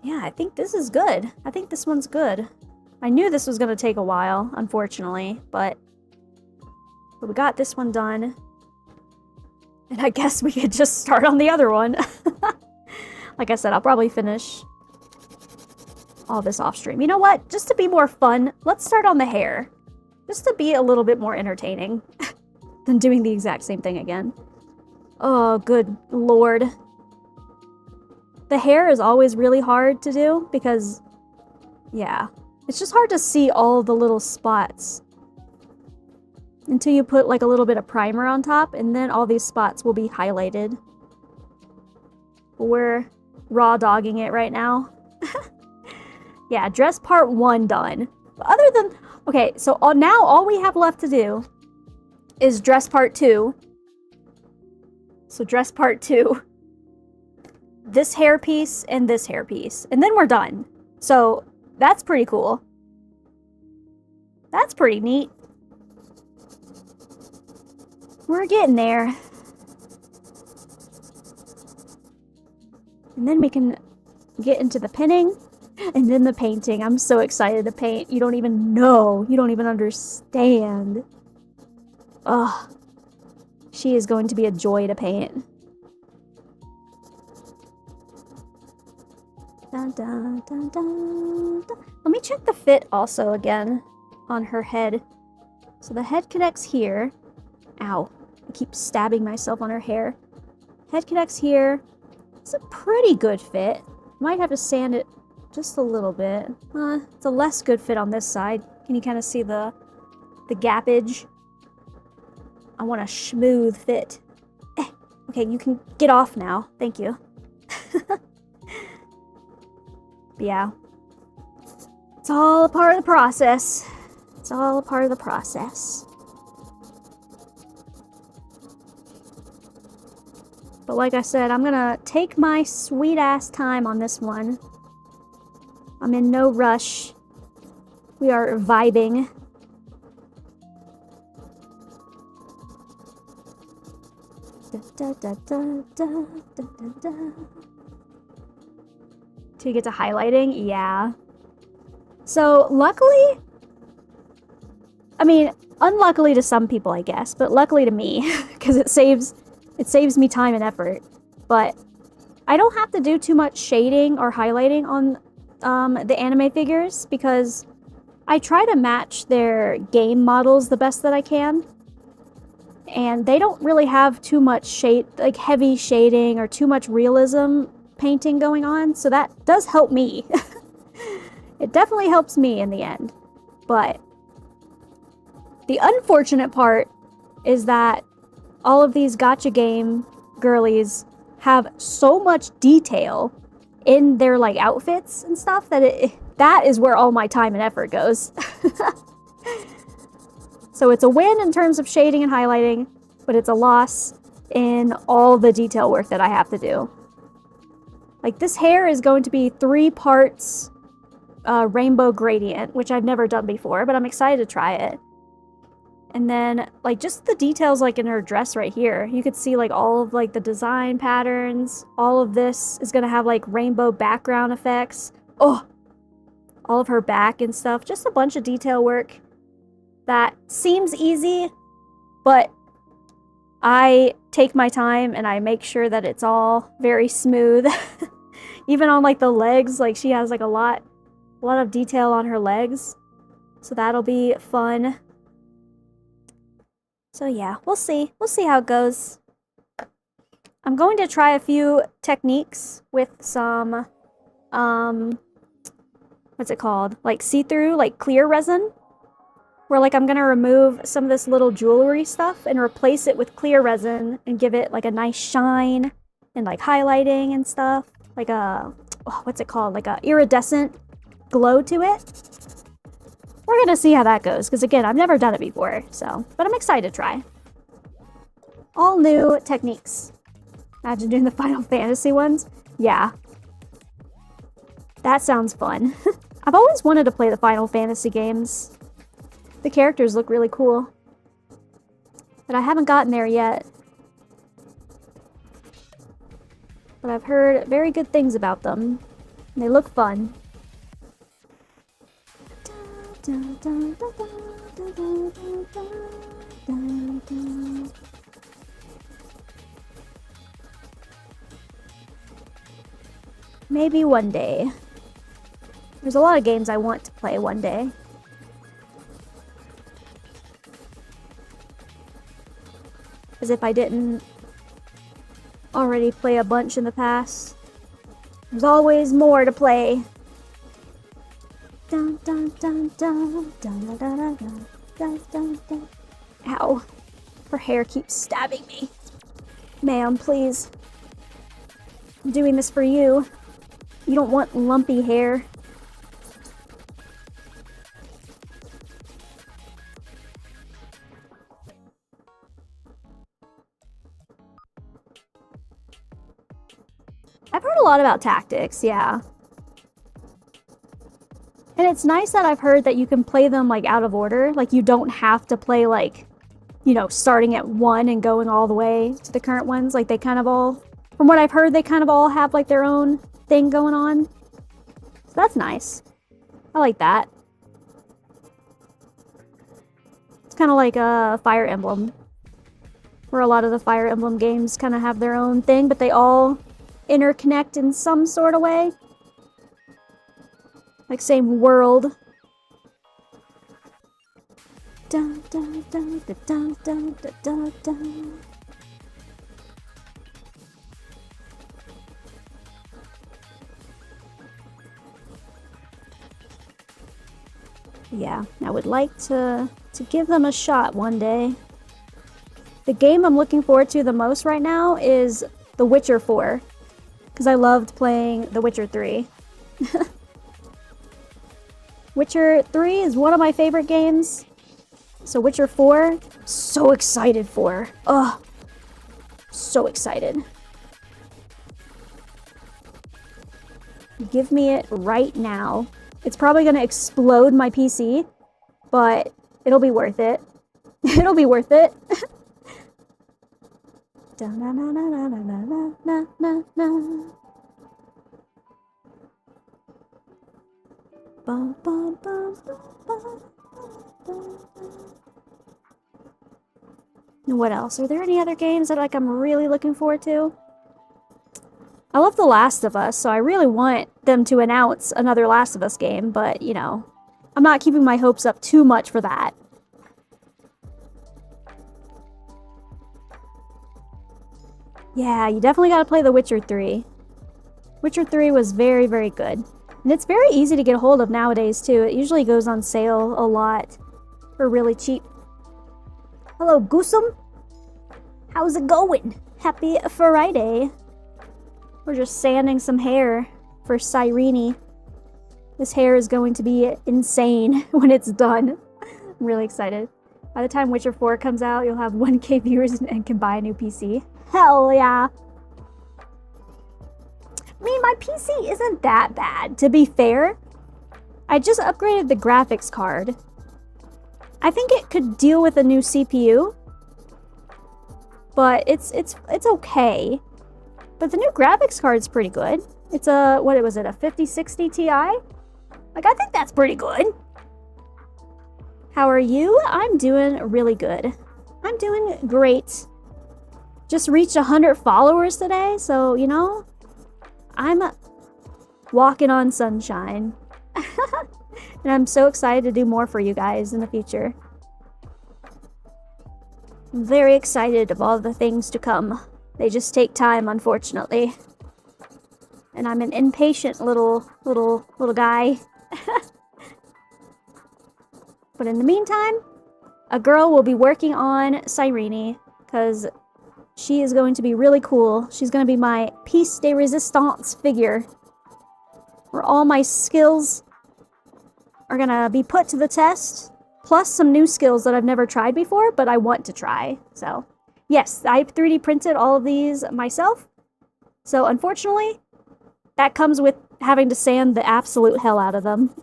Yeah, I think this is good. I think this one's good. I knew this was going to take a while, unfortunately, but we got this one done. And I guess we could just start on the other one. Like I said, I'll probably finish all this off stream. You know what? Just to be more fun, let's start on the hair. Just to be a little bit more entertaining than doing the exact same thing again. Oh, good lord. The hair is always really hard to do because, yeah, it's just hard to see all the little spots until you put like a little bit of primer on top, and then all these spots will be highlighted. We're raw dogging it right now. Yeah, dress part 1 done. But other than, okay, so now all we have left to do is dress part 2. So dress part 2. This hairpiece and this hairpiece. And then we're done. So that's pretty cool. That's pretty neat. We're getting there. And then we can get into the pinning. And then the painting. I'm so excited to paint. You don't even know. You don't even understand. Ugh. She is going to be a joy to paint. Dun, dun, dun, dun, dun. Let me check the fit also again on her head. So the head connects here. Ow. I keep stabbing myself on her hair. Head connects here. It's a pretty good fit. Might have to sand it just a little bit. It's a less good fit on this side. Can you kind of see the gappage? I want a smooth fit. Okay, you can get off now. Thank you. Yeah. It's all a part of the process. It's all a part of the process. But like I said, I'm gonna take my sweet ass time on this one. I'm in no rush. We are vibing. Da, da, da, da, da, da, da. Till you get to highlighting? Yeah. So, luckily... I mean, unluckily to some people, I guess, but luckily to me, because it saves me time and effort. But I don't have to do too much shading or highlighting on the anime figures, because I try to match their game models the best that I can. And they don't really have too much shade, like heavy shading or too much realism painting going on, so that does help me. It definitely helps me in the end. But the unfortunate part is that all of these gacha game girlies have so much detail in their like outfits and stuff that that is where all my time and effort goes. So it's a win in terms of shading and highlighting, but it's a loss in all the detail work that I have to do. Like this hair is going to be 3 parts rainbow gradient, which I've never done before, but I'm excited to try it. And then like just the details like in her dress right here, you could see like all of like the design patterns. All of this is gonna have like rainbow background effects. Oh, all of her back and stuff. Just a bunch of detail work that seems easy, but I take my time and I make sure that it's all very smooth. Even on like the legs, like she has like a lot of detail on her legs. So that'll be fun. So yeah, we'll see. We'll see how it goes. I'm going to try a few techniques with some, what's it called? Like see-through, like clear resin. Where like I'm gonna remove some of this little jewelry stuff and replace it with clear resin and give it like a nice shine and like highlighting and stuff. Like a, oh, what's it called? Like a iridescent glow to it. We're gonna see how that goes, because again, I've never done it before, so. But I'm excited to try. All new techniques. Imagine doing the Final Fantasy ones. Yeah. That sounds fun. I've always wanted to play the Final Fantasy games. The characters look really cool. But I haven't gotten there yet. But I've heard very good things about them. And they look fun. Maybe one day. There's a lot of games I want to play one day. As if I didn't already play a bunch in the past. There's always more to play. Dun, dun, dun, dun, dun, dun, dun, dun, dun, dun, dun. Ow. Her hair keeps stabbing me. Ma'am, please. I'm doing this for you. You don't want lumpy hair. I've heard a lot about tactics, yeah. And it's nice that I've heard that you can play them, like, out of order. Like, you don't have to play, like, you know, starting at 1 and going all the way to the current ones. Like, they kind of all, from what I've heard, they kind of all have, like, their own thing going on. So that's nice. I like that. It's kind of like a Fire Emblem. Where a lot of the Fire Emblem games kind of have their own thing, but they all interconnect in some sort of way. Like same world. Dun, dun, dun, dun, dun, dun, dun, dun. Yeah, I would like to give them a shot one day. The game I'm looking forward to the most right now is The Witcher 4. Because I loved playing The Witcher 3. Witcher 3 is one of my favorite games. So Witcher 4, so excited for. Ugh. So excited. Give me it right now. It's probably going to explode my PC, but it'll be worth it. It'll be worth it. Bum, bum, bum, bum, bum. And what else? Are there any other games that like I'm really looking forward to? I love The Last of Us, so I really want them to announce another Last of Us game, but, you know, I'm not keeping my hopes up too much for that. Yeah, you definitely gotta play The Witcher 3. Witcher 3 was very, very good. And it's very easy to get a hold of nowadays, too. It usually goes on sale a lot for really cheap. Hello, Goosum. How's it going? Happy Friday. We're just sanding some hair for Cyrene. This hair is going to be insane when it's done. I'm really excited. By the time Witcher 4 comes out, you'll have 1K viewers and can buy a new PC. Hell yeah! I mean, my PC isn't that bad, to be fair. I just upgraded the graphics card. I think it could deal with a new CPU. But it's okay. But the new graphics card's pretty good. It's a, what was it, a 5060 Ti? Like, I think that's pretty good. How are you? I'm doing really good. I'm doing great. Just reached 100 followers today, so, you know, I'm walking on sunshine. And I'm so excited to do more for you guys in the future. I'm very excited of all the things to come. They just take time, unfortunately. And I'm an impatient little guy. But in the meantime, a girl will be working on Cyrene, because she is going to be really cool. She's going to be my piece de resistance figure, where all my skills are going to be put to the test, plus some new skills that I've never tried before, but I want to try. So, yes, I 3D printed all of these myself. So, unfortunately, that comes with having to sand the absolute hell out of them.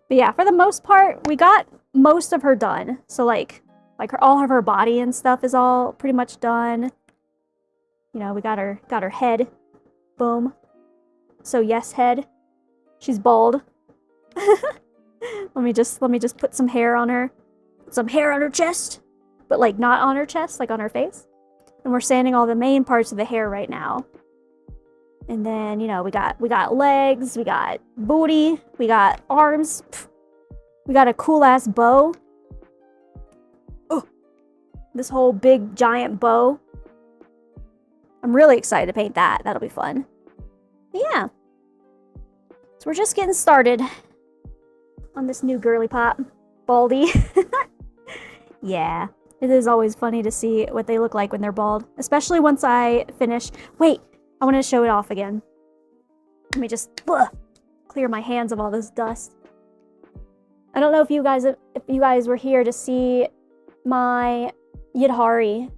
But yeah, for the most part, we got most of her done. So like all of her body and stuff is all pretty much done. You know, we got her head. Boom. So yes, head. She's bald. Let me just put some hair on her. Put some hair on her chest, but like not on her chest, like on her face. And we're sanding all the main parts of the hair right now. And then, you know, we got legs, we got booty, we got arms, we got a cool-ass bow. Oh, this whole big, giant bow. I'm really excited to paint that. That'll be fun. But yeah. So we're just getting started on this new girly pop. Baldy. Yeah. It is always funny to see what they look like when they're bald. Especially once I finish... Wait! I want to show it off again. Let me just clear my hands of all this dust. I don't know if you guys were here to see my Yidhari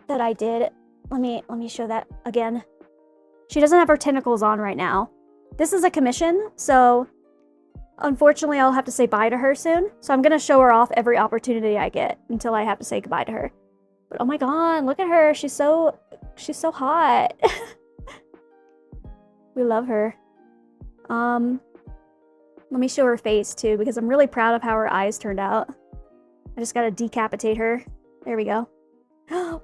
that I did. Let me show that again. She doesn't have her tentacles on right now. This is a commission, so unfortunately I'll have to say bye to her soon. So I'm gonna show her off every opportunity I get until I have to say goodbye to her. But oh my god, look at her. She's so hot. We love her. Let me show her face too, because I'm really proud of how her eyes turned out. I just gotta decapitate her. There we go.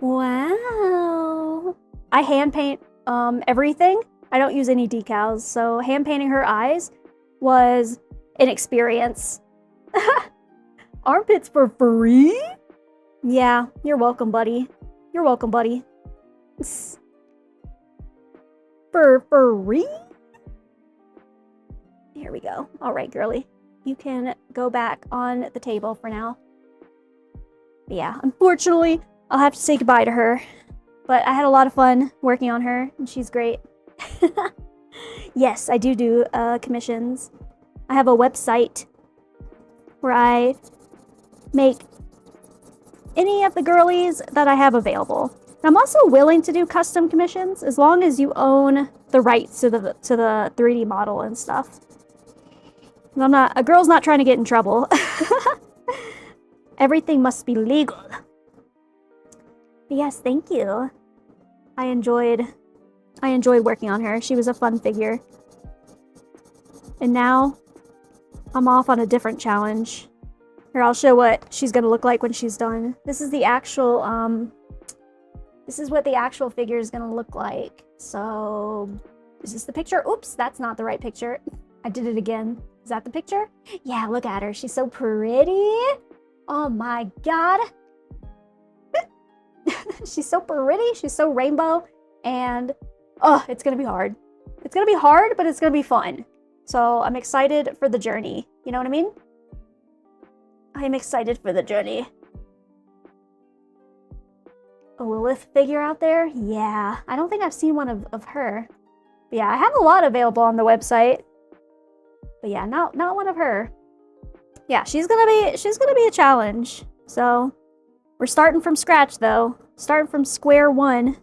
Wow. I hand paint everything. I don't use any decals, so hand painting her eyes was an experience. Armpits for free? Yeah, you're welcome, buddy. You're welcome, buddy. For free? Here we go. All right, girly. You can go back on the table for now. But yeah, unfortunately, I'll have to say goodbye to her. But I had a lot of fun working on her, and she's great. Yes, I do commissions. I have a website where I make any of the girlies that I have available. I'm also willing to do custom commissions as long as you own the rights to the 3D model and stuff. A girl's not trying to get in trouble. Everything must be legal. But yes, thank you. I enjoyed working on her. She was a fun figure. And now I'm off on a different challenge. Here, I'll show what she's gonna look like when she's done. This is the actual this is what the actual figure is gonna look like. So, is this the picture? Oops, that's not the right picture. I did it again. Is that the picture? Yeah, look at her. She's so pretty. Oh my god. She's so pretty. She's so rainbow. And, oh, it's gonna be hard. It's gonna be hard, but it's gonna be fun. So I'm excited for the journey. You know what I mean? I'm excited for the journey. A Lilith figure out there? Yeah. I don't think I've seen one of her. But yeah, I have a lot available on the website. But yeah, not one of her. Yeah, she's gonna be a challenge. So we're starting from scratch though. Starting from square one.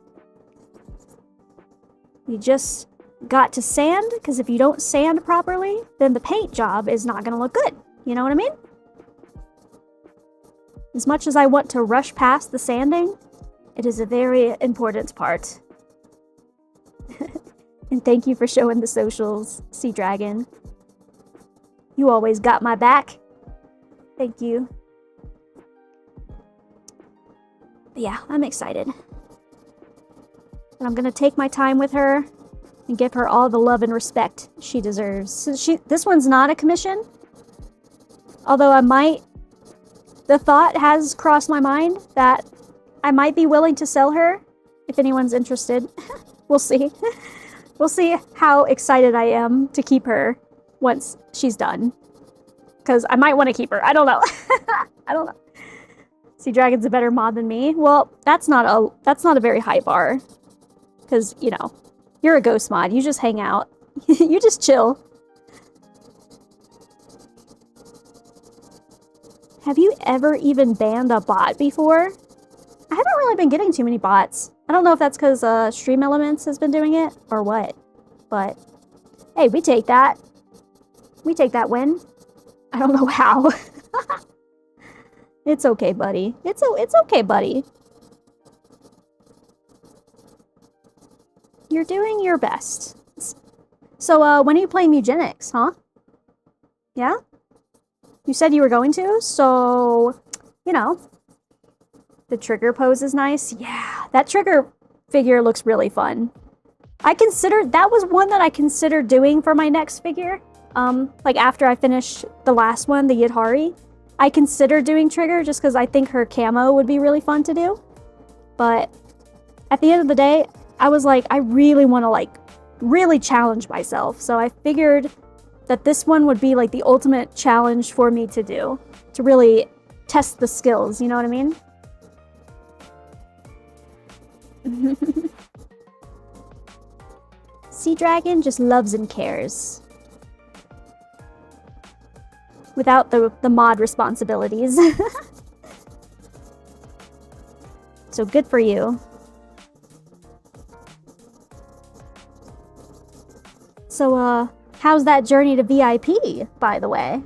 We just got to sand, because if you don't sand properly, then the paint job is not gonna look good. You know what I mean? As much as I want to rush past the sanding, it is a very important part. And thank you for showing the socials, Sea Dragon. You always got my back. Thank you. But yeah, I'm excited. And I'm gonna take my time with her and give her all the love and respect she deserves. So this one's not a commission. Although the thought has crossed my mind that I might be willing to sell her if anyone's interested. We'll see. We'll see how excited I am to keep her once she's done. Because I might want to keep her. I don't know. I don't know. Sea Dragon's a better mod than me. Well, that's not a very high bar. Because, you know, you're a ghost mod. You just hang out. You just chill. Have you ever even banned a bot before? I haven't really been getting too many bots. I don't know if that's because Stream Elements has been doing it or what. But, hey, we take that. We take that win. I don't know how. It's okay, buddy. It's okay, buddy. You're doing your best. So, when are you playing Eugenics, huh? Yeah? You said you were going to, so, you know. The trigger pose is nice. Yeah, that trigger figure looks really fun. That was one that I considered doing for my next figure. Like after I finished the last one, the Yidhari. I considered doing Trigger just because I think her camo would be really fun to do. But at the end of the day, I was like, I really want to like really challenge myself. So I figured that this one would be like the ultimate challenge for me to do. To really test the skills, you know what I mean? Sea Dragon just loves and cares. Without the mod responsibilities. So good for you. So, how's that journey to VIP, by the way?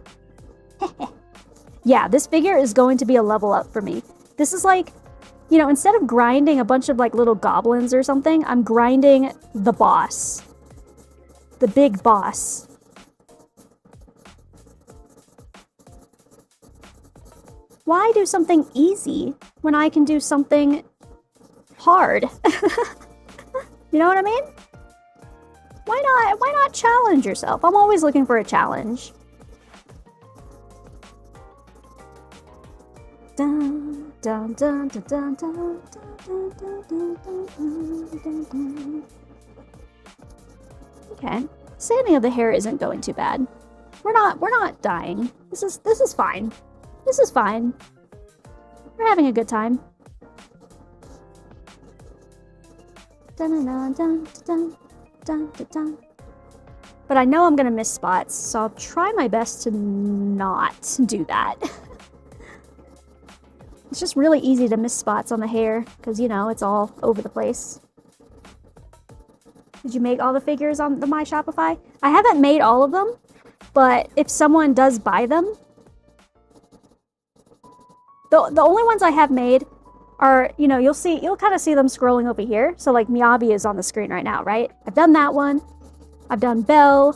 Yeah, this figure is going to be a level up for me. This is like, you know, instead of grinding a bunch of like little goblins or something, I'm grinding the boss. The big boss. Why do something easy when I can do something hard? You know what I mean? Why not challenge yourself? I'm always looking for a challenge. Dun, dun, dun, dun, dun, dun, dun, dun, dun, dun, dun. Okay. Sanding of the hair isn't going too bad. We're not dying. This is fine. This is fine. We're having a good time. Dun, dun, dun, dun, dun, dun, dun. But I know I'm gonna miss spots, so I'll try my best to not do that. It's just really easy to miss spots on the hair, because, you know, it's all over the place. Did you make all the figures on the My Shopify? I haven't made all of them, but if someone does buy them, the only ones I have made are, you know, you'll kind of see them scrolling over here. So like Miyabi is on the screen right now, right? I've done that one. I've done Belle.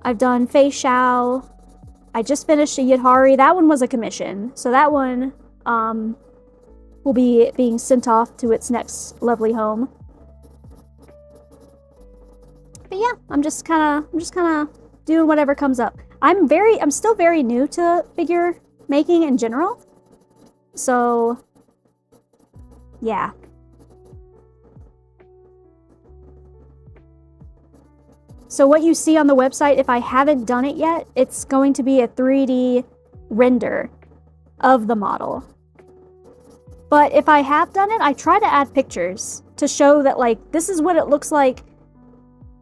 I've done Fei Xiao. I just finished a Yidhari. That one was a commission. So that one will be being sent off to its next lovely home. But yeah, I'm just kind of doing whatever comes up. I'm still very new to figure making in general. So, yeah. So what you see on the website, if I haven't done it yet, it's going to be a 3D render of the model. But if I have done it, I try to add pictures to show that, like, this is what it looks like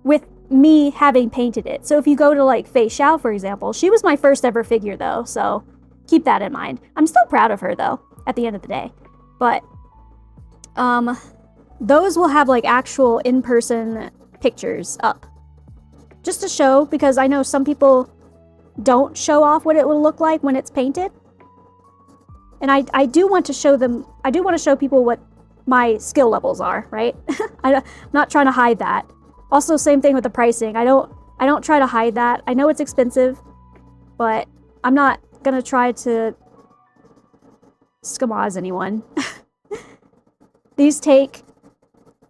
with me having painted it. So if you go to, like, Fei Xiao, for example, she was my first ever figure, though, so keep that in mind. I'm still proud of her, though, at the end of the day. But, those will have, like, actual in-person pictures up. Just to show, because I know some people don't show off what it will look like when it's painted. And I do want to show them, I do want to show people what my skill levels are, right? I'm not trying to hide that. Also, same thing with the pricing. I don't try to hide that. I know it's expensive, but I'm not gonna try to schmoz anyone. These take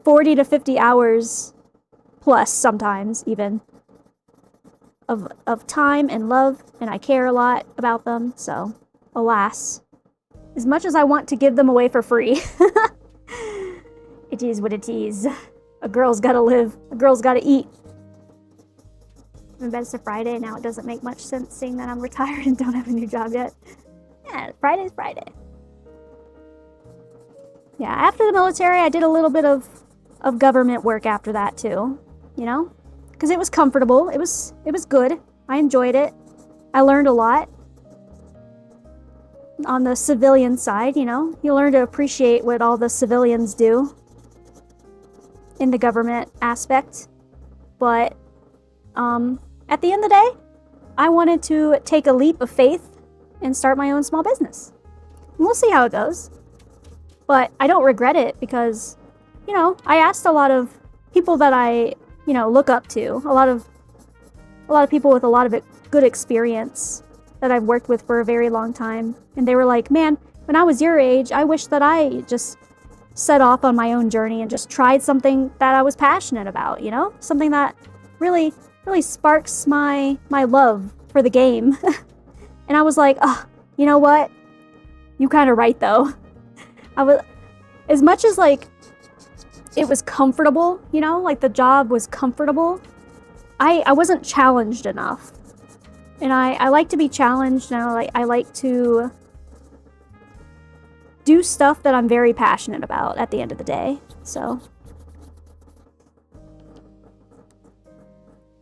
40 to 50 hours plus, sometimes even, of time and love, and I care a lot about them, so alas. As much as I want to give them away for free, it is what it is. A girl's gotta live. A girl's gotta eat. I bet it's a Friday now. It doesn't make much sense seeing that I'm retired and don't have a new job yet. Yeah, Friday's Friday. Yeah, after the military, I did a little bit of government work after that too. You know, because it was comfortable. It was good. I enjoyed it. I learned a lot. On the civilian side, you know, you learn to appreciate what all the civilians do in the government aspect. But at the end of the day, I wanted to take a leap of faith and start my own small business. And we'll see how it goes. But I don't regret it because, you know, I asked a lot of people that I, you know, look up to, a lot of people with a lot of good experience that I've worked with for a very long time. And they were like, man, when I was your age, I wish that I just set off on my own journey and just tried something that I was passionate about, you know? Something that really, really sparks my love for the game. And I was like, oh, you know what? You kind of right, though. As much as, like, it was comfortable, you know? Like, the job was comfortable, I wasn't challenged enough. And I like to be challenged, and I like to do stuff that I'm very passionate about at the end of the day. So,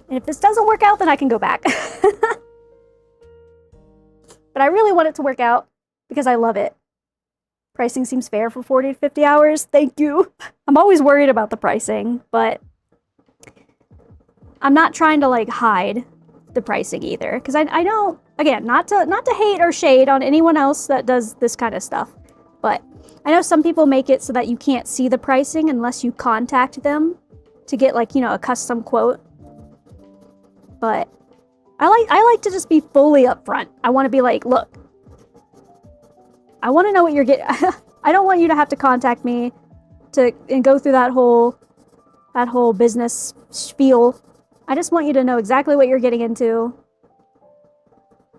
and if this doesn't work out, then I can go back. But I really want it to work out because I love it. Pricing seems fair for 40 to 50 hours. Thank you. I'm always worried about the pricing, but I'm not trying to, like, hide the pricing either, because I know, again, not to hate or shade on anyone else that does this kind of stuff, but I know some people make it so that you can't see the pricing unless you contact them to get, like, you know, a custom quote. But I like to just be fully upfront. I want to be like, look, I want to know what you're getting. I don't want you to have to contact me and go through that whole business spiel. I just want you to know exactly what you're getting into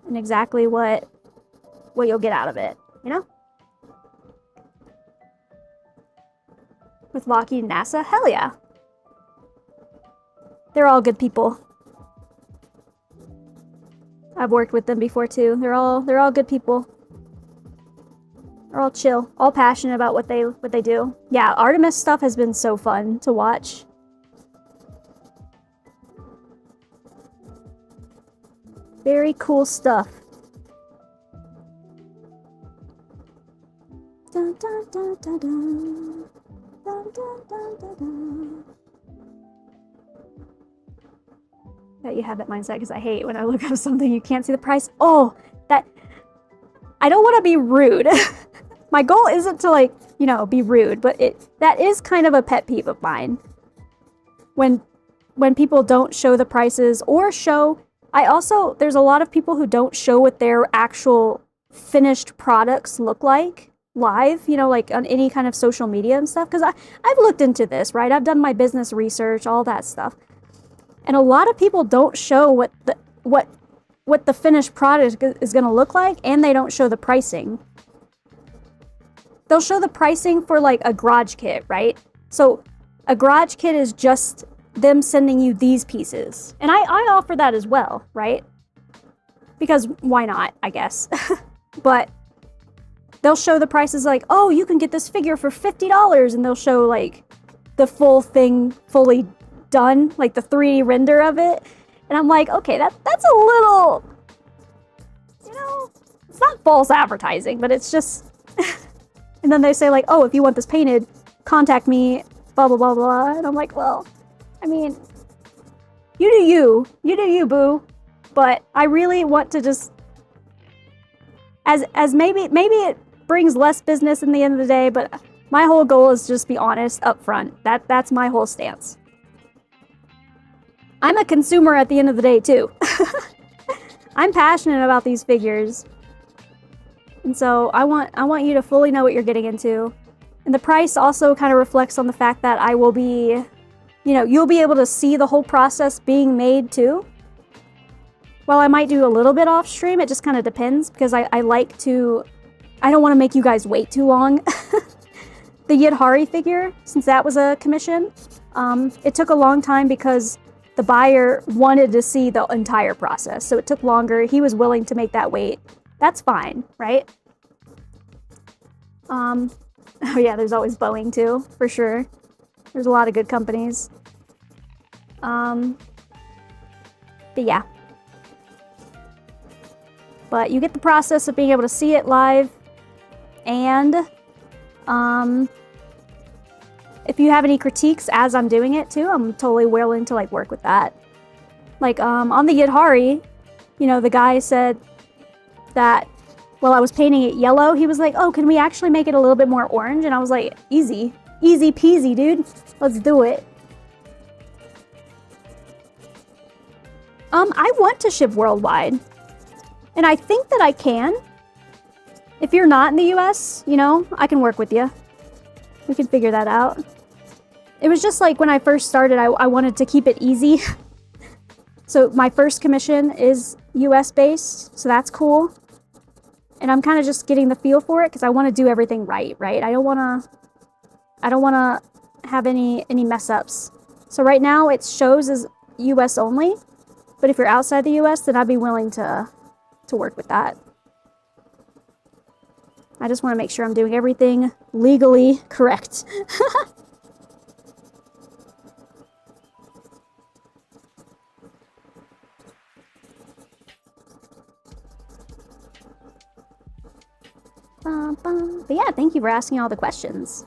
and exactly what you'll get out of it, you know? With Lockheed and NASA? Hell yeah. They're all good people. I've worked with them before too. They're all good people. They're all chill, all passionate about what they do. Yeah, Artemis stuff has been so fun to watch. Very cool stuff. Dun, dun, dun, dun, dun. Dun, dun, dun, dun, dun. That you have that mindset, because I hate when I look up something you can't see the price. Oh, that... I don't want to be rude. My goal isn't to, like, you know, be rude, but that is kind of a pet peeve of mine. When people don't show the prices or show... there's a lot of people who don't show what their actual finished products look like live, you know, like on any kind of social media and stuff. Because I've looked into this, right? I've done my business research, all that stuff. And a lot of people don't show what the finished product is going to look like, and they don't show the pricing. They'll show the pricing for, like, a garage kit, right? So a garage kit is just them sending you these pieces. And I offer that as well, right? Because why not, I guess. But they'll show the prices like, oh, you can get this figure for $50, and they'll show like the full thing fully done, like the 3D render of it. And I'm like, okay, that's a little, you know, it's not false advertising, but it's just... And then they say like, oh, if you want this painted, contact me, blah, blah, blah, blah. And I'm like, well, I mean, you do you, boo. But I really want to just, as maybe it brings less business in the end of the day, but my whole goal is just be honest up front. That's my whole stance. I'm a consumer at the end of the day too. I'm passionate about these figures. And so I want you to fully know what you're getting into. And the price also kind of reflects on the fact that I will be, you know, you'll be able to see the whole process being made too. While I might do a little bit off stream, it just kind of depends, because I like to, I don't want to make you guys wait too long. The Yidhari figure, since that was a commission, it took a long time because the buyer wanted to see the entire process. So it took longer. He was willing to make that wait. That's fine, right? Oh yeah, there's always Boeing too, for sure. There's a lot of good companies. But yeah. But you get the process of being able to see it live, and if you have any critiques as I'm doing it too, I'm totally willing to like work with that. Like on the Yidhari, you know, the guy said that while I was painting it yellow, he was like, oh, can we actually make it a little bit more orange? And I was like, easy peasy, dude. Let's do it. I want to ship worldwide. And I think that I can. If you're not in the US, you know, I can work with you. We can figure that out. It was just like when I first started, I wanted to keep it easy. So my first commission is US based, so that's cool. And I'm kind of just getting the feel for it because I want to do everything right? I don't want to have any mess ups. So right now it shows as US only, but if you're outside the US, then I'd be willing to work with that. I just want to make sure I'm doing everything legally correct. But yeah, thank you for asking all the questions.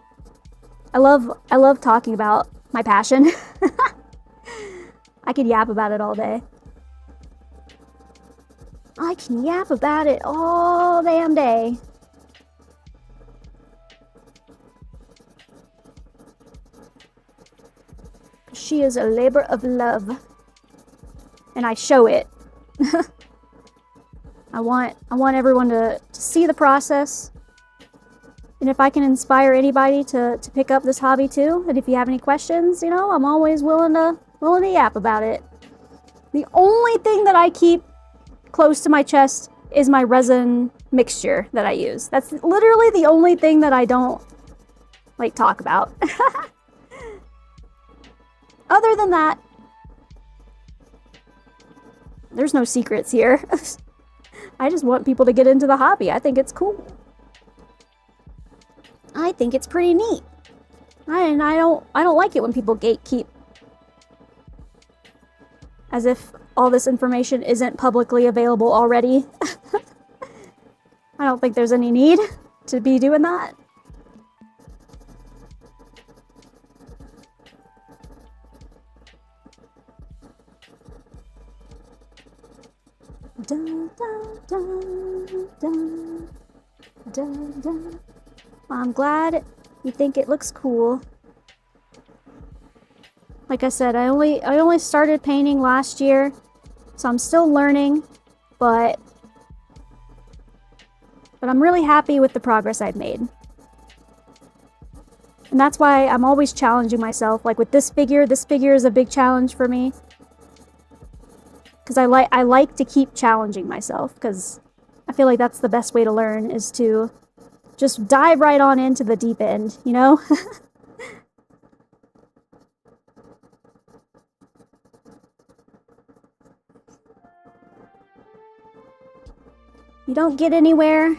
I love talking about my passion. I could yap about it all day. I can yap about it all damn day. She is a labor of love. And I show it. I want everyone to see the process. And if I can inspire anybody to pick up this hobby too, and if you have any questions, you know, I'm always willing to yap about it. The only thing that I keep close to my chest is my resin mixture that I use. That's literally the only thing that I don't like talk about. Other than that, there's no secrets here. I just want people to get into the hobby. I think it's cool. I think it's pretty neat. I don't like it when people gatekeep. As if all this information isn't publicly available already. I don't think there's any need to be doing that. Dun, dun, dun, dun, dun, dun. I'm glad you think it looks cool. Like I said, I only started painting last year, so I'm still learning, but I'm really happy with the progress I've made. And that's why I'm always challenging myself. Like with this figure is a big challenge for me. Because I like to keep challenging myself, because I feel like that's the best way to learn, is to just dive right on into the deep end, you know? You don't get anywhere.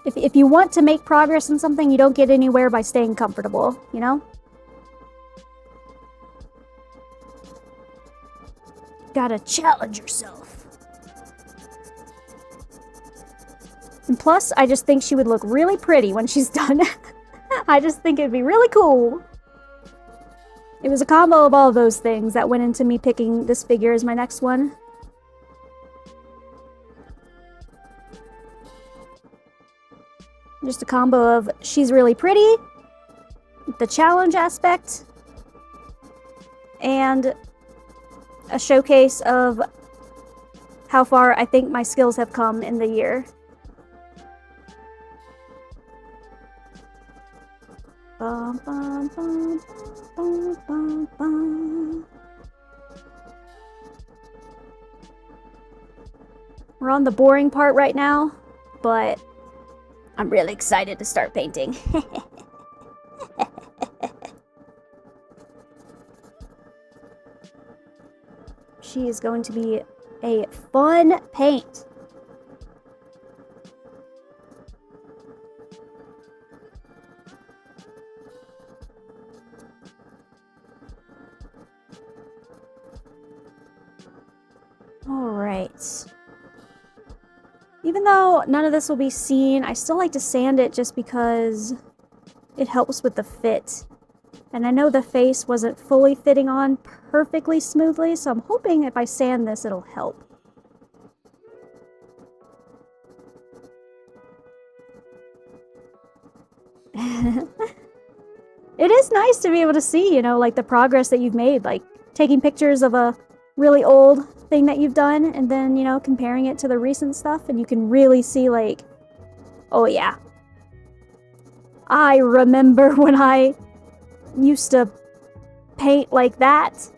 If you want to make progress in something, you don't get anywhere by staying comfortable, you know? Gotta challenge yourself. And plus, I just think she would look really pretty when she's done. I just think it'd be really cool. It was a combo of all of those things that went into me picking this figure as my next one. Just a combo of she's really pretty, the challenge aspect, and a showcase of how far I think my skills have come in the year. Bum, bum, bum, bum, bum, bum. We're on the boring part right now, but I'm really excited to start painting. She is going to be a fun paint. All right. Even though none of this will be seen, I still like to sand it just because it helps with the fit. And I know the face wasn't fully fitting on perfectly smoothly, so I'm hoping if I sand this, it'll help. It is nice to be able to see, you know, like the progress that you've made, like taking pictures of a really old thing that you've done and then, you know, comparing it to the recent stuff, and you can really see like, oh yeah, I remember when I used to paint like that.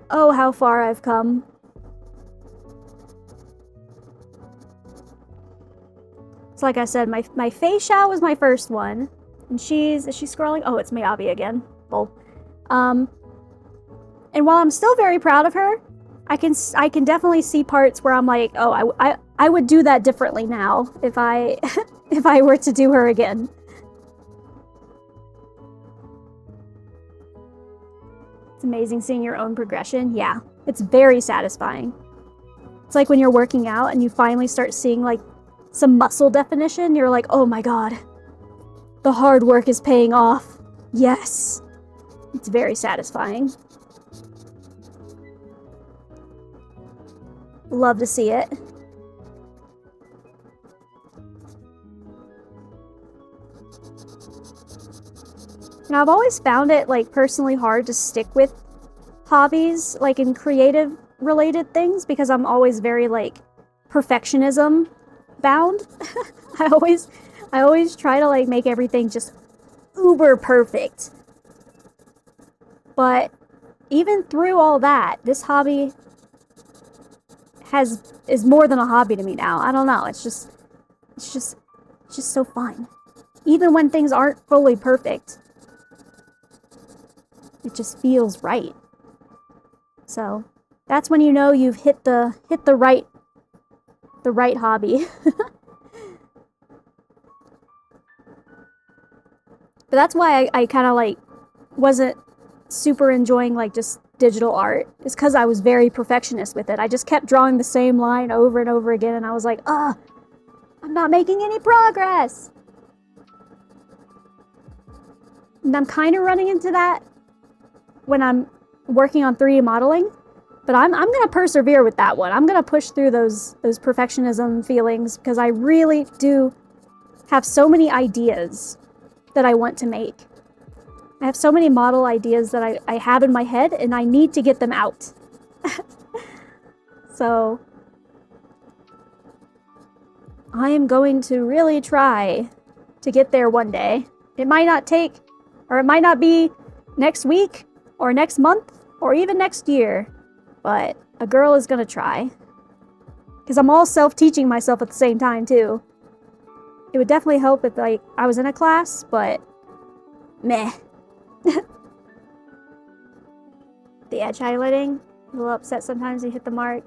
Oh, how far I've come. So like I said, my Fei Xiao was my first one. And is she scrolling? Oh, it's Miyabi again. Lol. And while I'm still very proud of her, I can definitely see parts where I'm like, oh, I would do that differently now if I if I were to do her again. It's amazing seeing your own progression. Yeah, it's very satisfying. It's like when you're working out and you finally start seeing like some muscle definition, you're like, oh my god, the hard work is paying off. Yes. It's very satisfying. Love to see it. And I've always found it, like, personally hard to stick with hobbies, like, in creative related things, because I'm always very, like, perfectionism bound. I always try to, like, make everything just uber perfect. But even through all that, this hobby is more than a hobby to me now. I don't know. It's just so fun. Even when things aren't fully perfect, it just feels right. So that's when you know you've hit the right hobby. But that's why I kind of like wasn't super enjoying like just digital art. It's because I was very perfectionist with it. I just kept drawing the same line over and over again, and I was like, I'm not making any progress. And I'm kind of running into that when I'm working on 3D modeling, but I'm gonna persevere with that one. I'm gonna push through those perfectionism feelings, because I really do have so many ideas that I want to make. I have so many model ideas that I have in my head, and I need to get them out. So I am going to really try to get there one day. It might not take, or it might not be next week, or next month, or even next year, but a girl is gonna try. Because I'm all self-teaching myself at the same time, too. It would definitely help if, like, I was in a class, but meh. The edge highlighting, a little upset sometimes you hit the mark.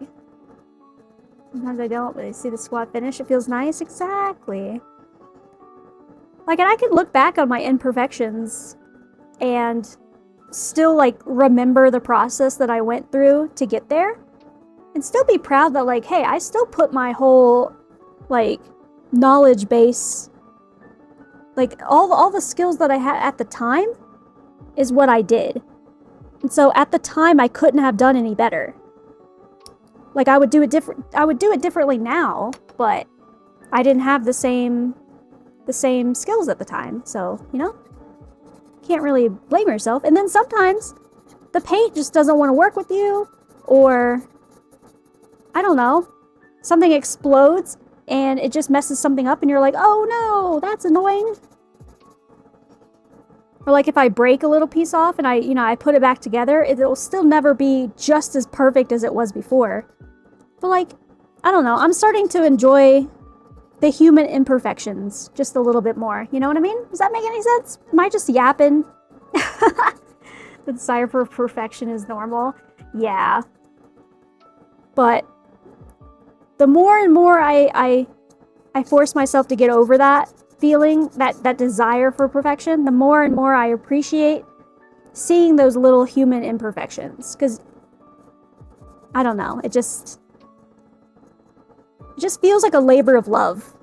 Sometimes I don't, but I see the squat finish. It feels nice. Exactly. Like, and I could look back on my imperfections and still, like, remember the process that I went through to get there. And still be proud that, like, hey, I still put my whole, like, knowledge base, like, all the skills that I had at the time is what I did. And so at the time, I couldn't have done any better. Like, I would do it differently now, but I didn't have the same skills at the time. So, you know, can't really blame yourself. And then sometimes the paint just doesn't want to work with you, or I don't know, something explodes and it just messes something up and you're like, oh no, that's annoying. Or like if I break a little piece off and I put it back together, it will still never be just as perfect as it was before. But like, I don't know, I'm starting to enjoy the human imperfections just a little bit more. You know what I mean? Does that make any sense? Am I just yapping? The desire for perfection is normal. Yeah. But the more and more I force myself to get over that feeling, that desire for perfection, the more and more I appreciate seeing those little human imperfections. Because, I don't know, it just feels like a labor of love.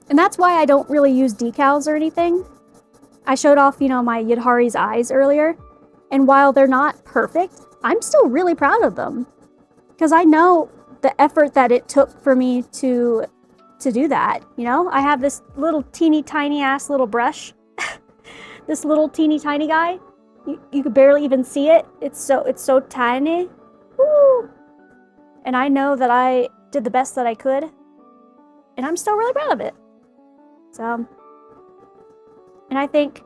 And that's why I don't really use decals or anything. I showed off, you know, my Yadhari's eyes earlier. And while they're not perfect, I'm still really proud of them. Because I know the effort that it took for me to do that, you know? I have this little teeny tiny ass little brush. This little teeny tiny guy. You could barely even see it. It's so tiny. Woo! And I know that I did the best that I could. And I'm still really proud of it. So, and I think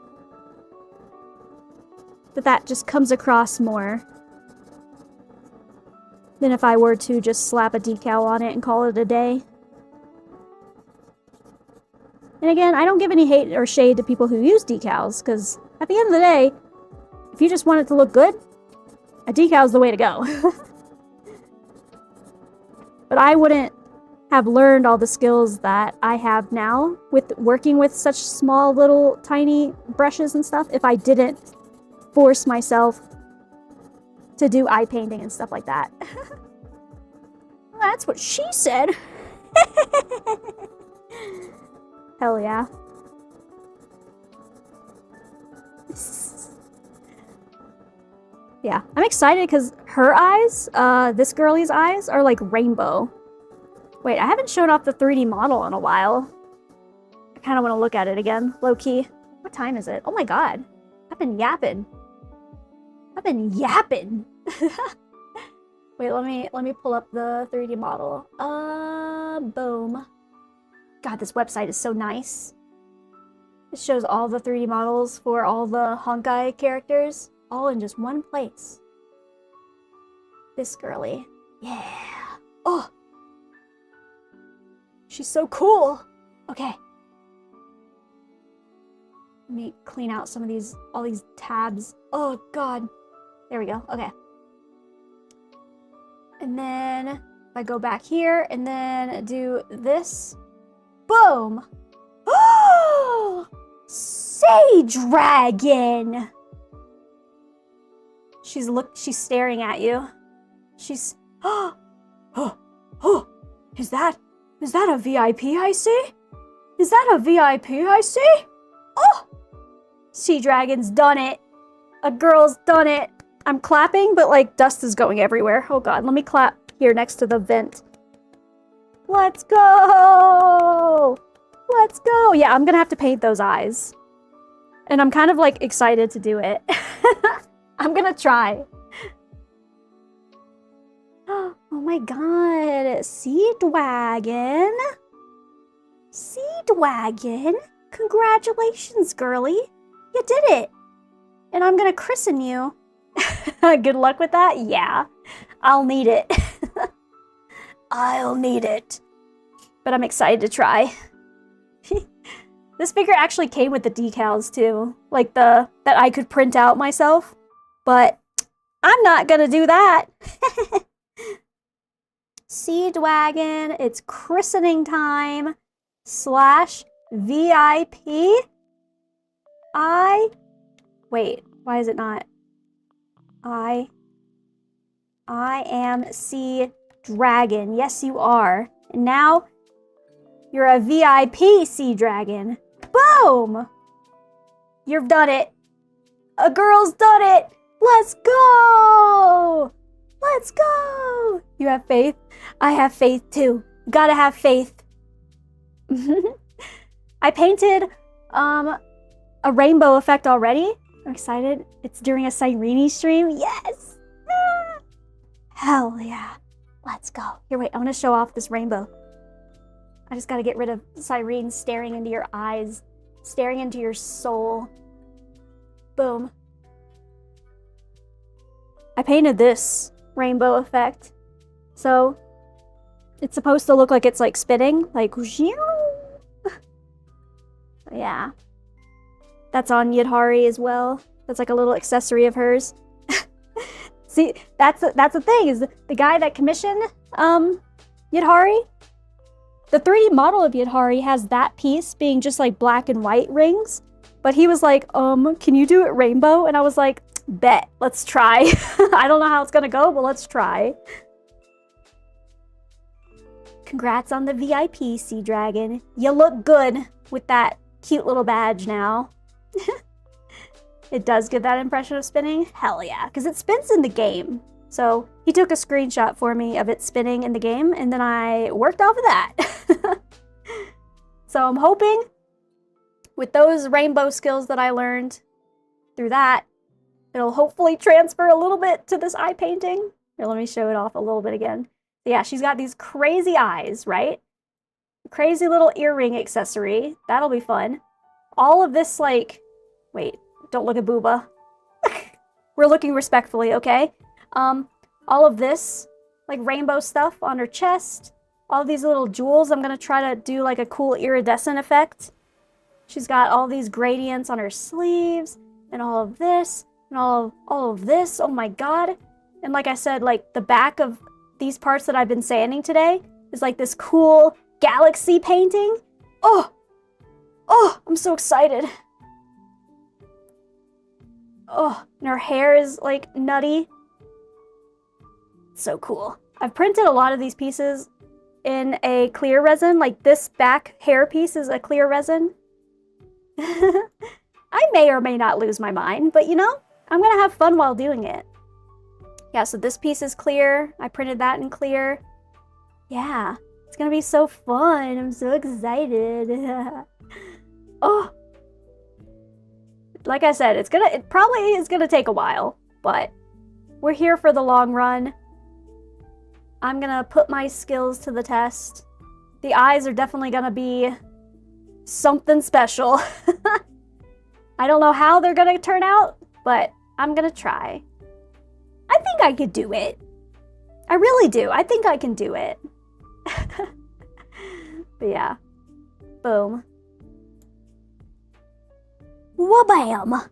that just comes across more than if I were to just slap a decal on it and call it a day. And again, I don't give any hate or shade to people who use decals, because at the end of the day, if you just want it to look good, a decal is the way to go. But I wouldn't have learned all the skills that I have now with working with such small little tiny brushes and stuff if I didn't force myself to do eye painting and stuff like that. Well, that's what she said. Hell yeah. Yeah, I'm excited because her eyes, this girlie's eyes, are like rainbow. Wait, I haven't shown off the 3D model in a while. I kind of want to look at it again, low-key. What time is it? Oh my god. I've been yapping. Wait, let me pull up the 3D model. Boom. God, this website is so nice. It shows all the 3D models for all the Honkai characters, all in just one place. This girly. Yeah. Oh! She's so cool! Okay. Let me clean out some of these, all these tabs. Oh god. There we go, okay. And then, if I go back here, and then do this. Boom! Oh! Sage Dragon! She's staring at you. She's, oh, is that a VIP I see? Is that a VIP I see? Oh! Sea Dragon's done it. A girl's done it. I'm clapping, but like dust is going everywhere. Oh god, let me clap here next to the vent. Let's go! Let's go! Yeah, I'm gonna have to paint those eyes. And I'm kind of like excited to do it. I'm gonna try. Oh my god, Sea Dragon. Sea Dragon. Congratulations, girly. You did it. And I'm gonna christen you. Good luck with that? Yeah. I'll need it. I'll need it. But I'm excited to try. This figure actually came with the decals too. Like that I could print out myself. But I'm not gonna do that. Sea Dragon, it's christening time / VIP. Wait, why is it not? I am Sea Dragon. Yes, you are. And now you're a VIP Sea Dragon. Boom! You've done it. A girl's done it. Let's go! Let's go! You have faith? I have faith too. Gotta have faith. I painted a rainbow effect already. I'm excited. It's during a Cyrene stream. Yes! Ah! Hell yeah. Let's go. Here, wait. I want to show off this rainbow. I just gotta get rid of Cyrene staring into your eyes. Staring into your soul. Boom. I painted this rainbow effect. So, it's supposed to look like it's like spinning. Like, yeah. That's on Yidhari as well. That's like a little accessory of hers. See, that's the thing, is the guy that commissioned Yidhari, the 3D model of Yidhari has that piece being just like black and white rings. But he was like, can you do it rainbow? And I was like, bet, let's try. I don't know how it's gonna go, but let's try. Congrats on the VIP, Sea Dragon. You look good with that cute little badge now. It does give that impression of spinning? Hell yeah, because it spins in the game. So he took a screenshot for me of it spinning in the game, and then I worked off of that. So I'm hoping with those rainbow skills that I learned through that, it'll hopefully transfer a little bit to this eye painting. Here, let me show it off a little bit again. Yeah, she's got these crazy eyes, right? Crazy little earring accessory. That'll be fun. All of this, like... Wait, don't look at Booba. We're looking respectfully, okay? All of this, like rainbow stuff on her chest. All these little jewels. I'm gonna try to do like a cool iridescent effect. She's got all these gradients on her sleeves. And all of this. And all of this. Oh my god. And like I said, like the back of these parts that I've been sanding today is like this cool galaxy painting. Oh! Oh! I'm so excited. Oh, and her hair is like nutty. So cool. I've printed a lot of these pieces in a clear resin. Like this back hair piece is a clear resin. I may or may not lose my mind, but you know, I'm gonna have fun while doing it. Yeah, so this piece is clear. I printed that in clear. Yeah, it's gonna be so fun. I'm so excited. Oh. Like I said, it probably is gonna take a while, but we're here for the long run. I'm gonna put my skills to the test. The eyes are definitely gonna be something special. I don't know how they're gonna turn out, but I'm gonna try. I think I could do it. I really do. I think I can do it. But yeah. Boom. Wabam!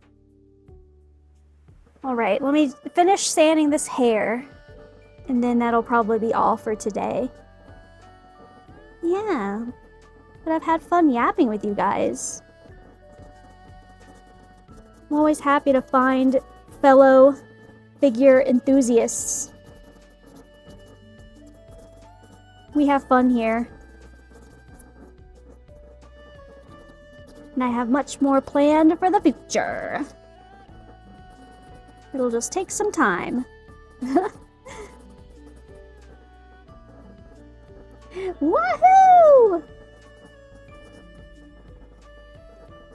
Alright, let me finish sanding this hair. And then that'll probably be all for today. Yeah. But I've had fun yapping with you guys. I'm always happy to find fellow figure enthusiasts. We have fun here. And I have much more planned for the future. It'll just take some time. Wahoo!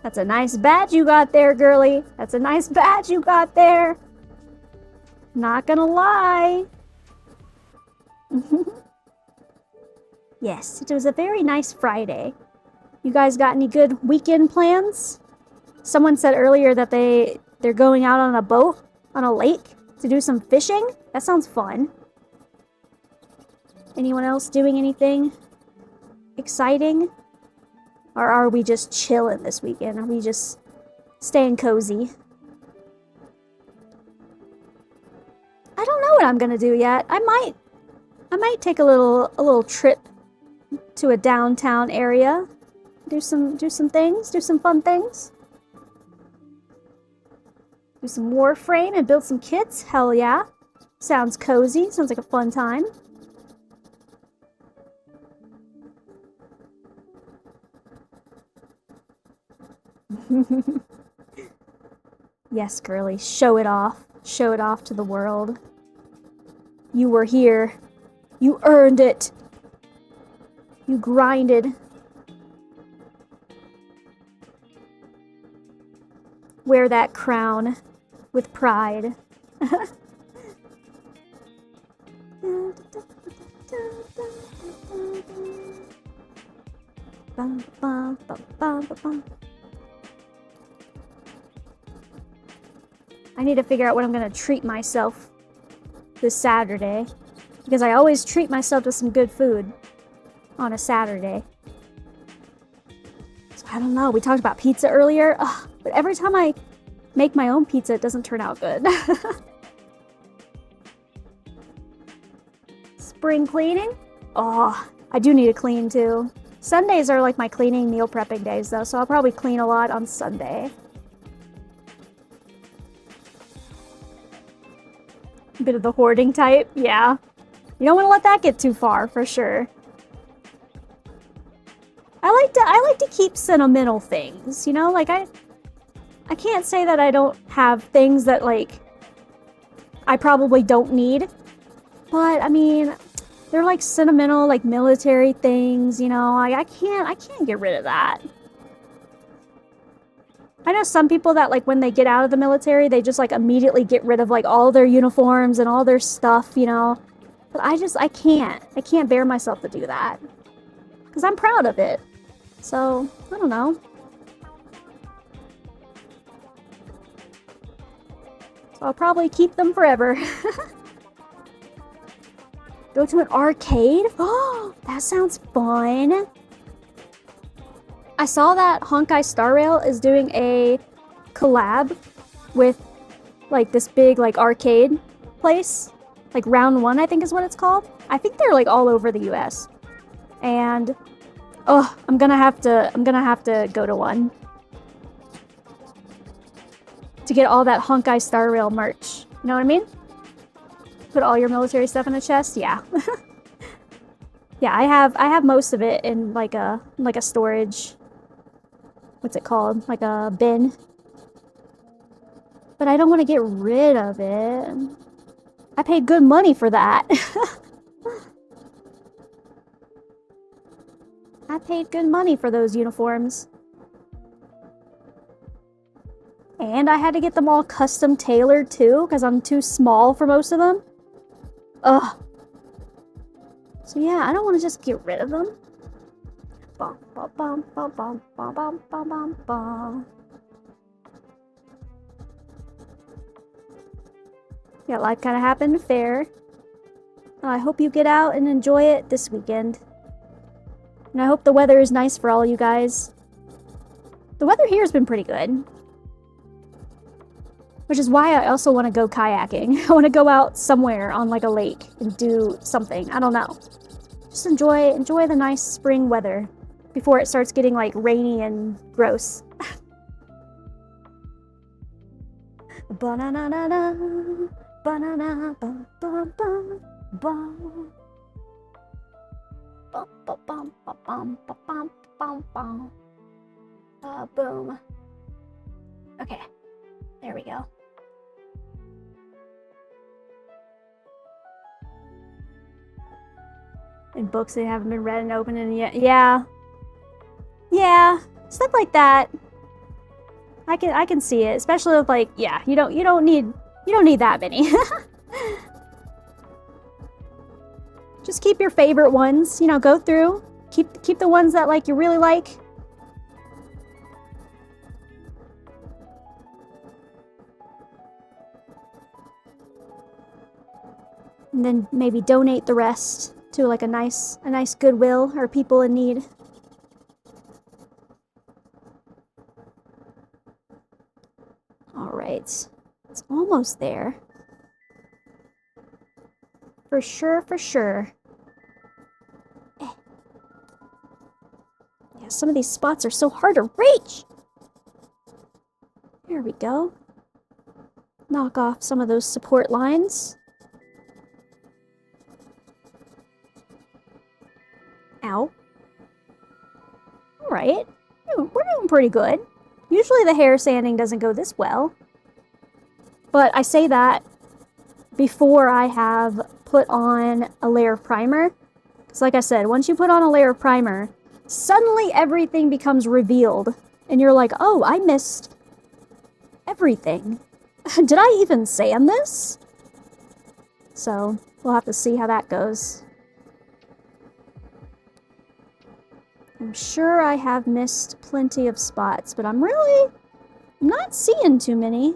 That's a nice badge you got there, girly. That's a nice badge you got there. Not gonna lie. Yes, it was a very nice Friday. You guys got any good weekend plans? Someone said earlier that they're going out on a boat on a lake to do some fishing. That sounds fun. Anyone else doing anything exciting? Or are we just chilling this weekend? Are we just staying cozy? I don't know what I'm gonna do yet. I might take a little trip to a downtown area. Do some things, do some fun things. Do some Warframe and build some kits. Hell yeah. Sounds cozy. Sounds like a fun time. Yes, girly. Show it off. Show it off to the world. You were here. You earned it. You grinded. Wear that crown with pride. I need to figure out what I'm gonna treat myself this Saturday, because I always treat myself to some good food on a Saturday. So I don't know. We talked about pizza earlier, but every time I make my own pizza, it doesn't turn out good. Spring cleaning? Oh, I do need to clean too. Sundays are like my cleaning meal prepping days though, so I'll probably clean a lot on Sunday. A bit of the hoarding type, yeah. You don't want to let that get too far, for sure. I like to keep sentimental things, you know? Like I can't say that I don't have things that like I probably don't need. But I mean, they're like sentimental, like military things, you know? I can't get rid of that. I know some people that like when they get out of the military, they just like immediately get rid of like all their uniforms and all their stuff, you know? But I can't. I can't bear myself to do that. Because I'm proud of it. So, I don't know. So I'll probably keep them forever. Go to an arcade? Oh, that sounds fun. I saw that Honkai Star Rail is doing a collab with like this big like arcade place. Like Round One, I think is what it's called. I think they're like all over the US. And oh, I'm gonna have to go to one. To get all that Honkai Star Rail merch. You know what I mean? Put all your military stuff in a chest? Yeah. Yeah, I have most of it in like a storage. What's it called? Like a bin. But I don't want to get rid of it. I paid good money for that. I paid good money for those uniforms. And I had to get them all custom tailored too, because I'm too small for most of them. Ugh. So yeah, I don't want to just get rid of them. Bum, bum, bum, bum, bum, bum, bum, bum, bum, bum. Yeah, life kind of happened fair. I hope you get out and enjoy it this weekend. And I hope the weather is nice for all you guys. The weather here has been pretty good. Which is why I also want to go kayaking. I want to go out somewhere on like a lake and do something. I don't know. Just enjoy the nice spring weather before it starts getting like rainy and gross. Ba-na-na-na-na, ba-na-na, bum-bum-bum, bum. Bum-bum-bum-bum-bum-bum-bum. Boom. Okay, there we go. And books that haven't been read and opened yet. Yeah. Yeah. Stuff like that. I can see it. Especially with like, yeah, you don't need that many. Just keep your favorite ones, you know, go through. Keep the ones that like you really like. And then maybe donate the rest to like a nice Goodwill or people in need. All right, it's almost there. For sure, for sure. Yeah, some of these spots are so hard to reach. There we go. Knock off some of those support lines. Ow. Alright. We're doing pretty good. Usually the hair sanding doesn't go this well. But I say that before I have put on a layer of primer. Because like I said, once you put on a layer of primer, suddenly everything becomes revealed. And you're like, oh, I missed everything. Did I even sand this? So, we'll have to see how that goes. I'm sure I have missed plenty of spots, but I'm not seeing too many.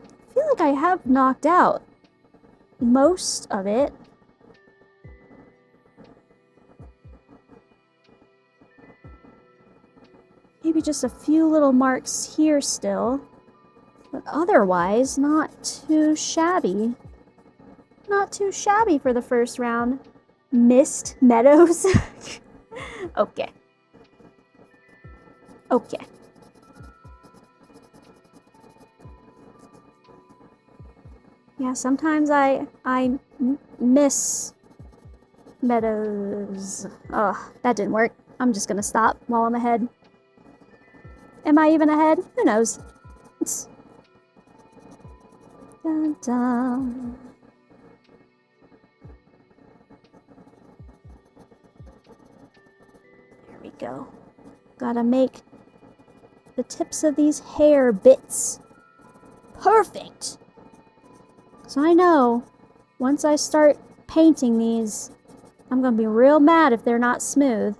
I feel like I have knocked out most of it. Maybe just a few little marks here still. But otherwise, not too shabby. Not too shabby for the first round. Missed meadows. Okay. Okay. Yeah, sometimes I miss meadows. Oh, that didn't work. I'm just gonna stop while I'm ahead. Am I even ahead? Who knows? Dun, dun. There we go. Gotta make the tips of these hair bits perfect. So I know once I start painting these, I'm gonna be real mad if they're not smooth.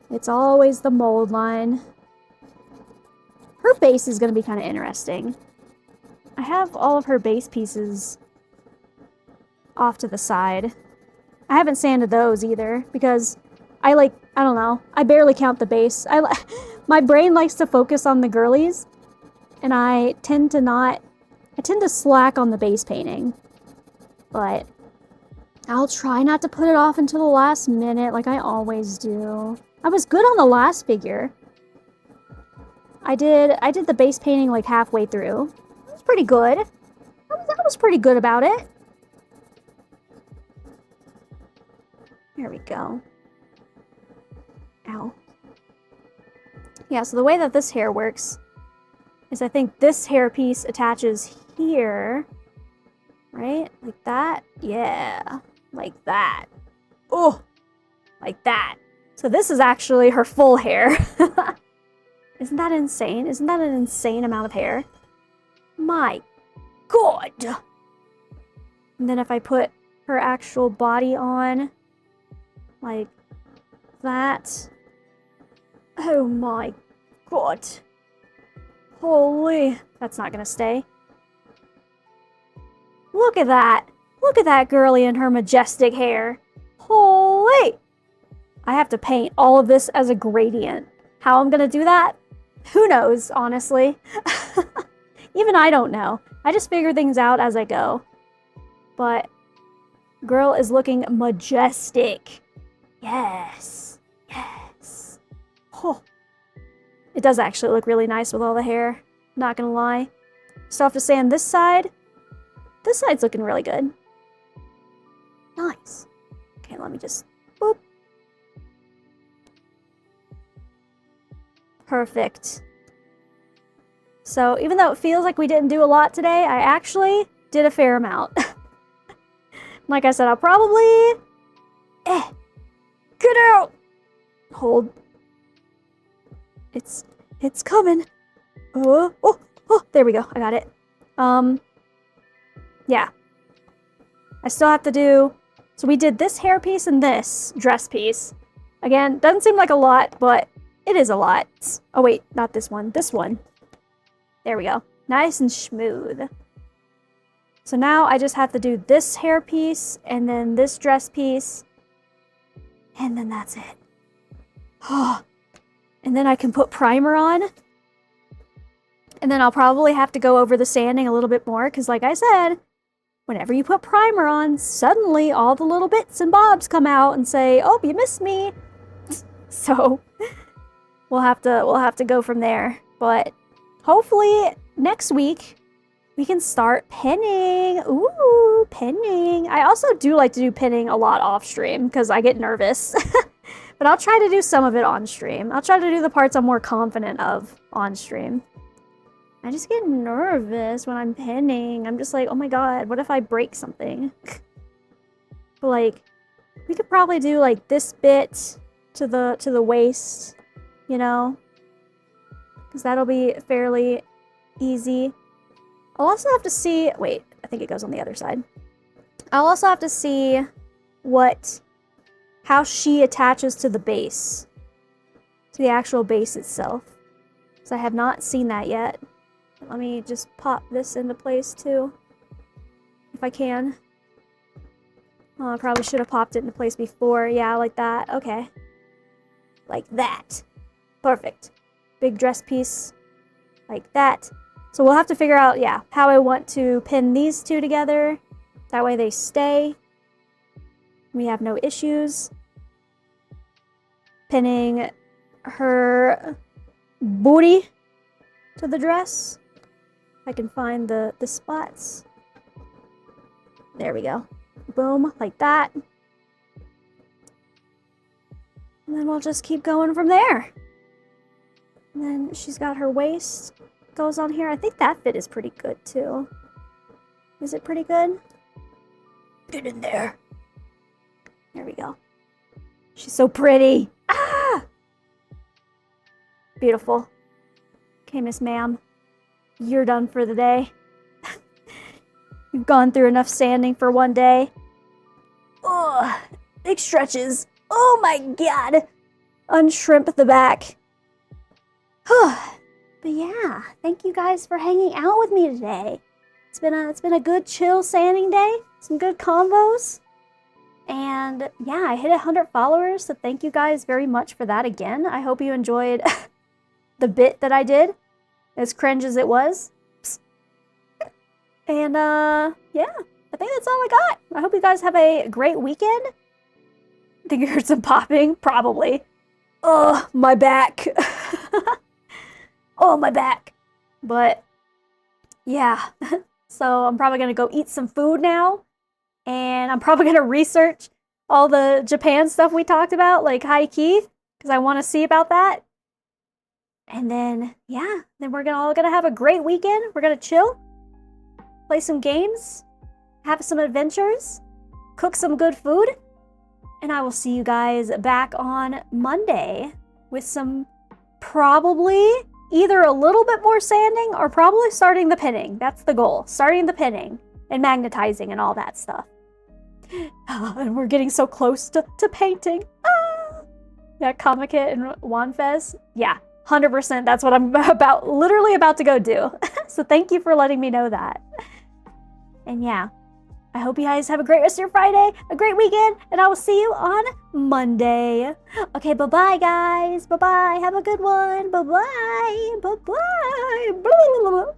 It's always the mold line. Her base is going to be kind of interesting. I have all of her base pieces off to the side. I haven't sanded those either because I don't know, I barely count the base. My brain likes to focus on the girlies, and I tend to slack on the base painting. But I'll try not to put it off until the last minute like I always do. I was good on the last figure. I did the base painting like halfway through. It was pretty good. I was pretty good about it. There we go. Ow. Yeah, so the way that this hair works is I think this hair piece attaches here. Right? Like that? Yeah. Like that. Oh! Like that. So this is actually her full hair. Isn't that insane? Isn't that an insane amount of hair? My God! And then if I put her actual body on, like that. Oh my God. Holy. That's not gonna stay. Look at that. Look at that girly and her majestic hair. Holy. I have to paint all of this as a gradient. How I'm gonna do that? Who knows, honestly. Even I don't know. I just figure things out as I go. But girl is looking majestic. Yes. Yes. Oh. It does actually look really nice with all the hair. Not gonna lie. Still have to sand this side. This side's looking really good. Nice. Okay, let me just... Boop. Perfect. So, even though it feels like we didn't do a lot today, I actually did a fair amount. Like I said, I'll probably... Get out! Hold. It's coming. Oh, there we go. I got it. Yeah. I still have to do... So we did this hair piece and this dress piece. Again, doesn't seem like a lot, but it is a lot. Oh wait, not this one. This one. There we go. Nice and smooth. So now I just have to do this hair piece and then this dress piece. And then that's it. Oh. And then I can put primer on. And then I'll probably have to go over the sanding a little bit more, because like I said, whenever you put primer on, suddenly all the little bits and bobs come out and say, "Oh, you missed me." So we'll have to go from there. But hopefully next week we can start pinning. Ooh, pinning. I also do like to do pinning a lot off stream because I get nervous. But I'll try to do some of it on stream. I'll try to do the parts I'm more confident of on stream. I just get nervous when I'm pinning. I'm just like, oh my god, what if I break something? But like, we could probably do like this bit to the waist, you know? Because that'll be fairly easy. I'll also have to see, wait, I think it goes on the other side. I'll also have to see how she attaches to the base. To the actual base itself. Because I have not seen that yet. Let me just pop this into place too. If I can. Oh, I probably should have popped it into place before. Yeah, like that. Okay. Like that. Perfect. Big dress piece. Like that. So we'll have to figure out, yeah, how I want to pin these two together. That way they stay. We have no issues. Pinning her booty to the dress. I can find the spots. There we go. Boom, like that. And then we'll just keep going from there. And then she's got her waist goes on here. I think that fit is pretty good too. Is it pretty good? Get in there. There we go. She's so pretty. Ah! Beautiful. Okay, Miss Ma'am. You're done for the day. You've gone through enough sanding for one day. Ugh. Big stretches. Oh my god. Unshrimp the back. But yeah, thank you guys for hanging out with me today. It's been a good chill sanding day. Some good combos. And yeah, I hit 100 followers, so thank you guys very much for that again. I hope you enjoyed the bit that I did, as cringe as it was. And yeah, I think that's all I got. I hope you guys have a great weekend. I think you heard some popping, probably. Oh, my back. Oh, my back. But yeah, so I'm probably gonna go eat some food now. And I'm probably gonna research all the Japan stuff we talked about, like high key, because I want to see about that. And then, yeah, then we're all gonna have a great weekend. We're gonna chill, play some games, have some adventures, cook some good food, and I will see you guys back on Monday with some probably either a little bit more sanding or probably starting the pinning. That's the goal, starting the pinning and magnetizing and all that stuff. And we're getting so close to painting. Ah! Yeah, Comic Kit and Wanfez. Yeah, 100%. That's what I'm literally about to go do. So thank you for letting me know that. And yeah, I hope you guys have a great rest of your Friday, a great weekend, and I will see you on Monday. Okay, bye-bye, guys. Bye-bye. Have a good one. Bye-bye. Bye-bye.